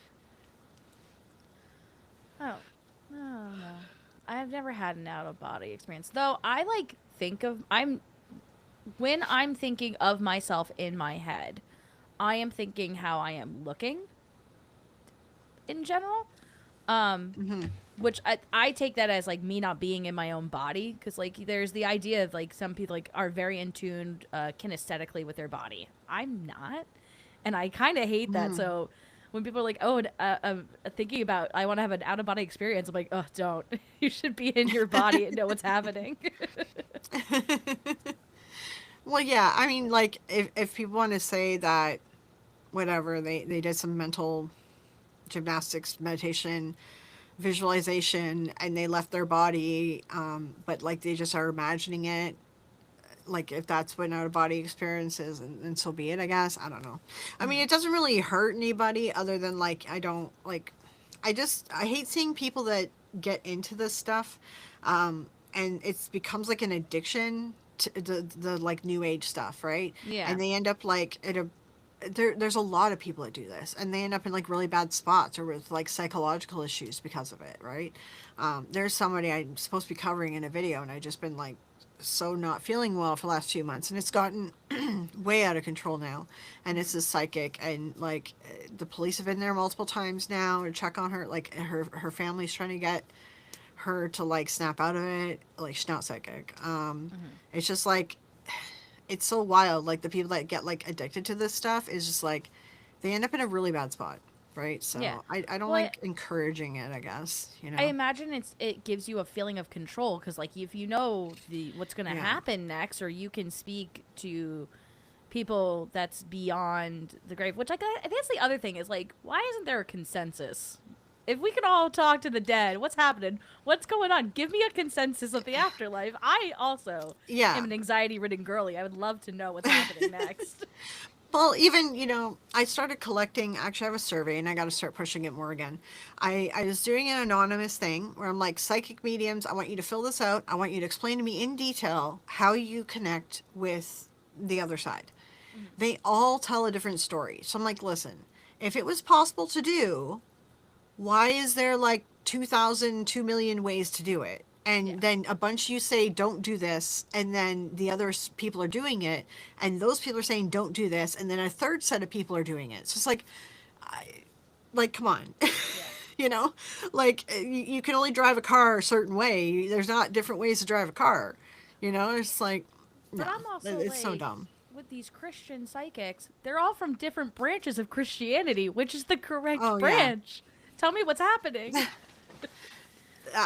Speaker 1: Oh. Oh no. I've never had an out of body experience. Though I like think of I'm when I'm thinking of myself in my head, I am thinking how I am looking in general. Um
Speaker 2: Hmm.
Speaker 1: which I take that as like me not being in my own body, because like there's the idea of like some people like are very in tune kinesthetically with their body. I'm not, and I kind of hate that.
Speaker 2: Hmm.
Speaker 1: So when people are like, oh, thinking about I want to have an out of body experience, I'm like, oh, don't. You should be in your body and know what's happening.
Speaker 2: Well, yeah, I mean, like if people want to say that whatever they did some mental gymnastics, meditation, visualization, and they left their body, but like they just are imagining it, like if that's what an out of body experience is, and so be it, I guess. I don't know. I mean,
Speaker 1: Mhm.
Speaker 2: it doesn't really hurt anybody other than like I don't like, I hate seeing people that get into this stuff, and it becomes like an addiction to the like new age stuff, right?
Speaker 1: Yeah.
Speaker 2: And they end up like at a there's a lot of people that do this, and they end up in like really bad spots or with like psychological issues because of it, right? There's somebody I'm supposed to be covering in a video, and I just been like so not feeling well for the last few months, and it's gotten way out of control now. And it's a psychic, and like the police have been there multiple times now to check on her. Like her family's trying to get her to like snap out of it. Like she's not psychic.
Speaker 1: Mhm.
Speaker 2: It's just like it's so wild. Like the people that get like addicted to this stuff is just like they end up in a really bad spot, right?
Speaker 1: Yeah.
Speaker 2: So I don't
Speaker 1: Well,
Speaker 2: like encouraging it, I guess,
Speaker 1: I imagine it gives you a feeling of control because like if you know the what's going to
Speaker 2: Yeah.
Speaker 1: happen next, or you can speak to people that's beyond the grave, which like I think that's the other thing is like why isn't there a consensus If we could all talk to the dead, what's happening? What's going on? Give me a consensus of the afterlife. I also am
Speaker 2: Yeah.
Speaker 1: an anxiety-ridden girly. I would love to know what's happening next.
Speaker 2: Well, even, I started collecting, actually, I have a survey and I got to start pushing it more again. I was doing an anonymous thing where I'm like, psychic mediums, I want you to fill this out. I want you to explain to me in detail how you connect with the other side.
Speaker 1: Mhm.
Speaker 2: They all tell a different story. So I'm like, listen, if it was possible to do, why is there like 2,000, 2,000,000 ways to do it?
Speaker 1: Yeah.
Speaker 2: And then a bunch of you say, don't do this. And then the other people are doing it. And those people are saying, don't do this. And then a third set of people are doing it. So it's like, come on.
Speaker 1: Yeah.
Speaker 2: you know, you can only drive a car a certain way. There's not different ways to drive a car. It's like,
Speaker 1: But
Speaker 2: no,
Speaker 1: I'm also
Speaker 2: it's so
Speaker 1: like,
Speaker 2: dumb.
Speaker 1: with these Christian psychics, they're all from different branches of Christianity, which is the correct
Speaker 2: Oh, yeah.
Speaker 1: branch. Tell me what's happening.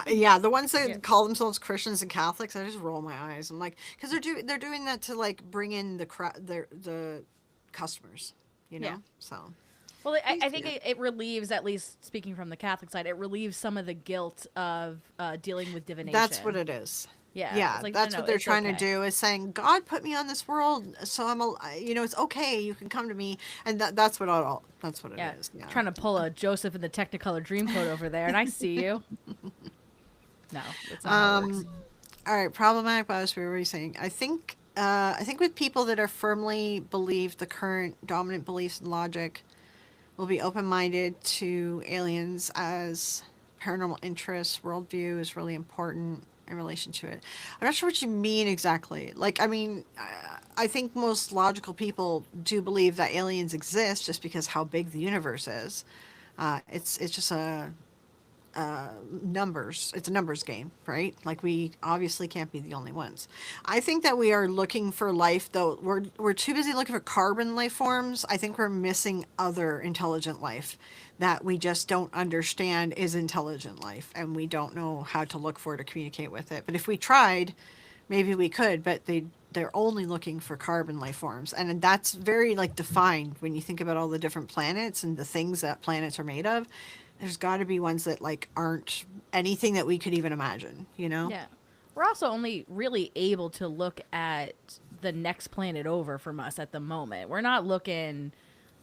Speaker 2: Yeah, the ones
Speaker 1: Yeah.
Speaker 2: that call themselves Christians and Catholics, I just roll my eyes. I'm like, because they're doing that to like bring in the customers,
Speaker 1: Yeah.
Speaker 2: So
Speaker 1: Well,
Speaker 2: please
Speaker 1: I
Speaker 2: do.
Speaker 1: think it relieves, at least speaking from the Catholic side, it relieves some of the guilt of dealing with
Speaker 2: That's what
Speaker 1: divination.
Speaker 2: it is.
Speaker 1: Yeah, it's
Speaker 2: Yeah,
Speaker 1: like no,
Speaker 2: that's
Speaker 1: no,
Speaker 2: what they're
Speaker 1: it's
Speaker 2: trying to
Speaker 1: okay.
Speaker 2: do is saying God put me on this world, so it's okay. You can come to me, and that's what it
Speaker 1: Yeah,
Speaker 2: is. Yeah.
Speaker 1: trying to pull a Joseph in the Technicolor Dreamcoat over there, and I see you. No, that's not how it works.
Speaker 2: Um. All right. Problematic biosphere. What are you saying? I think with people that are firmly believe the current dominant beliefs and logic will be open-minded to aliens as paranormal interests. Worldview is really important in relation to it. I'm not sure what you mean exactly. Like, I mean, I think most logical people do believe that aliens exist just because how big the universe is. It's just numbers. It's a numbers game, right? Like we obviously can't be the only ones. I think that we are looking for life, though. We're too busy looking for carbon life forms. I think we're missing other intelligent life that we just don't understand is intelligent life, and we don't know how to look for to communicate with it. But if we tried, maybe we could. But they're only looking for carbon life forms, and that's very like defined when you think about all the different planets and the things that planets are made of. There's got to be ones that like aren't anything that we could even imagine.
Speaker 1: Yeah, we're also only really able to look at the next planet over from us at the moment. We're not looking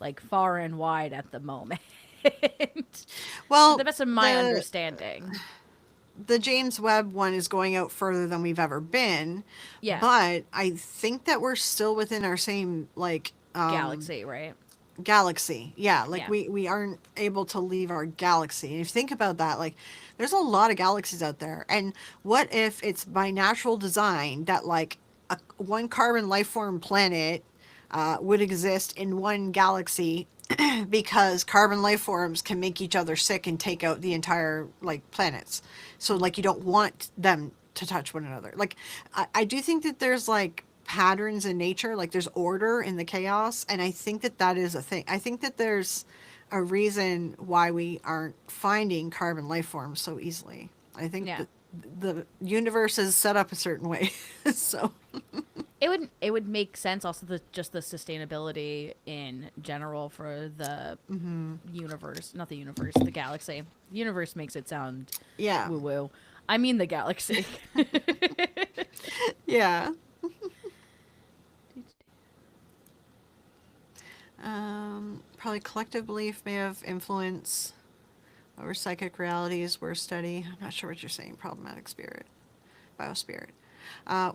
Speaker 1: like far and wide at the moment. To the
Speaker 2: Well,
Speaker 1: best of my understanding.
Speaker 2: the James Webb one is going out further than we've ever been,
Speaker 1: Yeah,
Speaker 2: but I think that we're still within our same like
Speaker 1: galaxy, right?
Speaker 2: galaxy. Yeah, like
Speaker 1: Yeah.
Speaker 2: we aren't able to leave our galaxy. And if you think about that, like there's a lot of galaxies out there. And what if it's by natural design that like one carbon life form planet would exist in one galaxy because carbon life forms can make each other sick and take out the entire like planets. So like you don't want them to touch one another. Like I do think that there's like patterns in nature, like there's order in the chaos, and I think that that is a thing. I think that there's a reason why we aren't finding carbon life forms so easily. I think
Speaker 1: Yeah.
Speaker 2: that the universe is set up a certain way. So
Speaker 1: It would make sense also just the sustainability in general for the universe, not the universe, the galaxy. The universe makes it sound
Speaker 2: yeah,
Speaker 1: woo woo. I mean the galaxy.
Speaker 2: yeah. Probably collective belief may have influence over psychic realities we're study. I'm not sure what you're saying. Problematic spirit, biospirit.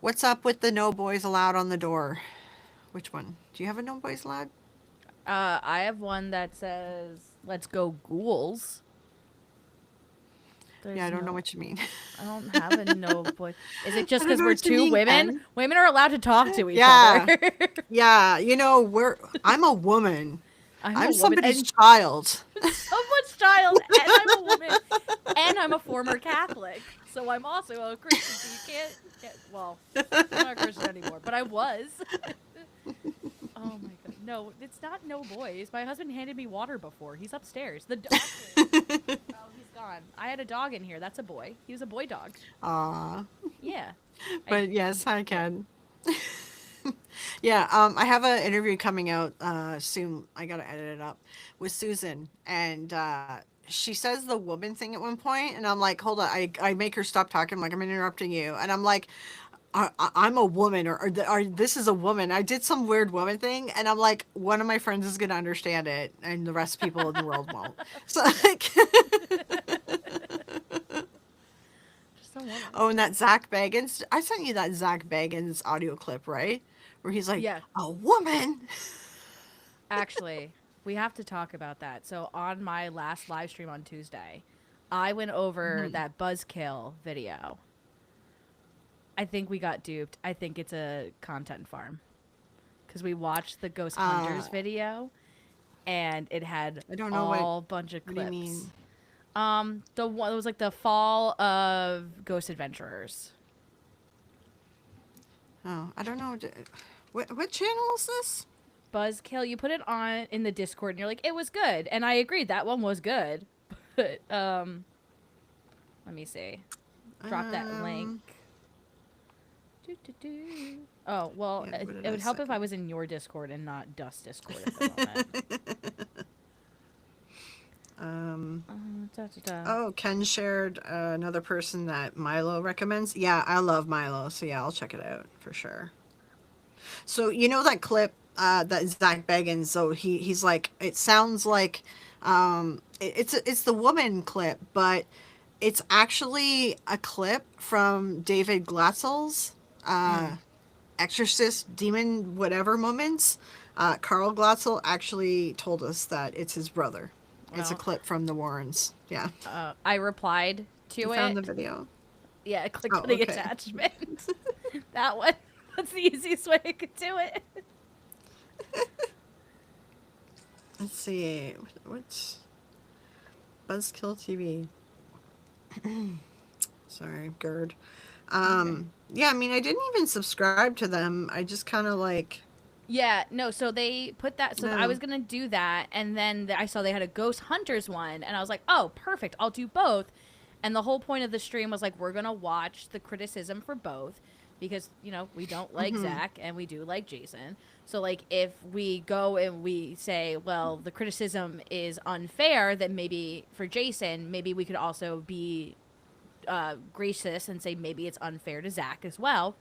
Speaker 2: What's up with the no boys allowed on the door? Which one? Do you have a no boys allowed?
Speaker 1: I have one that says "Let's go ghouls."
Speaker 2: Yeah, I
Speaker 1: There's
Speaker 2: don't know
Speaker 1: no.
Speaker 2: what you mean.
Speaker 1: I don't have a no boy. Is it
Speaker 2: I
Speaker 1: just
Speaker 2: don't
Speaker 1: because
Speaker 2: know
Speaker 1: we're
Speaker 2: what you
Speaker 1: two
Speaker 2: mean,
Speaker 1: women?
Speaker 2: Ken.
Speaker 1: Women are allowed to talk to each other.
Speaker 2: Yeah, yeah. I'm a woman.
Speaker 1: I'm a
Speaker 2: I'm
Speaker 1: woman,
Speaker 2: somebody's
Speaker 1: and
Speaker 2: child.
Speaker 1: someone's child, and I'm a woman, and I'm a former Catholic, so I'm also a Christian. So you can't get well. I'm not a Christian anymore, but I was. Oh my god, no, it's not no boys. My husband handed me water before. He's upstairs. The dog. Oh, he's gone. I had a dog in here. That's a boy. He was a boy dog.
Speaker 2: Aw.
Speaker 1: Yeah. I
Speaker 2: But yes, I
Speaker 1: yeah.
Speaker 2: can. Yeah, I have an interview coming out soon. I gotta edit it up with Susan, and she says the woman thing at one point, and I'm like, hold on, I make her stop talking. I'm like, I'm interrupting you, and I'm like, I'm a woman, or this is a woman. I did some weird woman thing, and I'm like, one of my friends is gonna understand it, and the rest of people in the world won't. So like,
Speaker 1: Just a woman.
Speaker 2: oh, and that Zach Bagans, I sent you that Zach Bagans audio clip, right? Where he's like,
Speaker 1: Yeah.
Speaker 2: a woman.
Speaker 1: Actually, we have to talk about that. So on my last live stream on Tuesday, I went over
Speaker 2: Mhm.
Speaker 1: that buzzkill video. I think we got duped. I think it's a content farm because we watched the Ghost Hunters
Speaker 2: Uh,
Speaker 1: video and it had
Speaker 2: I don't know
Speaker 1: all bunch of
Speaker 2: what do you
Speaker 1: clips.
Speaker 2: mean?
Speaker 1: The one it was like the fall of Ghost Adventurers.
Speaker 2: Oh, I don't know. What channel is this?
Speaker 1: Buzzkill, you put it on in the Discord and you're like, it was good. And I agreed that one was good. But let me see. Drop that link.
Speaker 2: Um,
Speaker 1: Do, do, do. Oh, well,
Speaker 2: yeah, what did
Speaker 1: it
Speaker 2: I
Speaker 1: would help if
Speaker 2: say?
Speaker 1: I was in your Discord and not Dust Discord at the moment.
Speaker 2: um,
Speaker 1: Da, da, da.
Speaker 2: oh, Ken shared another person that Milo recommends. Yeah, I love Milo, so yeah, I'll check it out for sure. So you know that clip that Zach Bagans? So he's like, it sounds like it's the woman clip, but it's actually a clip from David Glatzel's
Speaker 1: Mm.
Speaker 2: Exorcist demon whatever moments. Carl Glatzel actually told us that it's his brother. It's a
Speaker 1: Well,
Speaker 2: clip from the Warrens. Yeah,
Speaker 1: I replied
Speaker 2: you
Speaker 1: to
Speaker 2: found
Speaker 1: it.
Speaker 2: the video.
Speaker 1: Yeah, I clicked
Speaker 2: Oh,
Speaker 1: on the
Speaker 2: okay.
Speaker 1: attachment. That one. That's the easiest way I could do it.
Speaker 2: Let's see. What's Buzzkill TV? Sorry, GERD.
Speaker 1: Okay.
Speaker 2: Yeah, I mean, I didn't even subscribe to them. I just kind of like,
Speaker 1: Yeah, no, so they put that. So I
Speaker 2: no.
Speaker 1: was going to do that. And then I saw they had a Ghost Hunters one. And I was like, oh, perfect. I'll do both. And the whole point of the stream was like, we're going to watch the criticism for both because, you know, we don't like
Speaker 2: Mm-hmm.
Speaker 1: Zach and we do like Jason. So, like, if we go and we say, well, the criticism is unfair, then maybe for Jason, maybe we could also be gracious and say maybe it's unfair to Zach as well.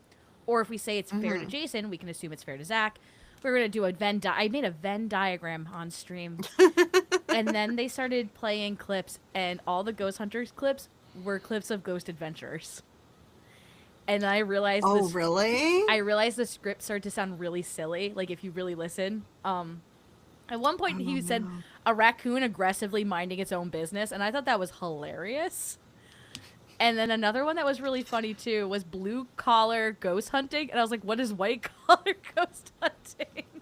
Speaker 1: Or if we say it's fair to
Speaker 2: Mm-hmm.
Speaker 1: Jason, we can assume it's fair to Zach. We're gonna do a I made a Venn diagram on stream, and then they started playing clips, and all the Ghost Hunters clips were clips of Ghost Adventures. And I realized
Speaker 2: Oh,
Speaker 1: this.
Speaker 2: really?
Speaker 1: I realized the script started to sound really silly. Like if you really listen. At one
Speaker 2: Oh,
Speaker 1: point he said
Speaker 2: no.
Speaker 1: a raccoon aggressively minding its own business, and I thought that was hilarious. And then another one that was really funny too was blue collar ghost hunting, and I was like, "What is white collar ghost hunting?"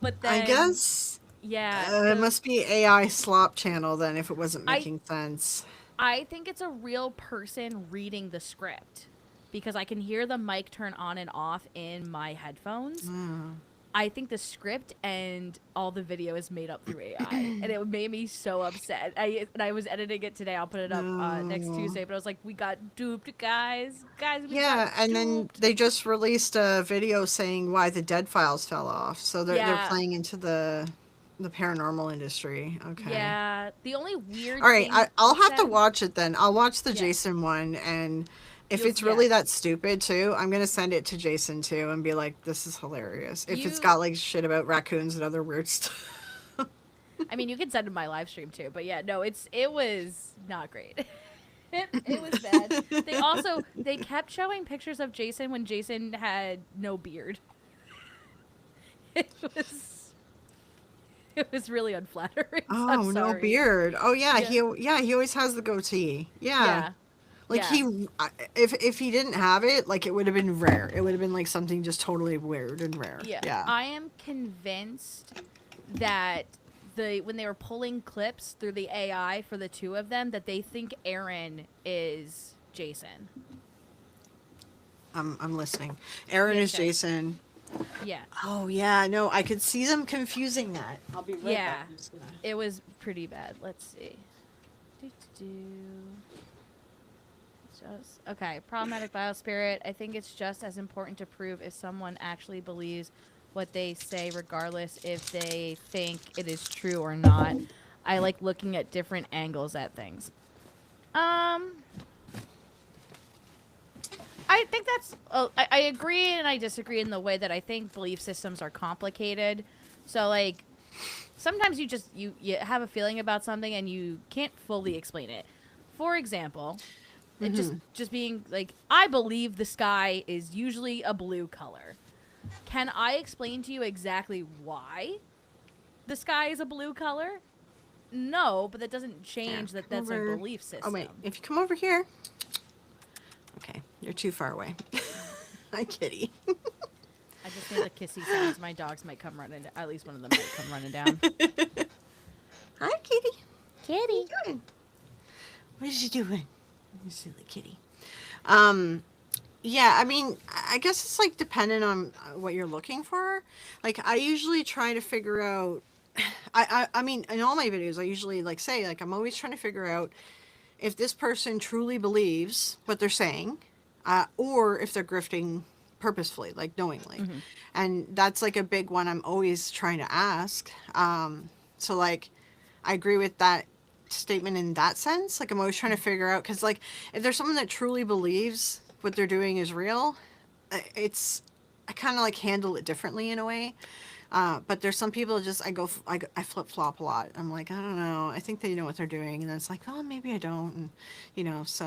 Speaker 1: But
Speaker 2: I
Speaker 1: then,
Speaker 2: guess
Speaker 1: yeah,
Speaker 2: it
Speaker 1: the
Speaker 2: must be AI slop channel then if it wasn't
Speaker 1: I
Speaker 2: making sense.
Speaker 1: I think it's a real person reading the script because I can hear the mic turn on and off in my headphones.
Speaker 2: Mm.
Speaker 1: I think the script and all the video is made up through AI, and it made me so upset. I was editing it today. I'll put it up next
Speaker 2: No.
Speaker 1: Tuesday. But I was like, we got duped, guys. Guys, we got
Speaker 2: Yeah, and then
Speaker 1: duped.
Speaker 2: they just released a video saying why the dead files fell off. So they're
Speaker 1: Yeah,
Speaker 2: playing into the paranormal industry. Okay.
Speaker 1: yeah. The only
Speaker 2: All
Speaker 1: weird
Speaker 2: right,
Speaker 1: thing
Speaker 2: I'll
Speaker 1: with
Speaker 2: have to
Speaker 1: them,
Speaker 2: watch it then. I'll watch the
Speaker 1: yeah,
Speaker 2: Jason one, and if it's
Speaker 1: yeah.
Speaker 2: really that stupid too, I'm gonna send it to Jason too and be like, "This is hilarious." If it's
Speaker 1: You,
Speaker 2: got like shit about raccoons and other weird stuff.
Speaker 1: I mean, you can send them my live stream too. But yeah, no, it was not great. It was bad. They kept showing pictures of Jason when Jason had no beard. It was it was really unflattering. So I'm
Speaker 2: Oh, no
Speaker 1: sorry.
Speaker 2: beard. Oh yeah,
Speaker 1: Yeah,
Speaker 2: he always has the goatee. Yeah.
Speaker 1: yeah,
Speaker 2: Like
Speaker 1: yeah,
Speaker 2: if he didn't have it, like it would have been rare. It would have been like something just totally weird and rare.
Speaker 1: yeah.
Speaker 2: Yeah.
Speaker 1: I am convinced that when they were pulling clips through the AI for the two of them, that they think Aaron is Jason.
Speaker 2: I'm listening. Aaron
Speaker 1: Yeah,
Speaker 2: is
Speaker 1: okay.
Speaker 2: Jason.
Speaker 1: Yeah,
Speaker 2: Oh yeah, no, I could see them confusing that. I'll be right back.
Speaker 1: yeah.
Speaker 2: I'm just gonna...
Speaker 1: It was pretty bad. Let's see. Do, do, do. Just okay. Problematic biospirit. I think it's just as important to prove if someone actually believes what they say, regardless if they think it is true or not. I like looking at different angles at things. Um, I think that's. I agree and I disagree in the way that I think belief systems are complicated. So like sometimes you have a feeling about something and you can't fully explain it. For example, it just being like I believe the sky is usually a blue color. Can I explain to you exactly why the sky is a blue color? No, but that doesn't
Speaker 2: Yeah,
Speaker 1: change that
Speaker 2: come
Speaker 1: that's my
Speaker 2: over.
Speaker 1: belief
Speaker 2: Oh wait,
Speaker 1: system.
Speaker 2: if you come over here. Okay, you're too far away. Hi, kitty.
Speaker 1: I just made the kissy sounds. My dogs might come running. At least one of them might come running down.
Speaker 2: Hi, kitty. What are you
Speaker 1: Kitty.
Speaker 2: doing? What is you doing? You silly kitty. Um, yeah, I mean, I guess it's like dependent on what you're looking for. Like, I usually try to figure out. I mean, in all my videos, I usually like say like I'm always trying to figure out if this person truly believes what they're saying, or if they're grifting purposefully, like knowingly.
Speaker 1: Mm-hmm.
Speaker 2: And that's like a big one I'm always trying to ask. So, like, I agree with that statement in that sense. Like, I'm always trying to figure out, because, like, if there's someone that truly believes what they're doing is real, it's, I kind of like handle it differently in a way. But there's some people just I flip flop a lot. I'm like, I don't know. I think they know what they're doing, and then it's like, oh, maybe I don't, and So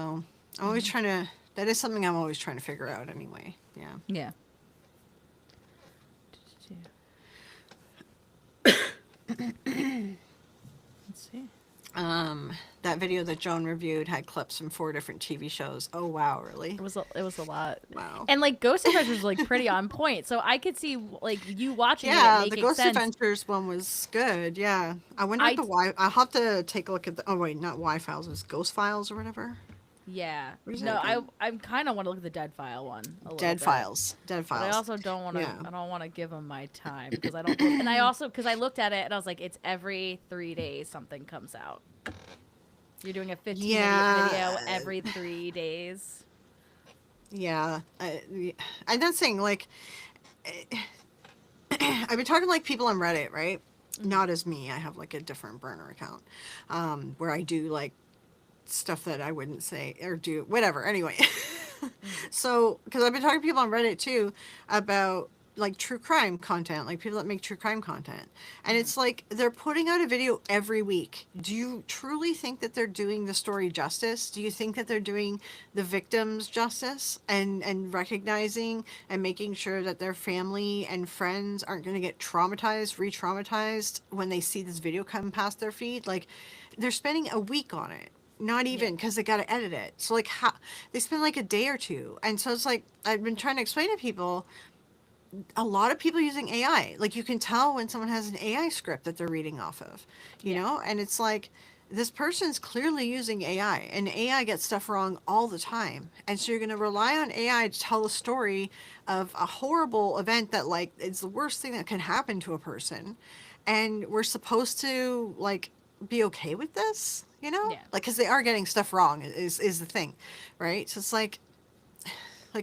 Speaker 2: I'm always
Speaker 1: Mm-hmm.
Speaker 2: trying to. That is something I'm always trying to figure out anyway. Yeah.
Speaker 1: Yeah. Let's see.
Speaker 2: That video that Joan reviewed had clips from 4 different TV shows. Oh wow, really?
Speaker 1: It was a lot.
Speaker 2: Wow.
Speaker 1: And like Ghost Adventures was like pretty on point. So I could see like you watching it
Speaker 2: Yeah, the
Speaker 1: making
Speaker 2: Ghost
Speaker 1: sense.
Speaker 2: Adventures one was good. Yeah, I wonder if
Speaker 1: I
Speaker 2: the Y. I'll have to take a look at the. Oh wait, not Y files. It was Ghost Files or whatever.
Speaker 1: yeah.
Speaker 2: What is
Speaker 1: No,
Speaker 2: that again?
Speaker 1: I kind of want to look at the Dead File one a little
Speaker 2: Dead
Speaker 1: bit.
Speaker 2: Files. Dead
Speaker 1: But I
Speaker 2: Files.
Speaker 1: also don't want to
Speaker 2: Yeah.
Speaker 1: I don't want to give them my time because I don't and I also cuz I looked at it and I was like it's every 3 days something comes out. You're doing a 15-minute
Speaker 2: Yeah.
Speaker 1: video every 3 days.
Speaker 2: Yeah. I'm not saying like I've been talking to like people on Reddit, right?
Speaker 1: Mhm.
Speaker 2: Not as me. I have like a different burner account, where I do like stuff that I wouldn't say or do whatever. Anyway,
Speaker 1: Mhm.
Speaker 2: so because I've been talking to people on Reddit too about like true crime content, like people that make true crime content, and
Speaker 1: Mhm.
Speaker 2: it's like they're putting out a video every week. Do you truly think that they're doing the story justice? Do you think that they're doing the victims justice and recognizing and making sure that their family and friends aren't going to get traumatized, re-traumatized when they see this video come past their feed? Like, they're spending a week on it, not
Speaker 1: Yeah.
Speaker 2: even, because they got to edit it. So like, how they spend like a day or two, and so it's like I've been trying to explain to people, a lot of people using AI. Like, you can tell when someone has an AI script that they're reading off of,
Speaker 1: Yeah.
Speaker 2: and it's like this person's clearly using AI, and AI gets stuff wrong all the time. And so you're going to rely on AI to tell a story of a horrible event that like is the worst thing that can happen to a person, and we're supposed to like be okay with this,
Speaker 1: Yeah.
Speaker 2: like, because they are getting stuff wrong is the thing, right? So it's like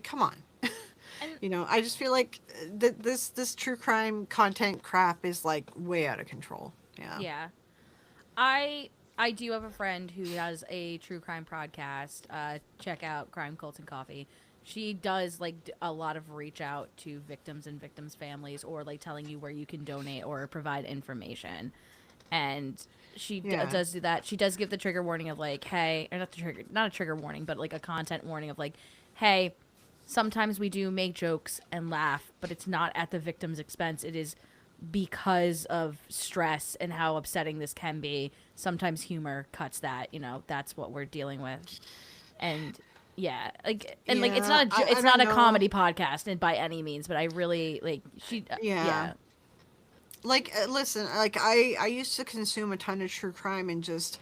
Speaker 2: come on.
Speaker 1: And
Speaker 2: I just feel like this true crime content crap is like way out of control. Yeah.
Speaker 1: yeah. I do have a friend who has a true crime podcast. Check out Crime Cults and Coffee. She does like a lot of reach out to victims and victims' families, or like telling you where you can donate or provide information. And she
Speaker 2: Yeah.
Speaker 1: does do that. She does give the trigger warning of like, hey, or not a trigger warning, but like a content warning of like, hey, sometimes we do make jokes and laugh, but it's not at the victim's expense. It is because of stress and how upsetting this can be. Sometimes humor cuts that, that's what we're dealing with. And yeah, like it's
Speaker 2: Yeah.
Speaker 1: not
Speaker 2: I
Speaker 1: it's
Speaker 2: don't
Speaker 1: not a
Speaker 2: know.
Speaker 1: comedy podcast and by any means, but I really like
Speaker 2: Yeah.
Speaker 1: yeah.
Speaker 2: Like, listen, like I used to consume a ton of true crime, and just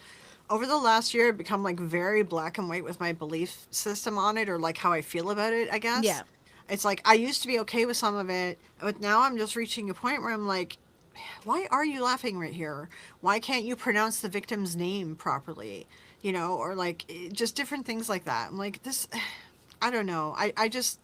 Speaker 2: over the last year I've become like very black and white with my belief system on it, or like how I feel about it, I guess.
Speaker 1: Yeah.
Speaker 2: It's like I used to be okay with some of it, but now I'm just reaching a point where I'm like, why are you laughing right here? Why can't you pronounce the victim's name properly? Or like, just different things like that. I'm like, this, I don't know. I just,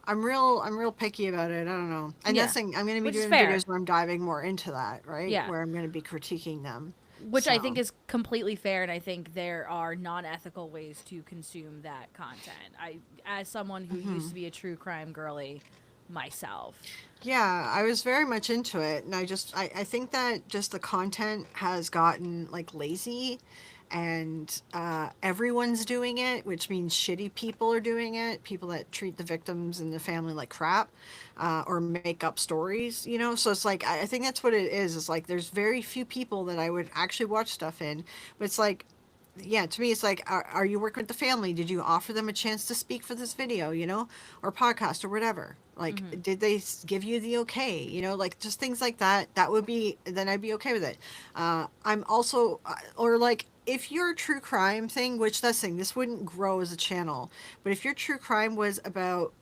Speaker 2: I'm real picky about it. I don't know. And that's
Speaker 1: Yeah.
Speaker 2: thing, I'm going to be
Speaker 1: Which is
Speaker 2: doing
Speaker 1: fair.
Speaker 2: videos where I'm diving more into that, right?
Speaker 1: Yeah.
Speaker 2: Where I'm going to be critiquing them.
Speaker 1: which I think
Speaker 2: So,
Speaker 1: is completely fair, and I think there are non-ethical ways to consume that content. As someone who used to be a true crime girly myself.
Speaker 2: yeah, I was very much into it, and I think that just the content has gotten like lazy, and everyone's doing it, which means shitty people are doing it, people that treat the victims and the family like crap, or make up stories, you know. So it's like I think that's what it is. It's like there's very few people that I would actually watch stuff in, but it's like yeah, to me, it's like, are you working with the family? Did you offer them a chance to speak for this video, you know, or podcast or whatever? Like,
Speaker 1: Mm-hmm.
Speaker 2: did they give you the okay? You know, like just things like that. That would be, then I'd be okay with it. I'm also, or like, if your true crime thing, which that's thing, this wouldn't grow as a channel, but if your true crime was about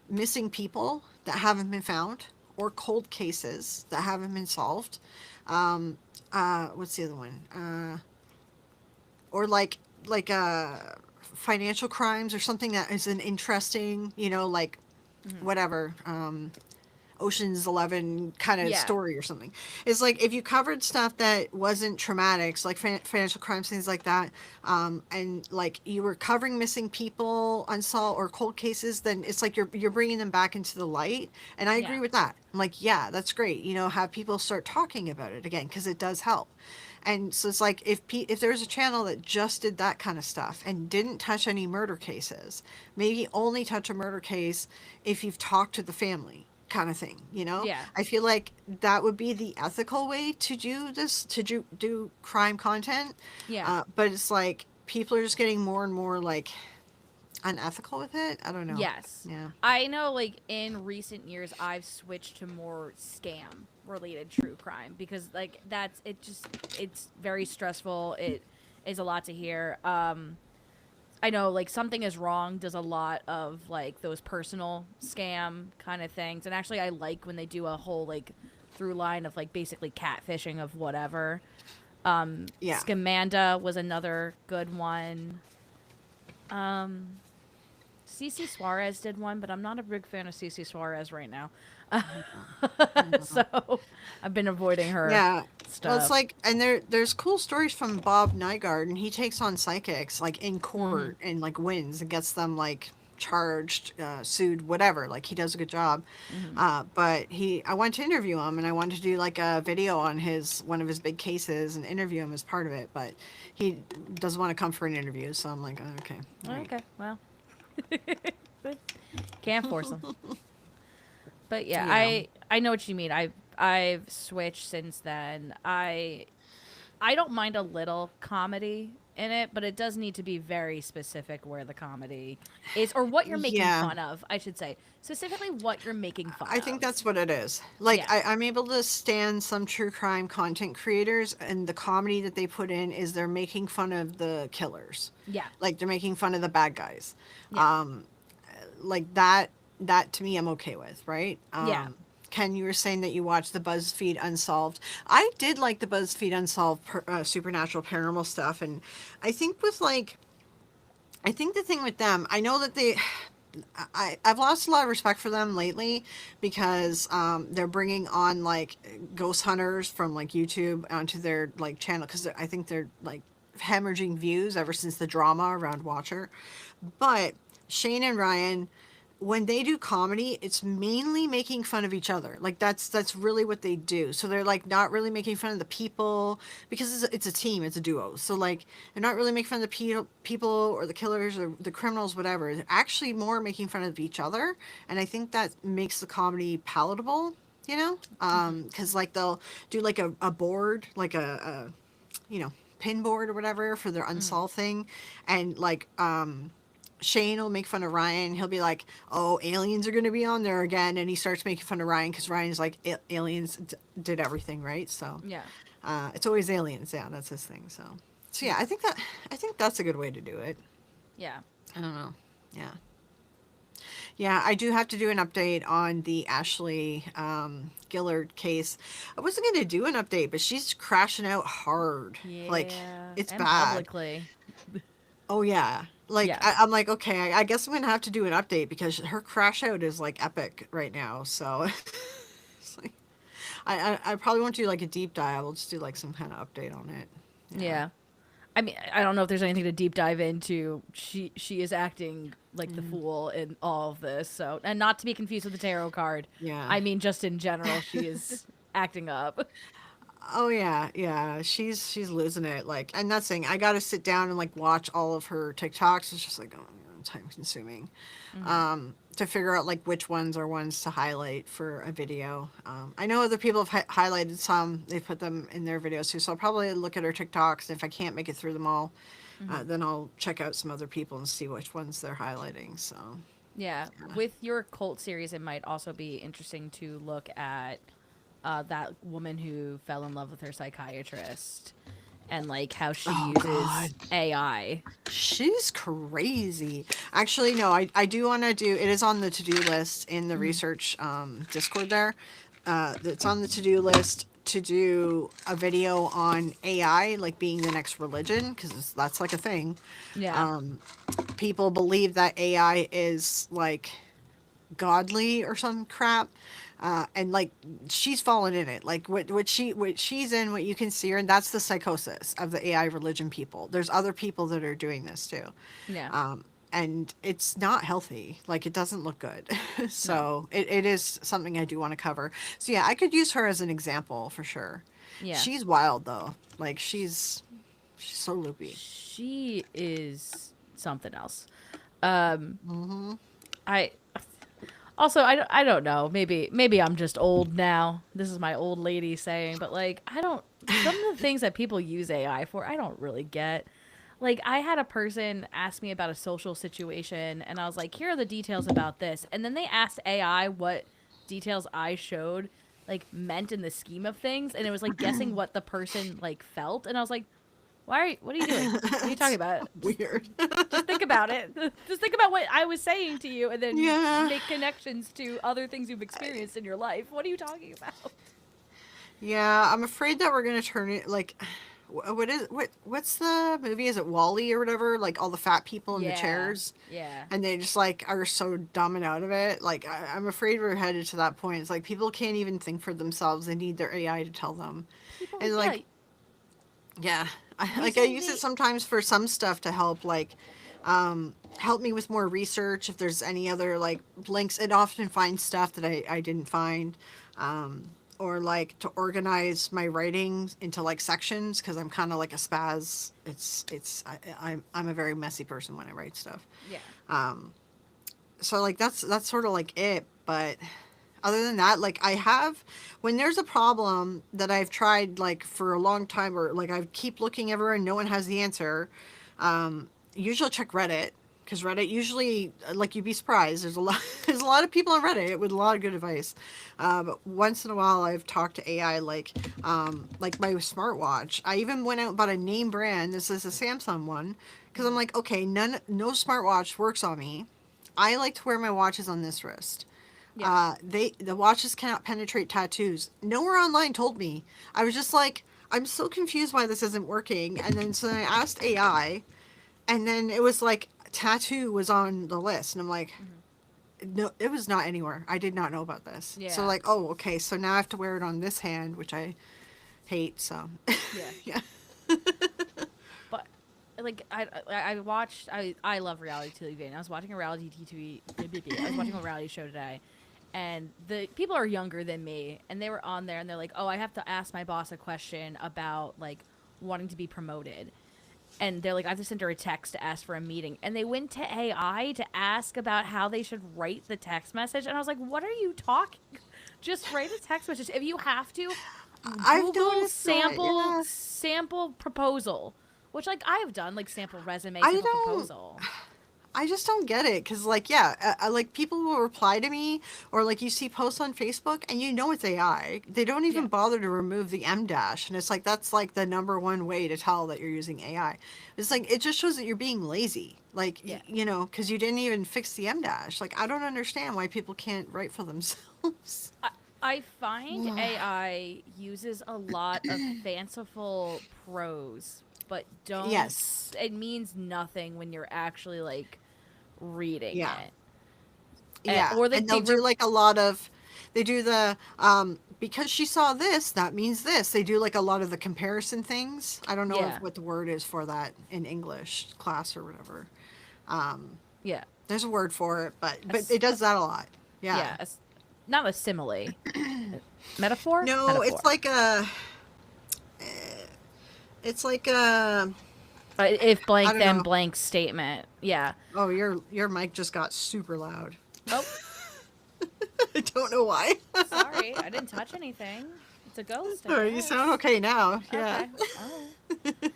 Speaker 2: missing people that haven't been found or cold cases that haven't been solved, what's the other one? Or financial crimes or something that is an interesting, you know, like
Speaker 1: Mm-hmm.
Speaker 2: whatever, Ocean's 11 kind of
Speaker 1: Yeah.
Speaker 2: story or something. It's like if you covered stuff that wasn't traumatic, so like financial crimes, things like that, and like you were covering missing people, unsolved or cold cases, then it's like you're bringing them back into the light. And I
Speaker 1: Yeah.
Speaker 2: agree with that. I'm like, yeah, that's great. You know, have people start talking about it again because it does help. And so it's like if there's a channel that just did that kind of stuff and didn't touch any murder cases, maybe only touch a murder case if you've talked to the family kind of thing, you know?
Speaker 1: Yeah.
Speaker 2: I feel like that would be the ethical way to do this, to do crime content.
Speaker 1: Yeah.
Speaker 2: But it's like people are just getting more and more like unethical with it. I don't know.
Speaker 1: Yes.
Speaker 2: Yeah.
Speaker 1: I know, like, in recent years, I've switched to more scam related true crime because, like, it's very stressful. It is a lot to hear. I know, like, Something Is Wrong does a lot of, like, those personal scam kind of things. And actually, I like when they do a whole, like, through line of, like, basically catfishing of whatever.
Speaker 2: Yeah.
Speaker 1: Scamanda was another good one. Um, CC Suarez did one, but I'm not a big fan of CC Suarez right now. So I've been avoiding her
Speaker 2: Yeah. Well, it's
Speaker 1: stuff.
Speaker 2: like, and there's cool stories from Bob Nygaard, and he takes on psychics like in
Speaker 1: Mm-hmm.
Speaker 2: court and like wins and gets them like charged, sued, whatever. Like he does a good job.
Speaker 1: Mm-hmm.
Speaker 2: But I wanted to interview him, and I wanted to do like a video on his one of his big cases and interview him as part of it. But he doesn't want to come for an interview, so I'm like, oh, okay, all right,
Speaker 1: Okay, well, can't force them. But yeah,
Speaker 2: you know.
Speaker 1: I know what you mean. I've switched since then. I don't mind a little comedy in it, but it does need to be very specific where the comedy is or what you're making
Speaker 2: Yeah.
Speaker 1: fun of, I should say. Specifically what you're making fun
Speaker 2: I think
Speaker 1: of.
Speaker 2: that's what it is. Like
Speaker 1: Yeah.
Speaker 2: I'm able to stand some true crime content creators, and the comedy that they put in is they're making fun of the killers,
Speaker 1: Yeah.
Speaker 2: like they're making fun of the bad guys.
Speaker 1: Yeah.
Speaker 2: Um, like that. That to me, I'm okay with. Right.
Speaker 1: Yeah.
Speaker 2: Ken, you were saying that you watched the BuzzFeed Unsolved. I did like the BuzzFeed Unsolved supernatural paranormal stuff, and I think with like, I think the thing with them, I know that I've lost a lot of respect for them lately because they're bringing on like ghost hunters from like YouTube onto their like channel because I think they're like hemorrhaging views ever since the drama around Watcher. But Shane and Ryan, when they do comedy, it's mainly making fun of each other. Like that's really what they do. So they're like not really making fun of the people because it's a team, it's a duo. So like they're not really making fun of the people or the killers or the criminals, whatever. They're actually more making fun of each other, and I think that makes the comedy palatable. You know,
Speaker 1: Mm-hmm.
Speaker 2: because like they'll do like a board, like you know, pin board or whatever for their
Speaker 1: Mm-hmm.
Speaker 2: unsolved thing, and like Shane will make fun of Ryan. He'll be like, "Oh, aliens are going to be on there again," and he starts making fun of Ryan because Ryan's like, aliens did everything, right? So
Speaker 1: Yeah.
Speaker 2: it's always aliens. Yeah, that's his thing. So yeah, I think that's a good way to do it.
Speaker 1: Yeah.
Speaker 2: I don't know. Yeah. Yeah, I do have to do an update on the Ashley Gillard case. I wasn't going to do an update, but she's crashing out hard. Like,
Speaker 1: Yeah.
Speaker 2: it's
Speaker 1: And
Speaker 2: bad.
Speaker 1: publicly.
Speaker 2: Oh yeah. Like
Speaker 1: Yes.
Speaker 2: I'm like, okay, I guess I'm gonna have to do an update because her crash out is like epic right now. So it's like, I probably won't do like a deep dive. I'll just do like some kind of update on it. Yeah.
Speaker 1: Yeah. I mean, I don't know if there's anything to deep dive into. She is acting like the fool in all of this. So, and not to be confused with the tarot card.
Speaker 2: Yeah.
Speaker 1: I mean, just in general, she is acting up.
Speaker 2: Oh yeah, yeah. She's losing it. Like, and that's the thing. I got to sit down and like watch all of her TikToks. It's just like, oh, time consuming. To figure out like which ones are ones to highlight for a video. I know other people have highlighted some. They put them in their videos too. So I'll probably look at her TikToks. And if I can't make it through them all, then I'll check out some other people and see which ones they're highlighting. So
Speaker 1: Yeah. With your cult series, it might also be interesting to look at that woman who fell in love with her psychiatrist and like how she
Speaker 2: oh god,
Speaker 1: uses AI.
Speaker 2: she's crazy. Actually, no, I do want to do. It is on the to do list in the research Discord there. It's on the to do list to do a video on AI, like being the next religion, because that's like a thing.
Speaker 1: Yeah.
Speaker 2: People believe that AI is like godly or some crap. And like she's fallen in it. Like what she's in, what you can see her, and that's the psychosis of the AI religion people. There's other people that are doing this too.
Speaker 1: Yeah.
Speaker 2: And it's not healthy. Like it doesn't look good.
Speaker 1: No.
Speaker 2: So it is something I do want to cover. So yeah, I could use her as an example for sure.
Speaker 1: Yeah.
Speaker 2: She's wild though. Like she's so loopy.
Speaker 1: She is something else. I also I don't know. Maybe I'm just old now. This is my old lady saying, but like I don't some of the things that people use AI for, I don't really get. Like I had a person ask me about a social situation and I was like, "Here are the details about this." And then they asked AI what details I showed like meant in the scheme of things, and it was like guessing what the person like felt, and I was like, what are you doing? What are you talking about?
Speaker 2: Weird.
Speaker 1: Just think about it. Just think about what I was saying to you and then
Speaker 2: Yeah.
Speaker 1: make connections to other things you've experienced in your life. What are you talking about?
Speaker 2: Yeah, I'm afraid that we're gonna turn it like, what's the movie? Is it Wally or whatever? Like all the fat people in the
Speaker 1: Yeah.
Speaker 2: chairs,
Speaker 1: Yeah.
Speaker 2: and they just like are so dumb and out of it. Like I'm afraid we're headed to that point. It's like people can't even think for themselves. They need their AI to tell them.
Speaker 1: People,
Speaker 2: And
Speaker 1: yeah,
Speaker 2: like, yeah, I
Speaker 1: using
Speaker 2: use it
Speaker 1: the
Speaker 2: sometimes for some stuff to help like help me with more research if there's any other like links. It often finds stuff that I didn't find, or like to organize my writings into like sections because I'm kind of like a spaz. I'm a very messy person when I write stuff.
Speaker 1: yeah.
Speaker 2: So like that's sort of like it. But other than that, like I have, when there's a problem that I've tried like for a long time, or like I keep looking everywhere and no one has the answer, usually I'll check Reddit, because Reddit usually, like you'd be surprised, there's a lot there's a lot of people on Reddit with a lot of good advice. But once in a while I've talked to AI, like my smartwatch. I even went out and bought a name brand. This is a Samsung one, because I'm like, okay, no smartwatch works on me. I like to wear my watches on this wrist.
Speaker 1: Yeah.
Speaker 2: The watches cannot penetrate tattoos. Nowhere online told me. I was just like, I'm so confused why this isn't working. And then so then I asked AI, and then it was like tattoo was on the list, and I'm like, no, it was not anywhere. I did not know about this. So
Speaker 1: Yeah.
Speaker 2: like, oh, okay, so now I have to wear it on this hand, which I hate. So
Speaker 1: Yeah.
Speaker 2: yeah.
Speaker 1: But like I watched I love reality TV, and I was watching a reality TV. I was watching a reality show today, and the people are younger than me, and they were on there, and they're like, "Oh, I have to ask my boss a question about like wanting to be promoted." And they're like, I have to send her a text to ask for a meeting. And they went to AI to ask about how they should write the text message. And I was like, what are you talking? Just write a text message. If you have to,
Speaker 2: I've
Speaker 1: Google
Speaker 2: noticed that. Yeah.
Speaker 1: sample proposal, which like I have done, like sample resume,
Speaker 2: I
Speaker 1: sample
Speaker 2: don't.
Speaker 1: proposal.
Speaker 2: I just don't get it, because like, yeah, like people will reply to me, or like you see posts on Facebook and you know it's AI. They don't even
Speaker 1: Yeah.
Speaker 2: bother to remove the M dash, and it's like that's like the number one way to tell that you're using AI. It's like it just shows that you're being lazy, like
Speaker 1: Yeah.
Speaker 2: you know, because you didn't even fix the M dash. Like I don't understand why people can't write for themselves.
Speaker 1: I find AI uses a lot of fanciful prose, but don't.
Speaker 2: Yes.
Speaker 1: It means nothing when you're actually like reading
Speaker 2: Yeah.
Speaker 1: it.
Speaker 2: Yeah,
Speaker 1: Or like
Speaker 2: and they'll do like a lot of, They do the because she saw this, that means this. They do like a lot of the comparison things. I don't know if,
Speaker 1: Yeah.
Speaker 2: what the word is for that in English class or whatever. Um,
Speaker 1: Yeah.
Speaker 2: there's a word for it,
Speaker 1: A
Speaker 2: but
Speaker 1: s-
Speaker 2: it does that a lot. Yeah.
Speaker 1: yeah. Not a simile. Metaphor?
Speaker 2: No,
Speaker 1: Metaphor.
Speaker 2: it's like a
Speaker 1: If
Speaker 2: I
Speaker 1: blank,
Speaker 2: don't
Speaker 1: then
Speaker 2: know.
Speaker 1: blank statement. Yeah.
Speaker 2: Oh, your mic just got super loud.
Speaker 1: Oh,
Speaker 2: I don't know why.
Speaker 1: sorry. I didn't touch anything. It's a ghost, I
Speaker 2: Oh, you sound
Speaker 1: guess.
Speaker 2: okay now. Yeah.
Speaker 1: Okay. Oh.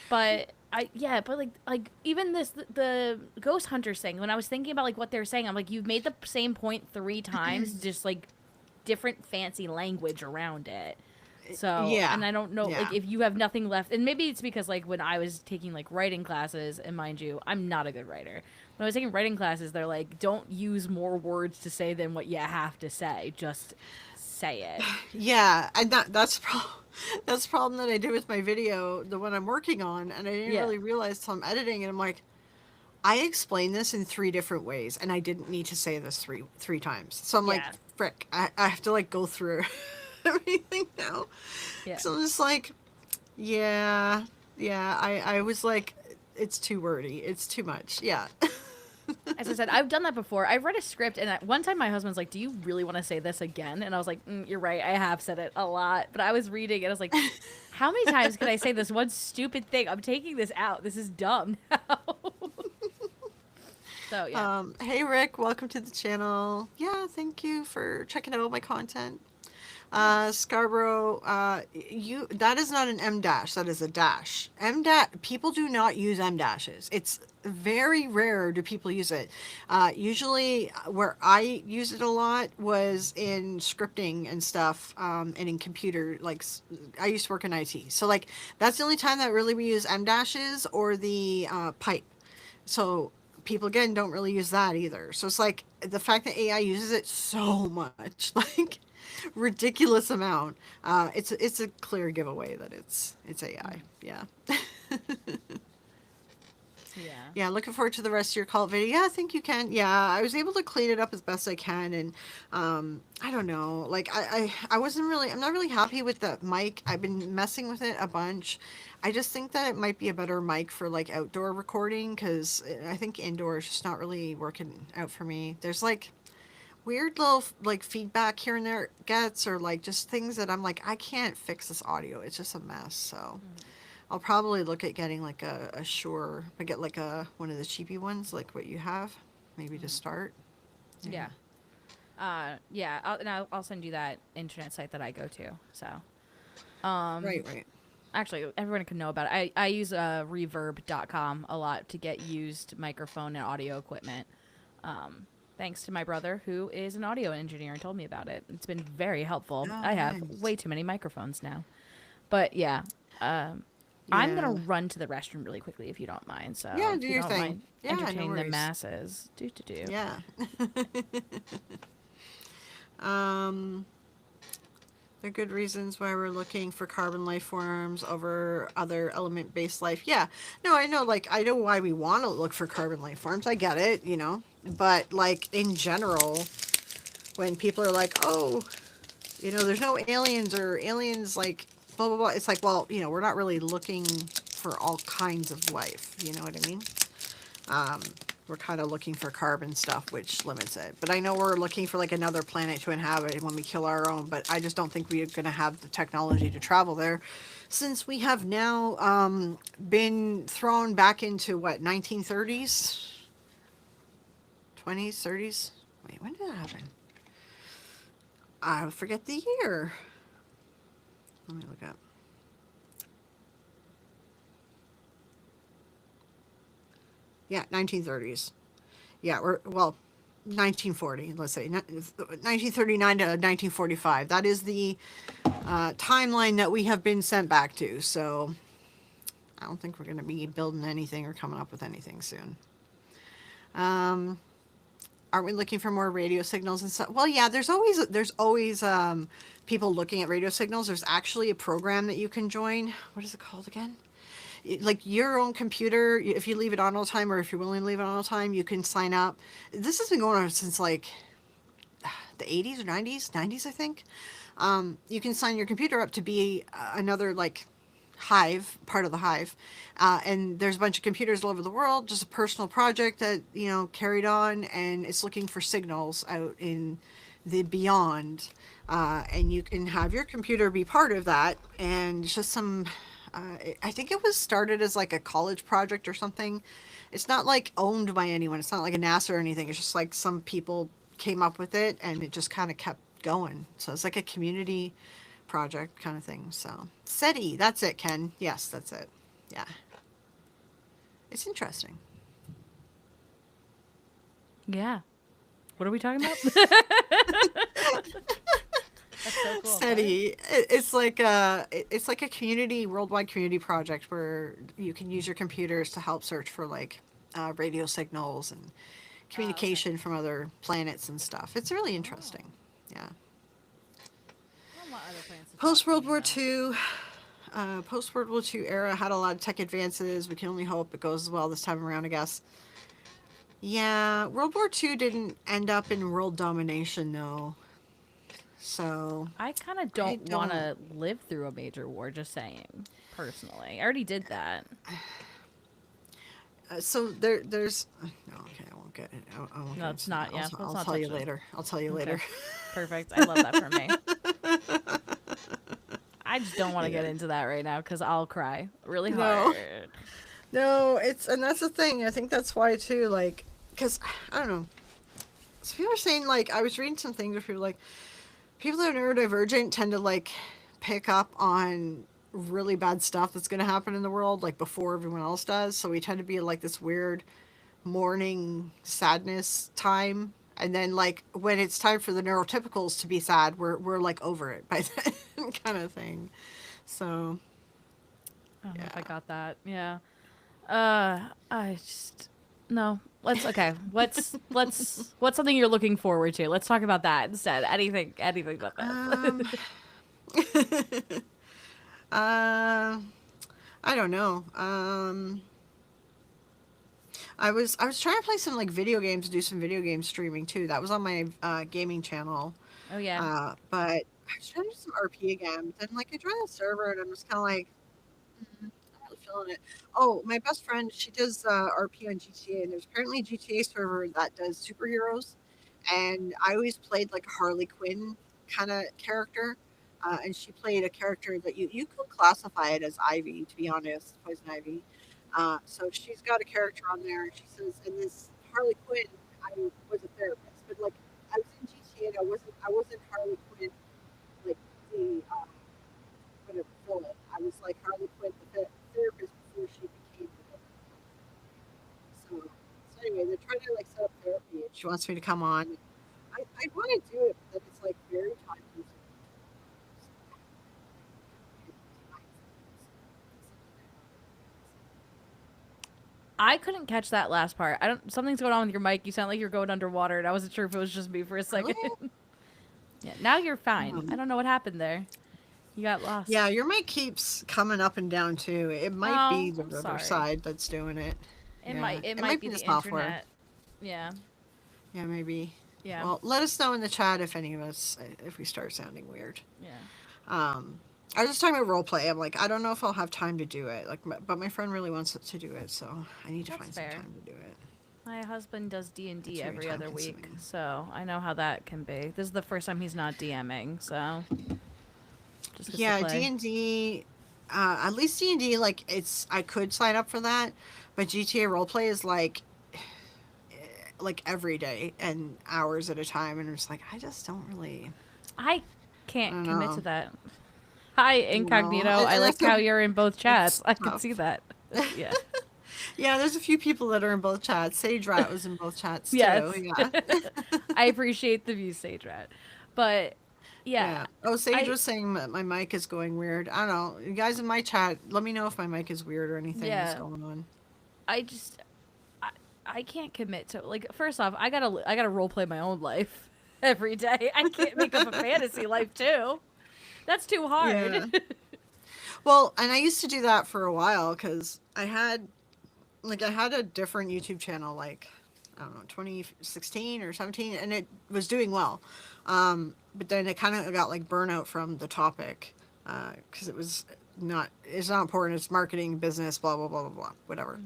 Speaker 1: But but like even the ghost hunters thing, when I was thinking about like what they're saying, I'm like, you've made the same point 3 times, just like different fancy language around it. So,
Speaker 2: Yeah.
Speaker 1: and I don't know, like,
Speaker 2: Yeah.
Speaker 1: if you have nothing left, and maybe it's because, like, when I was taking, like, writing classes, and mind you, I'm not a good writer. When I was taking writing classes, they're like, don't use more words to say than what you have to say. Just say it.
Speaker 2: Yeah, and that's the problem that I did with my video, the one I'm working on, and I didn't
Speaker 1: Yeah.
Speaker 2: really realize till I'm editing it. I'm like, I explained this in 3 different ways, and I didn't need to say this three times. So I'm like,
Speaker 1: Yeah.
Speaker 2: frick, I have to like go through everything now.
Speaker 1: Yeah.
Speaker 2: So I'm just like, yeah, yeah. I was like, it's too wordy, it's too much. Yeah.
Speaker 1: As I said, I've done that before. I've read a script, and at one time my husband's like, "Do you really want to say this again?" And I was like, "You're right. I have said it a lot." But I was reading, and I was like, "How many times can I say this one stupid thing? I'm taking this out. This is dumb now." So yeah,
Speaker 2: Hey Rick, welcome to the channel. Yeah, thank you for checking out my content. Scarborough, you that is not an M dash, that is a dash. M dash, people do not use M dashes. It's very rare do people use it. Usually where I use it a lot was in scripting and stuff, and in computer, like I used to work in IT. So like that's the only time that really we use M dashes or the pipe. So people again don't really use that either. So it's like the fact that AI uses it so much, like ridiculous amount. It's a clear giveaway that it's AI. Yeah.
Speaker 1: yeah,
Speaker 2: Yeah, looking forward to the rest of your cult video. Yeah, I think you can. Yeah, I was able to clean it up as best I can, and I don't know. Like I wasn't really. I'm not really happy with the mic. I've been messing with it a bunch. I just think that it might be a better mic for like outdoor recording because I think indoor is just not really working out for me. There's like weird little like feedback here and there it gets, or like just things that I'm like I can't fix this audio. It's just a mess. So. I'll probably look at getting like a Shure, but get like a one of the cheapy ones, like what you have, maybe to start. Yeah.
Speaker 1: yeah, yeah. I'll send you that internet site that I go to. So,
Speaker 2: Right, right.
Speaker 1: actually, everyone can know about it. I use reverb.com a lot to get used microphone and audio equipment. Thanks to my brother, who is an audio engineer, and told me about it. It's been very helpful.
Speaker 2: Oh,
Speaker 1: I have
Speaker 2: nice.
Speaker 1: way too many microphones now. But yeah, I'm
Speaker 2: Yeah.
Speaker 1: gonna run to the restroom really quickly if you don't mind. So
Speaker 2: Yeah,
Speaker 1: if
Speaker 2: do
Speaker 1: you
Speaker 2: your
Speaker 1: don't
Speaker 2: thing.
Speaker 1: mind
Speaker 2: Yeah, no
Speaker 1: entertaining the
Speaker 2: worries.
Speaker 1: masses, do.
Speaker 2: Yeah. um, there are good reasons why we're looking for carbon life forms over other element-based life. Yeah. No, I know, like, I know why we want to look for carbon life forms. I get it, you know. But, like, in general, when people are like, oh, you know, there's no aliens or aliens, like, blah, blah, blah. It's like, well, you know, we're not really looking for all kinds of life. You know what I mean? Um, we're kind of looking for carbon stuff, which limits it. But I know we're looking for like another planet to inhabit when we kill our own, but I just don't think we're going to have the technology to travel there since we have now been thrown back into what, 1930s? 20s, 30s? Wait, when did that happen? I forget the year. Let me look up. Yeah, 1930s. Yeah, we're, well, 1940, let's say, 1939 to 1945. That is the timeline that we have been sent back to. So I don't think we're going to be building anything or coming up with anything soon. Aren't we looking for more radio signals and stuff? Well, yeah, there's always people looking at radio signals. There's actually a program that you can join. What is it called again? Like your own computer, if you leave it on all the time, or if you're willing to leave it on all the time, you can sign up. This has been going on since like the 80s or 90s, I think. You can sign your computer up to be another like hive, part of the hive. And there's a bunch of computers all over the world, just a personal project that, carried on, and it's looking for signals out in the beyond. And you can have your computer be part of that. And it's just I think it was started as like a college project or something. It's not like owned by anyone. It's not like a NASA or anything. It's just like some people came up with it and it just kind of kept going. So it's like a community project kind of thing. So SETI, that's it, Ken. Yes, that's it. Yeah. It's interesting.
Speaker 1: Yeah. What are we talking about? That's so cool.
Speaker 2: SETI. It's like a community, worldwide community project where you can use your computers to help search for like radio signals and
Speaker 1: Okay.
Speaker 2: communication from other planets and stuff. It's really
Speaker 1: Oh.
Speaker 2: interesting. Yeah.
Speaker 1: I don't want other plants to talk
Speaker 2: Post
Speaker 1: to
Speaker 2: World
Speaker 1: me
Speaker 2: War
Speaker 1: though.
Speaker 2: II, post World War II era had a lot of tech advances. We can only hope it goes as well this time around, I guess. Yeah, World War II didn't end up in world domination though. So
Speaker 1: I kind of
Speaker 2: I
Speaker 1: don't want
Speaker 2: don't.
Speaker 1: to live through a major war, just saying. Personally. I already did that.
Speaker 2: There's no, okay. I won't get it. I won't
Speaker 1: No,
Speaker 2: get
Speaker 1: it's
Speaker 2: into that.
Speaker 1: not. Yeah, let's
Speaker 2: I'll
Speaker 1: not
Speaker 2: tell you
Speaker 1: touch it.
Speaker 2: later. I'll tell you
Speaker 1: Okay.
Speaker 2: later.
Speaker 1: Perfect. I love that for me. I just don't want to get
Speaker 2: Yeah.
Speaker 1: into that right now because I'll cry really
Speaker 2: No,
Speaker 1: hard.
Speaker 2: no. It's and that's the thing. I think that's why too. Like, because I don't know. So people are saying like I was reading some things where people like people that are neurodivergent tend to like pick up on really bad stuff that's going to happen in the world like before everyone else does. So we tend to be like this weird mourning sadness time, and then like when it's time for the neurotypicals to be sad, we're like over it by then kind of thing. So
Speaker 1: I don't know if I
Speaker 2: yeah.
Speaker 1: got that. Yeah. I just no. Okay. What's something you're looking forward to? Let's talk about that instead. Anything but this.
Speaker 2: um uh I don't know. I was trying to play some like video games, do some video game streaming too. That was on my gaming channel.
Speaker 1: Oh yeah.
Speaker 2: But I was trying to do some RP again. But then like I joined the server and I'm just kind of like, not really feeling it. Oh, my best friend, she does RP on GTA, and there's apparently a GTA server that does superheroes, and I always played like a Harley Quinn kind of character, and she played a character that you could classify it as Ivy, to be honest, Poison Ivy. So she's got a character on there, and she says, in this Harley Quinn, I was a therapist, but like I was in GTA, and I wasn't Harley Quinn like the whatever villain. I was like Harley Quinn, the therapist before she became the villain. So anyway, they're trying to like set up therapy, and she wants me to come on. I want to do it, but then it's like very time consuming.
Speaker 1: I couldn't catch that last part. I don't. Something's going on with your mic. You sound like you're going underwater, and I wasn't sure if it was just me for a
Speaker 2: Really?
Speaker 1: second. Yeah. Now you're fine. I
Speaker 2: Um,
Speaker 1: don't know what happened there. You got
Speaker 2: yeah,
Speaker 1: lost.
Speaker 2: your mic keeps coming up and down too. It might
Speaker 1: Oh,
Speaker 2: be the
Speaker 1: I'm
Speaker 2: other
Speaker 1: sorry.
Speaker 2: side that's doing it.
Speaker 1: It
Speaker 2: Yeah,
Speaker 1: might. It
Speaker 2: it
Speaker 1: might
Speaker 2: might
Speaker 1: be
Speaker 2: be the
Speaker 1: the
Speaker 2: software.
Speaker 1: internet. Yeah.
Speaker 2: Yeah, maybe.
Speaker 1: Yeah.
Speaker 2: Well, let us know in the chat if any of us if we start sounding weird.
Speaker 1: Yeah.
Speaker 2: Um, I was just talking about role play. I'm like, I don't know if I'll have time to do it. Like, but my friend really wants to do it, so I need to
Speaker 1: That's
Speaker 2: find some
Speaker 1: fair.
Speaker 2: time to do it.
Speaker 1: My husband does D and
Speaker 2: It's
Speaker 1: D
Speaker 2: very
Speaker 1: every
Speaker 2: time
Speaker 1: other week,
Speaker 2: consuming.
Speaker 1: so I know how that can be. This is the first time he's not DMing, so just gets to
Speaker 2: Yeah, D
Speaker 1: play.
Speaker 2: and D. At least D&D, like it's I could sign up for that, but GTA roleplay is like every day and hours at a time, and it's like I just don't really.
Speaker 1: I
Speaker 2: I
Speaker 1: can't
Speaker 2: don't
Speaker 1: commit to
Speaker 2: know.
Speaker 1: that. Hi,
Speaker 2: No,
Speaker 1: Incognito. I
Speaker 2: and
Speaker 1: like
Speaker 2: that's
Speaker 1: how you're in both
Speaker 2: it's
Speaker 1: chats. I can
Speaker 2: tough.
Speaker 1: see that. Yeah.
Speaker 2: Yeah, there's a few people that are in both chats. Sage Rat was in both chats too.
Speaker 1: Yes.
Speaker 2: Yeah.
Speaker 1: I appreciate the view, Sage Rat. But yeah,
Speaker 2: Yeah. Oh, Sage
Speaker 1: I
Speaker 2: was saying that my mic is going weird. I don't know. You guys in my chat, let me know if my mic is weird or anything that's
Speaker 1: yeah,
Speaker 2: going on.
Speaker 1: I just I, I can't commit to like first off, I gotta role play my own life every day. I can't make up a fantasy life too. That's too hard.
Speaker 2: Yeah. Well, and I used to do that for a while because I had a different YouTube channel like I don't know, 2016 or 17, and it was doing well. But then it kind of got like burnout from the topic because it's not important. It's marketing, business, blah, blah, blah, blah, blah, whatever.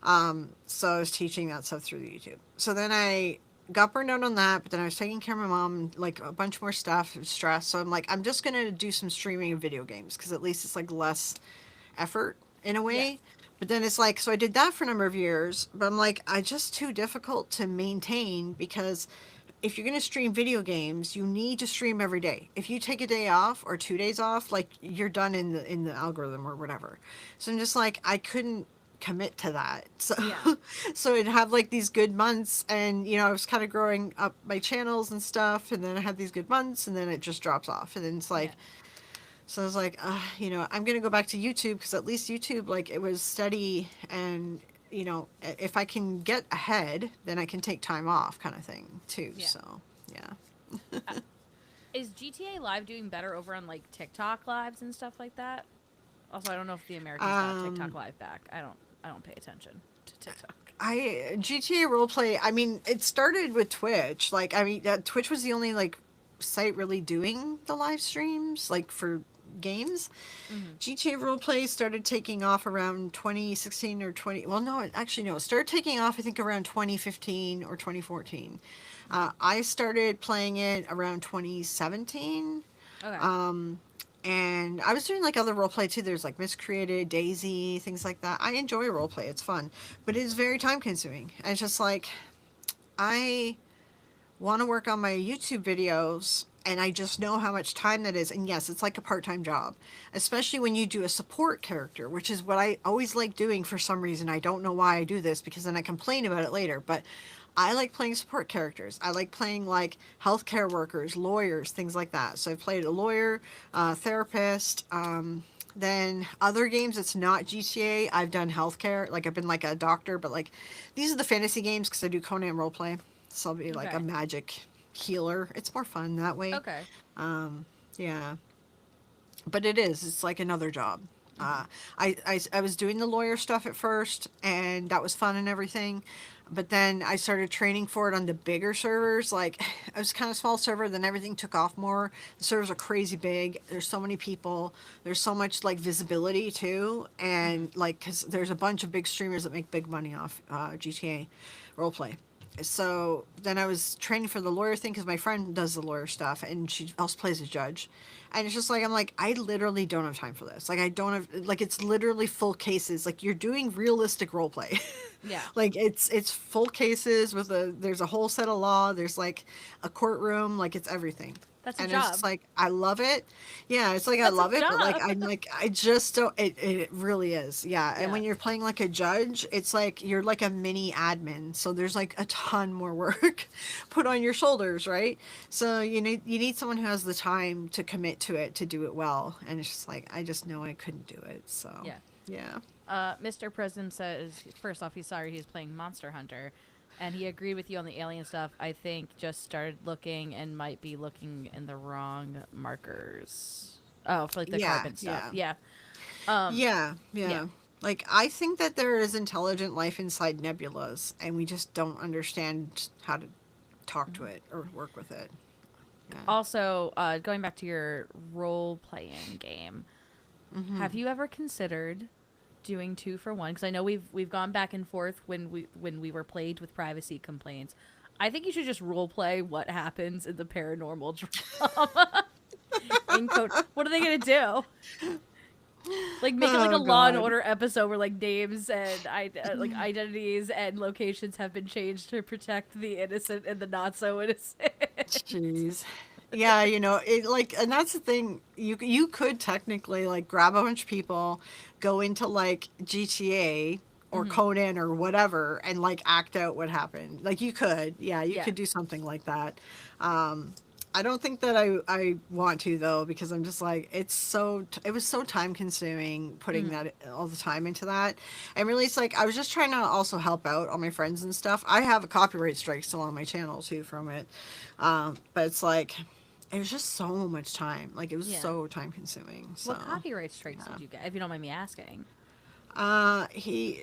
Speaker 1: Mm-hmm.
Speaker 2: So I was teaching that stuff through the YouTube. So then I got burned out on that, but then I was taking care of my mom, like a bunch more stuff, stress. So I'm like, I'm just going to do some streaming of video games because at least it's like less effort in a
Speaker 1: Yeah.
Speaker 2: way. But then it's like, so I did that for a number of years, but I'm like, I just too difficult to maintain because if you're going to stream video games, you need to stream every day. If you take a day off or 2 days off, like you're done in the algorithm or whatever. So I'm just like, I couldn't commit to that. So
Speaker 1: Yeah.
Speaker 2: so it'd have like these good months and I was kind of growing up my channels and stuff and then I had these good months and then it just drops off and then it's like
Speaker 1: Yeah.
Speaker 2: so I was like, I'm gonna go back to YouTube because at least YouTube, like, it was steady, and if I can get ahead, then I can take time off, kind of thing, too.
Speaker 1: Yeah.
Speaker 2: So, yeah,
Speaker 1: Uh, is GTA Live doing better over on like TikTok lives and stuff like that? Also, I don't know if the Americans got TikTok
Speaker 2: um,
Speaker 1: Live back. I don't pay attention to TikTok.
Speaker 2: I GTA roleplay. I mean, it started with Twitch. Like, I mean, Twitch was the only like site really doing the live streams, like for games.
Speaker 1: Mm-hmm.
Speaker 2: GTA roleplay started taking off around 2016 or 20. Well, no, actually, no. It started taking off, I think, around 2015 or 2014. I started playing it around 2017.
Speaker 1: Okay.
Speaker 2: Um, and I was doing like other roleplay too. There's like Miscreated, Daisy, things like that. I enjoy roleplay. It's fun, but it is very time consuming. And it's just like, I want to work on my YouTube videos and I just know how much time that is. And yes, it's like a part time job, especially when you do a support character, which is what I always like doing for some reason. I don't know why I do this because then I complain about it later. But I like playing support characters. I like playing like healthcare workers, lawyers, things like that. So I've played a lawyer, therapist. Then other games, it's not GTA. I've done healthcare. Like I've been like a doctor, but like these are the fantasy games because I do Conan roleplay. So I'll be like a
Speaker 1: Okay.
Speaker 2: magic healer. It's more fun that way.
Speaker 1: Okay.
Speaker 2: Um, yeah, but it is. It's like another job.
Speaker 1: Mm-hmm.
Speaker 2: I was doing the lawyer stuff at first, and that was fun and everything. But then I started training for it on the bigger servers. Like, I was kind of small server, then everything took off more. The servers are crazy big. There's so many people. There's so much, like, visibility, too.
Speaker 1: Mm-hmm.
Speaker 2: And, like, because there's a bunch of big streamers that make big money off GTA roleplay. So then I was training for the lawyer thing because my friend does the lawyer stuff and she also plays a judge. And it's just like, I'm like, I literally don't have time for this. Like, I don't have, like, it's literally full cases. Like, you're doing realistic role play.
Speaker 1: Yeah.
Speaker 2: Like, it's full cases with there's a whole set of law. There's like a courtroom. Like, it's everything.
Speaker 1: That's a
Speaker 2: And it's
Speaker 1: job.
Speaker 2: just like, I love it. Yeah, it's like, I
Speaker 1: That's a
Speaker 2: love it, but like,
Speaker 1: job.
Speaker 2: I'm like, I just don't, it really is. Yeah. And
Speaker 1: Yeah.
Speaker 2: when you're playing like a judge, it's like, you're like a mini admin. So there's like a ton more work put on your shoulders, right? So you need someone who has the time to commit to it, to do it well. And it's just like, I just know I couldn't do it. So,
Speaker 1: Yeah.
Speaker 2: yeah.
Speaker 1: Mr. President says first off he's sorry he's playing Monster Hunter, and he agreed with you on the alien stuff. I think just started looking and might be looking in the wrong markers. Oh, for like the
Speaker 2: Yeah.
Speaker 1: carbon stuff.
Speaker 2: Yeah.
Speaker 1: Yeah. Um.
Speaker 2: Yeah,
Speaker 1: Yeah.
Speaker 2: yeah. Like, I think that there is intelligent life inside nebulas, and we just don't understand how to talk to
Speaker 1: Mhm.
Speaker 2: it or work with it. Yeah.
Speaker 1: Also, going back to your role playing game,
Speaker 2: Mm-hmm.
Speaker 1: have you ever considered doing two for one? Because I know we've gone back and forth when we were plagued with privacy complaints. I think you should just role play what happens in the paranormal drama in code. What are they gonna do? Like make it like a
Speaker 2: Oh,
Speaker 1: Law and
Speaker 2: God.
Speaker 1: Order episode where like names and like identities and locations have been changed to protect the innocent and the not so innocent.
Speaker 2: Jeez. Yeah, it like, and that's the thing. You could technically like grab a bunch of people, go into like GTA or
Speaker 1: Hmm.
Speaker 2: Conan or whatever, and like act out what happened. Like you could, yeah, you
Speaker 1: Yeah.
Speaker 2: could do something like that. Um, I don't think that I want to though because I'm just like it was so time consuming putting
Speaker 1: Hmm.
Speaker 2: that all the time into that. And really it's like I was just trying to also help out all my friends and stuff. I have a copyright strike still on my channel too from it. But it's like it was just so much time. Like it was
Speaker 1: Yeah.
Speaker 2: so time consuming. So
Speaker 1: What copyright strikes did you get? If you don't mind me asking.
Speaker 2: he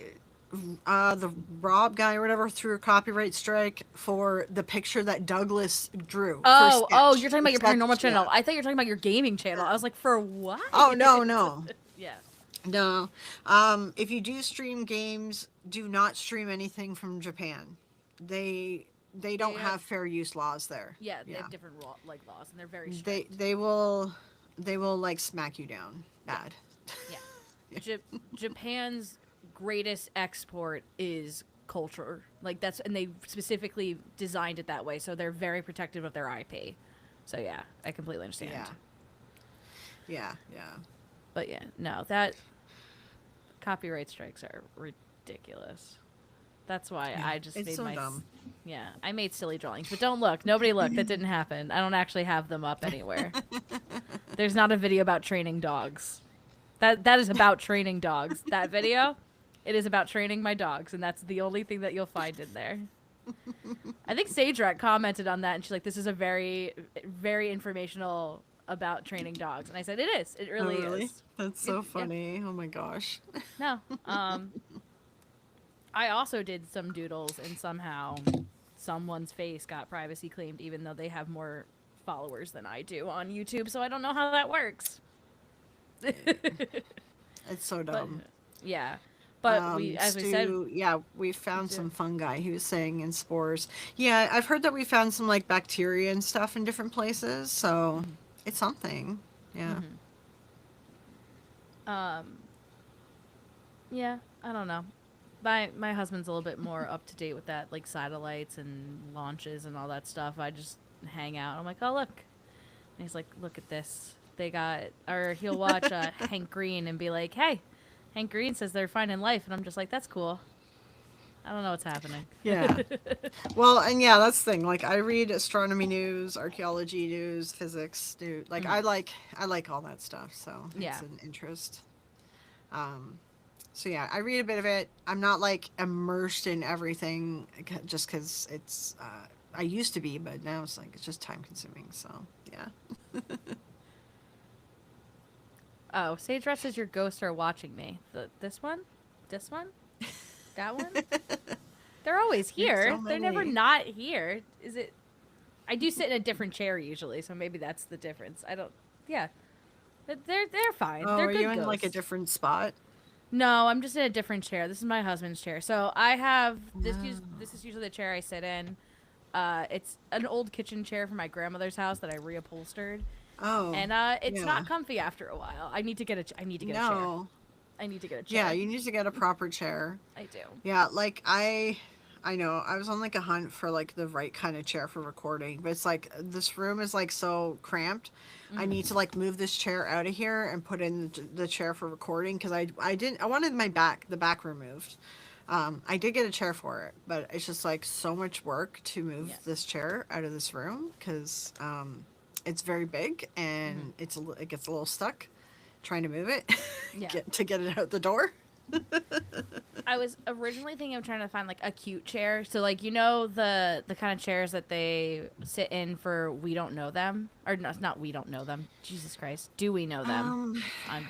Speaker 2: the Rob guy or whatever threw a copyright strike for the picture that Douglas drew for
Speaker 1: Oh,
Speaker 2: Sketch.
Speaker 1: you're talking about your paranormal
Speaker 2: Sketch,
Speaker 1: channel.
Speaker 2: yeah.
Speaker 1: I thought you were talking about your gaming channel. I was like, for what?
Speaker 2: Oh no, no.
Speaker 1: Yeah.
Speaker 2: No. If you do stream games, do not stream anything from Japan. They they
Speaker 1: They
Speaker 2: don't
Speaker 1: have,
Speaker 2: have fair use laws there.
Speaker 1: yeah, they
Speaker 2: Yeah.
Speaker 1: have different like laws, and they're very
Speaker 2: They
Speaker 1: strict.
Speaker 2: they will they will like smack you down
Speaker 1: Yeah,
Speaker 2: bad.
Speaker 1: yeah. Japan's greatest export is culture. Like that's, and they specifically designed it that way, so they're very protective of their IP. So yeah, I completely understand.
Speaker 2: Yeah. Yeah, yeah.
Speaker 1: But yeah, no, that copyright strikes are ridiculous. That's why
Speaker 2: Yeah.
Speaker 1: I just
Speaker 2: It's
Speaker 1: made
Speaker 2: so
Speaker 1: my
Speaker 2: dumb.
Speaker 1: yeah, I made silly drawings. But don't look, nobody look. That didn't happen. I don't actually have them up anywhere. There's not a video about training dogs. That is about training dogs. That video, it is about training my dogs, and that's the only thing that you'll find in there. I think Sagerat commented on that, and she's like, "This is a very, very informational about training dogs." And I said, "It is. It
Speaker 2: Oh,
Speaker 1: really
Speaker 2: really?
Speaker 1: is."
Speaker 2: That's
Speaker 1: It,
Speaker 2: so
Speaker 1: yeah.
Speaker 2: funny. Oh my gosh.
Speaker 1: No. I also did some doodles, and somehow someone's face got privacy claimed, even though they have more followers than I do on YouTube. So I don't know how that works.
Speaker 2: It's so
Speaker 1: But
Speaker 2: dumb.
Speaker 1: yeah, but we, as we said,
Speaker 2: Stu, yeah, we found
Speaker 1: yeah.
Speaker 2: some fungi, he was saying, in spores. Yeah, I've heard that we found some like bacteria and stuff in different places, so
Speaker 1: Mhm.
Speaker 2: it's something. Yeah.
Speaker 1: Mhm. Um, yeah, I don't know. My husband's a little bit more up to date with that, like satellites and launches and all that stuff. I just hang out. I'm like, oh look, and he's like, look at this. They got, or he'll watch Hank Green and be like, hey, Hank Green says they're finding life, and I'm just like, that's cool. I don't know what's happening.
Speaker 2: Yeah. Well, and yeah, that's the thing. Like I read astronomy news, archaeology news, physics news. Like
Speaker 1: Mhm.
Speaker 2: I like all that stuff, so it's
Speaker 1: Yeah.
Speaker 2: an interest. Um so yeah, I read a bit of it. I'm not like immersed in everything just cuz it's I used to be, but now it's like it's just time consuming. So, yeah.
Speaker 1: Oh, Sage Rush says your ghosts are watching me. This one? This one? That one? They're always
Speaker 2: There's
Speaker 1: here.
Speaker 2: so
Speaker 1: They're never
Speaker 2: many.
Speaker 1: not here. Is it? I do sit in a different chair usually, so maybe that's the difference. I don't. Yeah, they're fine.
Speaker 2: Oh,
Speaker 1: They're
Speaker 2: are you
Speaker 1: good
Speaker 2: in like a
Speaker 1: ghosts.
Speaker 2: different spot?
Speaker 1: No, I'm just in a different chair. This is my husband's chair. So I have this.
Speaker 2: Oh.
Speaker 1: This is usually the chair I sit in. It's an old kitchen chair from my grandmother's house that I reupholstered,
Speaker 2: Oh,
Speaker 1: and it's
Speaker 2: yeah.
Speaker 1: not comfy after a while. I need to get I need to get a chair.
Speaker 2: No.
Speaker 1: I need to get a
Speaker 2: Yeah,
Speaker 1: chair.
Speaker 2: you need to get a proper chair.
Speaker 1: I do.
Speaker 2: Yeah, like I know. I was on like a hunt for like the right kind of chair for recording, but it's like this room is like so cramped. I
Speaker 1: Mm-hmm.
Speaker 2: need to like move this chair out of here and put in the chair for recording because I didn't I wanted the back removed. I did get a chair for it, but it's just like so much work to move
Speaker 1: Yes.
Speaker 2: this chair out of this room because it's very big
Speaker 1: Mm-hmm.
Speaker 2: and it gets a little stuck trying to move it
Speaker 1: Yeah.
Speaker 2: get it out the door.
Speaker 1: I was originally thinking of trying to find like a cute chair. So like the kind of chairs that they sit in for we don't know them, or no, it's not we don't know them. Jesus Christ, do we know them?
Speaker 2: Um,
Speaker 1: I'm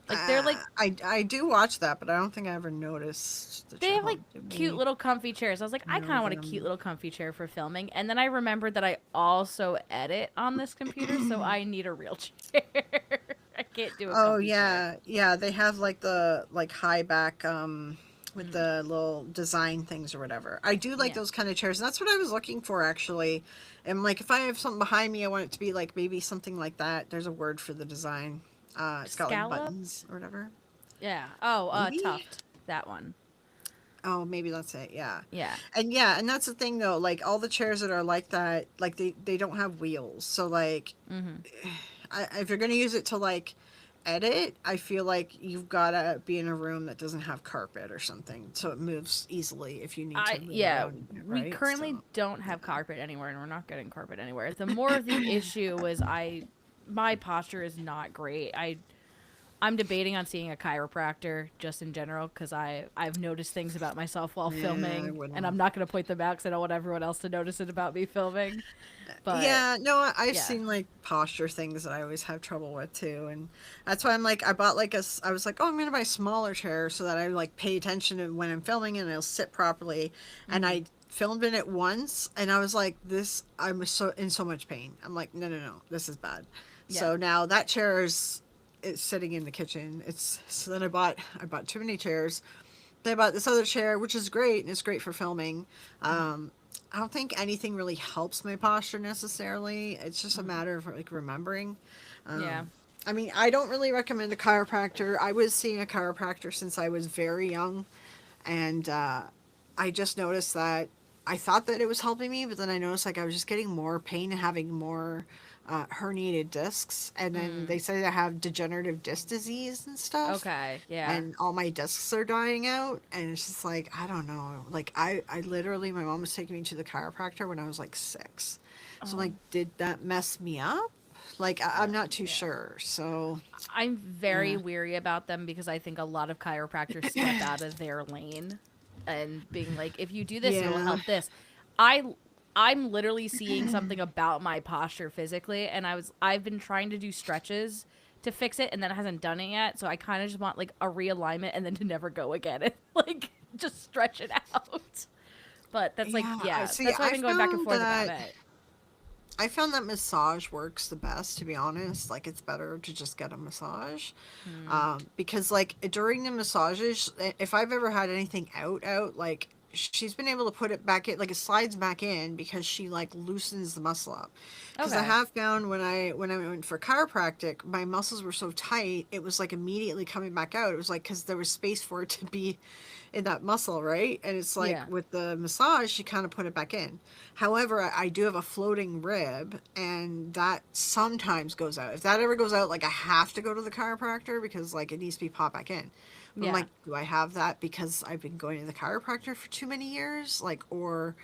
Speaker 1: like they're like
Speaker 2: I do watch that, but I don't think I ever noticed the
Speaker 1: they
Speaker 2: chair.
Speaker 1: have like
Speaker 2: Did
Speaker 1: cute
Speaker 2: we
Speaker 1: little comfy chairs. I was like, I kind
Speaker 2: know
Speaker 1: of want a cute
Speaker 2: them?
Speaker 1: little comfy chair for filming. And then I remembered that I also edit on this computer, so I need a real chair. I can't do a
Speaker 2: Oh
Speaker 1: comfy chair.
Speaker 2: yeah, yeah. They have like the like high back with
Speaker 1: Mm,
Speaker 2: the little design things or whatever. I do like
Speaker 1: yeah.
Speaker 2: those kind of chairs. And that's what I was looking for actually. And like if I have something behind me, I want it to be like maybe something like that. There's a word for the design. It's got like
Speaker 1: Scallop?
Speaker 2: buttons or whatever.
Speaker 1: Yeah. Oh,
Speaker 2: Maybe.
Speaker 1: Tuft. That one.
Speaker 2: Oh, maybe that's it. Yeah.
Speaker 1: Yeah.
Speaker 2: And that's the thing though, like all the chairs that are like that, like they don't have wheels. So like
Speaker 1: Mm-hmm.
Speaker 2: if you're going to use it to like edit, I feel like you've got to be in a room that doesn't have carpet or something so it moves easily if you need to move
Speaker 1: Yeah,
Speaker 2: around in it,
Speaker 1: we
Speaker 2: right?
Speaker 1: currently
Speaker 2: So,
Speaker 1: don't have carpet anywhere, and we're not getting carpet anywhere. The more of the issue was my posture is not great. I'm debating on seeing a chiropractor just in general because I've noticed things about myself while
Speaker 2: Yeah, I
Speaker 1: filming, and I'm
Speaker 2: wouldn't.
Speaker 1: not going to point them out because I don't want everyone else to notice it about me filming. But
Speaker 2: Yeah, no, I've
Speaker 1: yeah,
Speaker 2: seen like posture things that I always have trouble with too, and that's why I'm like, I bought like I was like, oh, I'm gonna buy a smaller chair so that I like pay attention to when I'm filming and it'll sit properly. And I filmed in it once, and I was like, this, I'm so in so much pain. I'm like, no, no, no, this is bad.
Speaker 1: yeah,
Speaker 2: So now that chair is it's sitting in the kitchen. It's so then I bought too many chairs. Then I bought this other chair, which is great, and it's great for filming. I don't think anything really helps my posture necessarily. It's just a matter of like remembering.
Speaker 1: yeah,
Speaker 2: I mean, I don't really recommend a chiropractor. I was seeing a chiropractor since I was very young, and I just noticed that I thought that it was helping me, but then I noticed like I was just getting more pain and having more herniated discs, and then they say I have degenerative disc disease and stuff,
Speaker 1: okay, yeah,
Speaker 2: and all my discs are dying out, and it's just like I don't know. Like I literally, my mom was taking me to the chiropractor when I was like 6, so
Speaker 1: oh,
Speaker 2: like, did that mess me up? Like I'm not too
Speaker 1: yeah.
Speaker 2: sure. So
Speaker 1: I'm very
Speaker 2: yeah.
Speaker 1: weary about them because I think a lot of chiropractors step out of their lane and being like, if you do this, it'll
Speaker 2: Yeah.
Speaker 1: help this. I I'm literally seeing something about my posture physically, and I've been trying to do stretches to fix it, and then it hasn't done it yet. So I kind of just want like a realignment and then to never go again and like just stretch it out. But that's like,
Speaker 2: Yeah, I
Speaker 1: yeah,
Speaker 2: see.
Speaker 1: that's why I've been going back and forth about it.
Speaker 2: I found that massage works the best, to be honest. Like, it's better to just get a massage.
Speaker 1: Hmm.
Speaker 2: Because, like, during the massages, if I've ever had anything out, like, she's been able to put it back in, like, it slides back in because she, like, loosens the muscle up. Because I
Speaker 1: Okay.
Speaker 2: have found when I went for chiropractic, my muscles were so tight, it was, like, immediately coming back out. It was, like, because there was space for it to be in that muscle, right? And it's like
Speaker 1: Yeah.
Speaker 2: with the massage, you kind of put it back in. However, I do have a floating rib, and that sometimes goes out. If that ever goes out, like I have to go to the chiropractor because like it needs to be popped back in. But I'm
Speaker 1: Yeah.
Speaker 2: like, do I have that because I've been going to the chiropractor for too many years? Like, or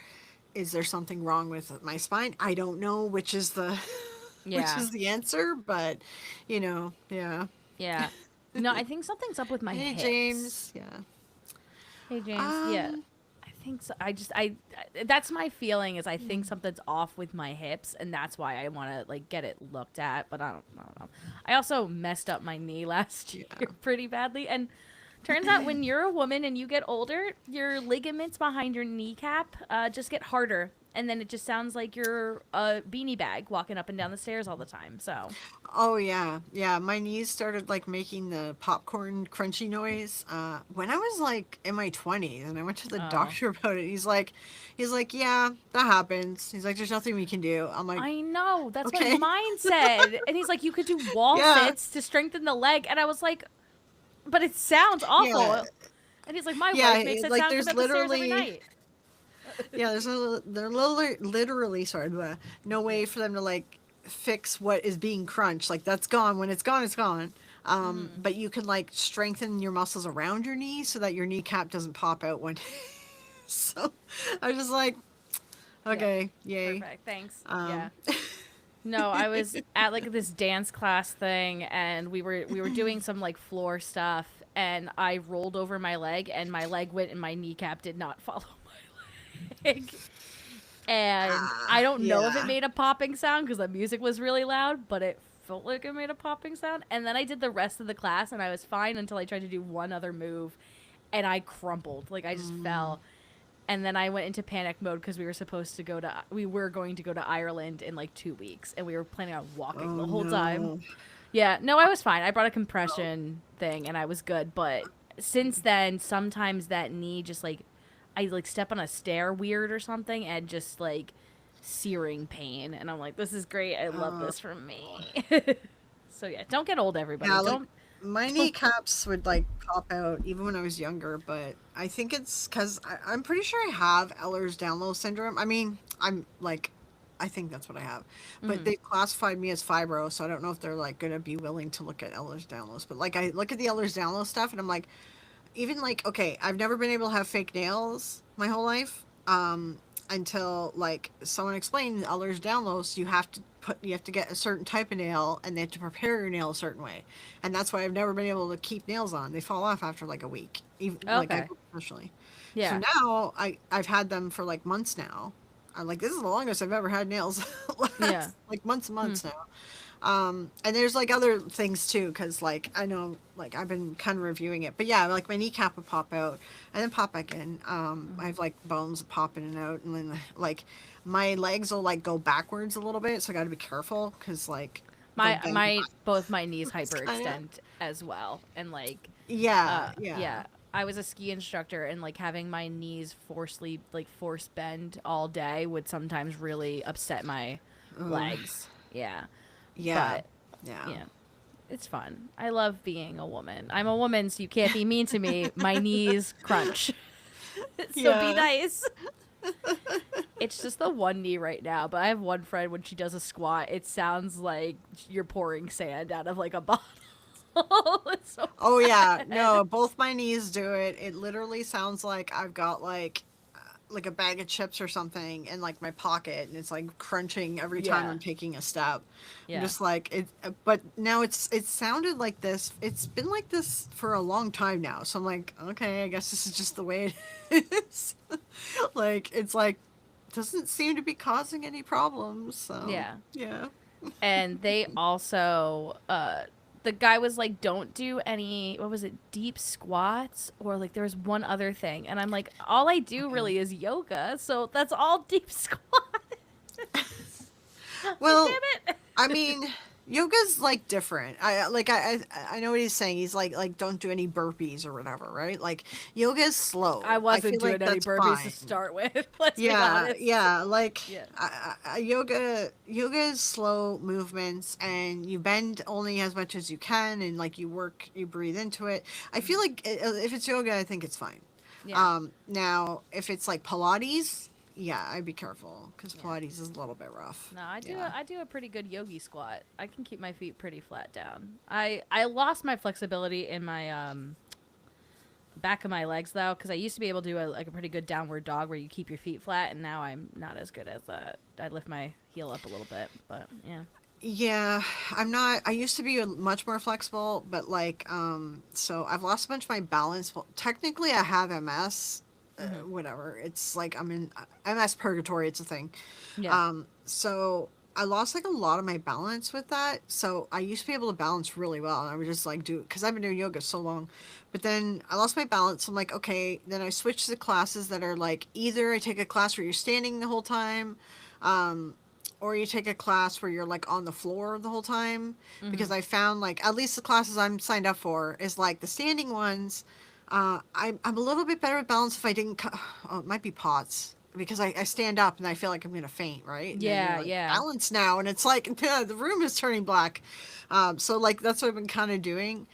Speaker 2: is there something wrong with my spine? I don't know which is the which
Speaker 1: Yeah.
Speaker 2: is the answer, but yeah.
Speaker 1: Yeah. No, I think something's up with my
Speaker 2: Hey
Speaker 1: hips.
Speaker 2: James, yeah.
Speaker 1: Hey James, yeah.
Speaker 2: Um,
Speaker 1: I think so. That's my feeling is I think something's off with my hips and that's why I want to like get it looked at, but I don't know. I also messed up my knee last
Speaker 2: yeah.
Speaker 1: year pretty badly and turns out when you're a woman and you get older, your ligaments behind your kneecap just get harder and then it just sounds like you're a beanie bag walking up and down the stairs all the time. So,
Speaker 2: Oh yeah, yeah. My knees started like making the popcorn crunchy noise when I was like in my 20s, and I went to the
Speaker 1: oh.
Speaker 2: doctor about it. He's like, yeah, that happens. He's like, there's nothing we can do. I'm like,
Speaker 1: I know. That's what
Speaker 2: okay,
Speaker 1: mine said. And he's like, you could do wall
Speaker 2: yeah,
Speaker 1: sits to strengthen the leg. And I was like, but it sounds
Speaker 2: yeah,
Speaker 1: awful. And he's like, my
Speaker 2: yeah.
Speaker 1: wife makes it
Speaker 2: Like
Speaker 1: sound good
Speaker 2: there's
Speaker 1: up the stairs every
Speaker 2: literally,
Speaker 1: night.
Speaker 2: yeah, there's literally, sorry, no
Speaker 1: Yeah.
Speaker 2: way for them to like fix what is being crunched. Like that's gone. When it's gone, it's gone. But you can like strengthen your muscles around your knee so that your kneecap doesn't pop out when. So I was just like,
Speaker 1: Yeah.
Speaker 2: okay, yay.
Speaker 1: Perfect. Thanks. Yeah.
Speaker 2: Um,
Speaker 1: No, I was at like this dance class thing and we were doing some like floor stuff and I rolled over my leg and my leg went and my kneecap did not follow my leg. And I don't know if it
Speaker 2: yeah.
Speaker 1: made a popping sound because the music was really loud, but it felt like it made a popping sound. And then I did the rest of the class and I was fine until I tried to do one other move and I crumpled. Like I just fell. And then I went into panic mode because we were going to go to Ireland in like 2 weeks and we were planning on walking
Speaker 2: Oh
Speaker 1: the whole time.
Speaker 2: no.
Speaker 1: Yeah, no, I was fine. I brought a compression thing and I was good. But since then, sometimes that knee just like, I like step on a stair weird or something and just like searing pain. And I'm like, this is great. I love
Speaker 2: Uh,
Speaker 1: this for me. So yeah, don't get old, everybody.
Speaker 2: yeah, like my
Speaker 1: Don't.
Speaker 2: kneecaps would like pop out even when I was younger, but I think it's because I'm pretty sure I have Ehlers-Danlos syndrome. I mean, I'm like, I think that's what I have, but
Speaker 1: Mm,
Speaker 2: they classified me as fibro, so I don't know if they're like gonna be willing to look at Ehlers-Danlos. But like, I look at the Ehlers-Danlos stuff, and I'm like, even like, okay, I've never been able to have fake nails my whole life. Until like someone explained Ehlers Downloads, you have to you have to get a certain type of nail, and they have to prepare your nail a certain way, and that's why I've never been able to keep nails on. They fall off after like a week, even like I
Speaker 1: Okay.
Speaker 2: go professionally. So
Speaker 1: Yeah.
Speaker 2: now I've had them for like months now. I'm like, this is the longest I've ever had nails
Speaker 1: Yeah.
Speaker 2: last, like months and
Speaker 1: Hmm.
Speaker 2: months now. And there's like other things too, because like I know, like I've been kind of reviewing it, but yeah, like my kneecap would pop out and then pop back in. I have like bones pop in and out, and then like my legs will like go backwards a little bit, so I got to be careful because like they'll bend
Speaker 1: Both my knees
Speaker 2: backwards, kind of.
Speaker 1: hyperextend as well, and like,
Speaker 2: Yeah, yeah.
Speaker 1: yeah, I was a ski instructor, and like having my knees force bend all day would sometimes really upset my
Speaker 2: Ugh.
Speaker 1: legs. Yeah,
Speaker 2: Yeah,
Speaker 1: but
Speaker 2: yeah.
Speaker 1: yeah, it's fun. I love being a woman. I'm a woman, so you can't be mean to me. My knees crunch, so be
Speaker 2: Yeah.
Speaker 1: nice. It's just the one knee right now, but I have one friend when she does a squat, it sounds like you're pouring sand out of like a bottle. It's so
Speaker 2: Oh yeah,
Speaker 1: bad.
Speaker 2: no, both my knees do it. It literally sounds like I've got like a bag of chips or something in like my pocket, and it's like crunching every time
Speaker 1: Yeah.
Speaker 2: I'm taking a step. I'm
Speaker 1: Yeah.
Speaker 2: just like it, but now it sounded like this. It's been like this for a long time now. So I'm like, okay, I guess this is just the way it is. Like it's like doesn't seem to be causing any problems. So
Speaker 1: Yeah.
Speaker 2: yeah.
Speaker 1: And they also the guy was like, don't do any, what was it, deep squats, or like there was one other thing, and I'm like, all I do
Speaker 2: Okay.
Speaker 1: really is yoga, so that's all deep squat. Like,
Speaker 2: Well,
Speaker 1: damn it.
Speaker 2: I mean, yoga's like different. I know what he's saying. He's like don't do any burpees or whatever, right? Like yoga is
Speaker 1: I
Speaker 2: slow. I
Speaker 1: wasn't
Speaker 2: feel
Speaker 1: doing
Speaker 2: like
Speaker 1: any
Speaker 2: that's
Speaker 1: burpees to
Speaker 2: fine.
Speaker 1: start with. Let's be
Speaker 2: Yeah,
Speaker 1: honest.
Speaker 2: yeah. Like
Speaker 1: Yeah.
Speaker 2: yoga is slow movements, and you bend only as much as you can, and like you breathe into it. I feel like if it's yoga, I think it's fine.
Speaker 1: Yeah.
Speaker 2: Now if it's like Pilates, yeah, I'd be careful because
Speaker 1: Yeah.
Speaker 2: Pilates is a little bit rough.
Speaker 1: No, I do
Speaker 2: Yeah.
Speaker 1: I do a pretty good yogi squat. I can keep my feet pretty flat down. I lost my flexibility in my back of my legs though, because I used to be able to do like a pretty good downward dog where you keep your feet flat, and now I'm not as good as that. I lift my heel up a little bit, but yeah.
Speaker 2: Yeah, I'm not. I used to be much more flexible, but so I've lost a bunch of my balance. Well, technically, I have MS.
Speaker 1: Hmm.
Speaker 2: Whatever. It's like I'm in MS purgatory. It's a thing.
Speaker 1: Yeah.
Speaker 2: So I lost like a lot of my balance with that. So I used to be able to balance really well, and I would just like do because I've been doing yoga so long. But then I lost my balance. I'm like, okay. Then I switched to classes that are like either I take a class where you're standing the whole time, or you take a class where you're like on the floor the whole time,
Speaker 1: Hmm.
Speaker 2: because I found like at least the classes I'm signed up for is like the standing ones. I'm a little bit better with balance if I didn't oh, it might be pots because I stand up and I feel like I'm gonna faint, right? And then you're
Speaker 1: Yeah,
Speaker 2: like
Speaker 1: yeah.
Speaker 2: balance now, and it's like the room is turning black. So like that's what I've been kind of doing.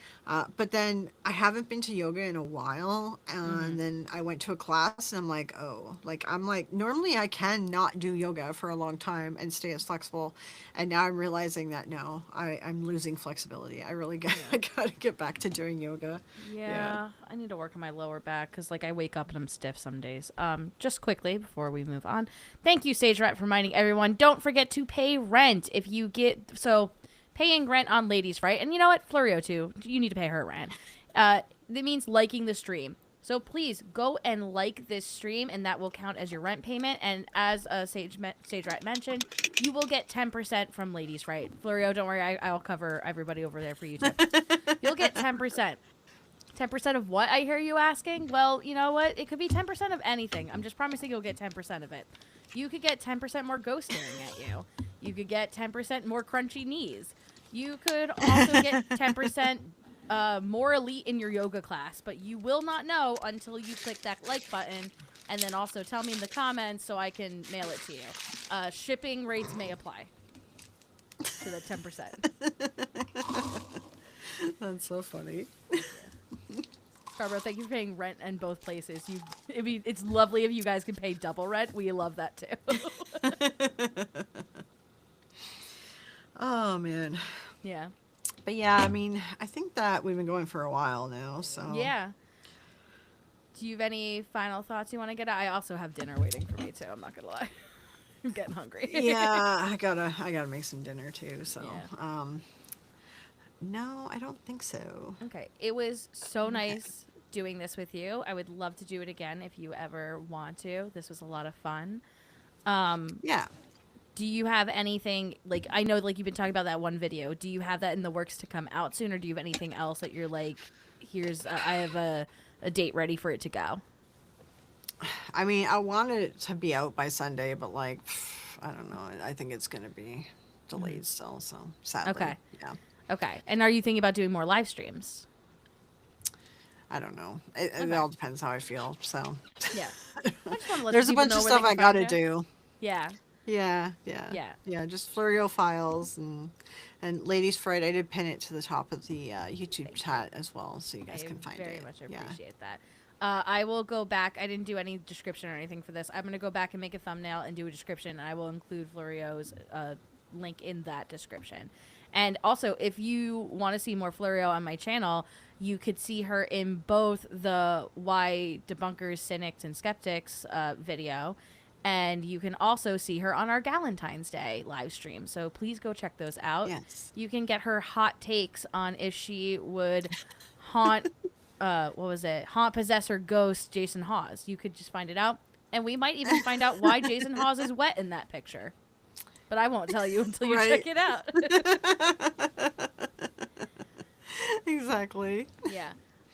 Speaker 2: But then I haven't been to yoga in a while,
Speaker 1: Hmm.
Speaker 2: and then I went to a class, and I'm like, oh, like I'm like normally I can not do yoga for a long time and stay as flexible, and now I'm realizing that no, I'm losing flexibility. I really got
Speaker 1: Yeah.
Speaker 2: I gotta get back to doing yoga. Yeah.
Speaker 1: Yeah, I need to work on my lower back because, like, I wake up and I'm stiff some days. Just quickly before we move on, thank you, Sage Rat, for reminding everyone. Don't forget to pay rent if you get paying rent on Ladies, right? And you know what, Fleureo too. You need to pay her rent. That means liking the stream. So please go and like this stream, and that will count as your rent payment. And as Sage Rat mentioned, you will get 10% from Ladies, right? Fleureo, don't worry, I'll cover everybody over there for you too. You'll get 10%. 10% of what, I hear you asking? Well, you know what? It could be 10% of anything. I'm just promising you'll get 10% of it. You could get 10% more ghost staring at you. You could get 10% more crunchy knees. You could also get 10% more elite in your yoga class, but you will not know until you click that like button, and then also tell me in the comments so I can mail it to you. Shipping rates may apply to the 10%.
Speaker 2: That's so funny.
Speaker 1: Scarborough, thank you for paying rent in both places. It's lovely if you guys can pay double rent. We love that too.
Speaker 2: Oh man.
Speaker 1: Yeah.
Speaker 2: But yeah, I mean, I think that we've been going for a while now, so
Speaker 1: Yeah. Do you have any final thoughts you want to get out? I also have dinner waiting for me too. I'm not gonna lie. I'm getting hungry.
Speaker 2: Yeah, I gotta make some dinner too. So,
Speaker 1: Yeah.
Speaker 2: no, I don't think so.
Speaker 1: Okay. It was so
Speaker 2: Okay.
Speaker 1: nice doing this with you. I would love to do it again if you ever want to. This was a lot of fun.
Speaker 2: Yeah.
Speaker 1: Do you have anything like I know like you've been talking about that one video. Do you have that in the works to come out soon or do you have anything else that you're like here's I have a date ready for it to go?
Speaker 2: I mean, I want it to be out by Sunday, but like, I don't know. I think it's gonna be delayed still. So sadly,
Speaker 1: Okay.
Speaker 2: yeah.
Speaker 1: Okay. And are you thinking about doing more live streams?
Speaker 2: I don't know. It
Speaker 1: Okay.
Speaker 2: all depends how I feel. So
Speaker 1: Yeah. I just want to let the
Speaker 2: there's a
Speaker 1: people
Speaker 2: bunch
Speaker 1: know
Speaker 2: of
Speaker 1: where they
Speaker 2: stuff
Speaker 1: can
Speaker 2: I
Speaker 1: find
Speaker 2: gotta
Speaker 1: you.
Speaker 2: do.
Speaker 1: Yeah.
Speaker 2: Yeah, yeah,
Speaker 1: Yeah.
Speaker 2: yeah. Just Fleureo files and Ladies Fright. I did pin it to the top of the YouTube
Speaker 1: Thank you.
Speaker 2: chat as well, so you guys
Speaker 1: I
Speaker 2: can find
Speaker 1: very
Speaker 2: it.
Speaker 1: much
Speaker 2: Yeah.
Speaker 1: appreciate that. I will go back. I didn't do any description or anything for this. I'm going to go back and make a thumbnail and do a description, and I will include Fleurio's link in that description. And also, if you want to see more Fleureo on my channel, you could see her in both the Why Debunkers, Cynics, and Skeptics video, and you can also see her on our Galentine's Day live stream. So please go check those out.
Speaker 2: Yes.
Speaker 1: You can get her hot takes on if she would haunt what was it? Haunt, possess, or ghost Jason Hawes. You could just find it out. And we might even find out why Jason Hawes is wet in that picture. But I won't tell you until you
Speaker 2: Right.
Speaker 1: check it out.
Speaker 2: Exactly.
Speaker 1: Yeah.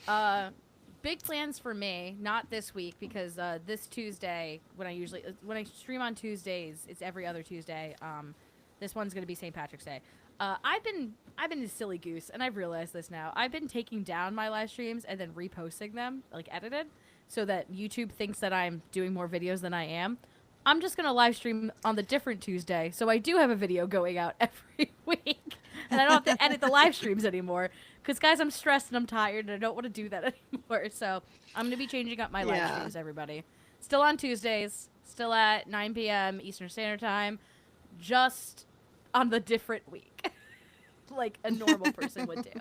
Speaker 1: Uh, big plans for me, not this week because this Tuesday when I stream on Tuesdays, it's every other Tuesday. This one's going to be St. Patrick's Day. I've been a silly goose, and I've realized this now. I've been taking down my live streams and then reposting them, like edited, so that YouTube thinks that I'm doing more videos than I am. I'm just gonna live stream on the different Tuesday, so I do have a video going out every week, and I don't have to edit the live streams anymore. Because guys, I'm stressed and I'm tired, and I don't want to do that anymore. So I'm gonna be changing up my live
Speaker 2: Yeah.
Speaker 1: streams, everybody. Still on Tuesdays, still at 9 p.m. Eastern Standard Time, just on the different week, like a normal person would do.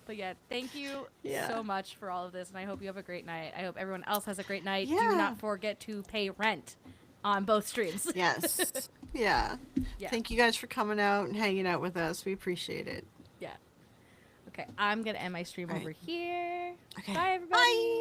Speaker 1: But yeah, thank you
Speaker 2: Yeah.
Speaker 1: so much for all of this, and I hope you have a great night. I hope everyone else has a great night. Do
Speaker 2: Yeah.
Speaker 1: not forget to pay rent on both streams.
Speaker 2: Yes. Yeah.
Speaker 1: Yeah.
Speaker 2: Thank you guys for coming out and hanging out with us. We appreciate it.
Speaker 1: Yeah. Okay, I'm gonna end my stream
Speaker 2: All right.
Speaker 1: over here.
Speaker 2: Okay.
Speaker 1: Bye, everybody.
Speaker 2: Bye.